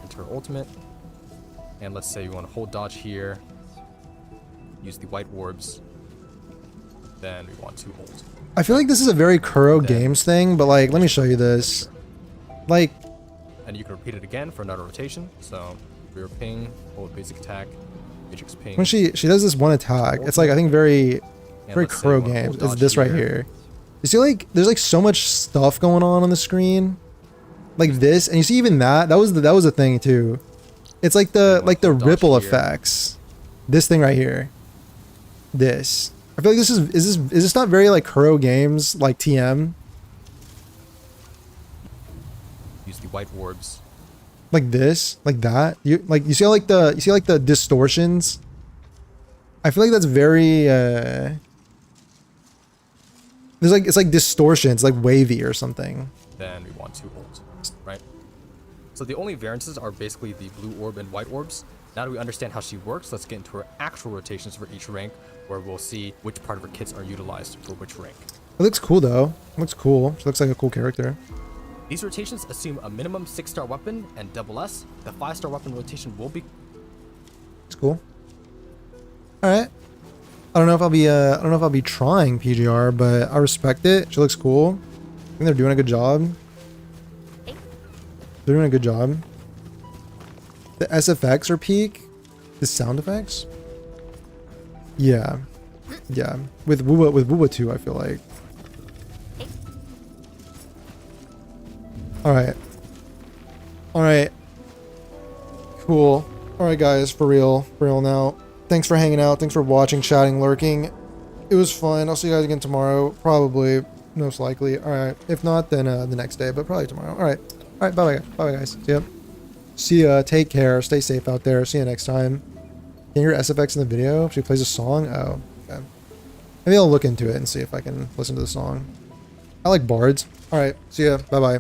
enter her ultimate, and let's say we want to hold dodge here, use the white orbs, then we want to hold. I feel like this is a very Kuro Games thing, but like, let me show you this. Like, and you can repeat it again for another rotation. So rear ping, hold basic attack, matrix ping. when she does this one attack, it's like I think very Kuro Games. It's this right here. You see, like, there's like so much stuff going on the screen, like this, and you see even that was a thing too. It's like the ripple effects. This thing right here. This. I feel like is this not very like Kuro Games, like TM? Use the white orbs. Like this, like that. You see how like the distortions. I feel like that's very it's like distortions, like wavy or something. Then we want to hold, right? So the only variances are basically the blue orb and white orbs. Now that we understand how she works, let's get into her actual rotations for each rank, where we'll see which part of her kits are utilized for which rank. It looks cool though. It looks cool. She looks like a cool character. These rotations assume a minimum 6-star weapon and double S. The 5-star weapon rotation will be... It's cool. Alright. I don't know if I'll be trying PGR, but I respect it. She looks cool. I think they're doing a good job. They're doing a good job. The SFX are peak. The sound effects. Yeah. Yeah. With Wuba 2, I feel like. Alright. Alright. Cool. Alright guys, for real now. Thanks for hanging out. Thanks for watching, chatting, lurking. It was fun. I'll see you guys again tomorrow. Probably. Most likely. Alright. If not, then the next day, but probably tomorrow. Alright. Alright, bye bye guys. See ya. See ya. Take care. Stay safe out there. See you next time. Can you hear SFX in the video? She plays a song? Oh, okay. Maybe I'll look into it and see if I can listen to the song. I like bards. Alright. See ya. Bye bye.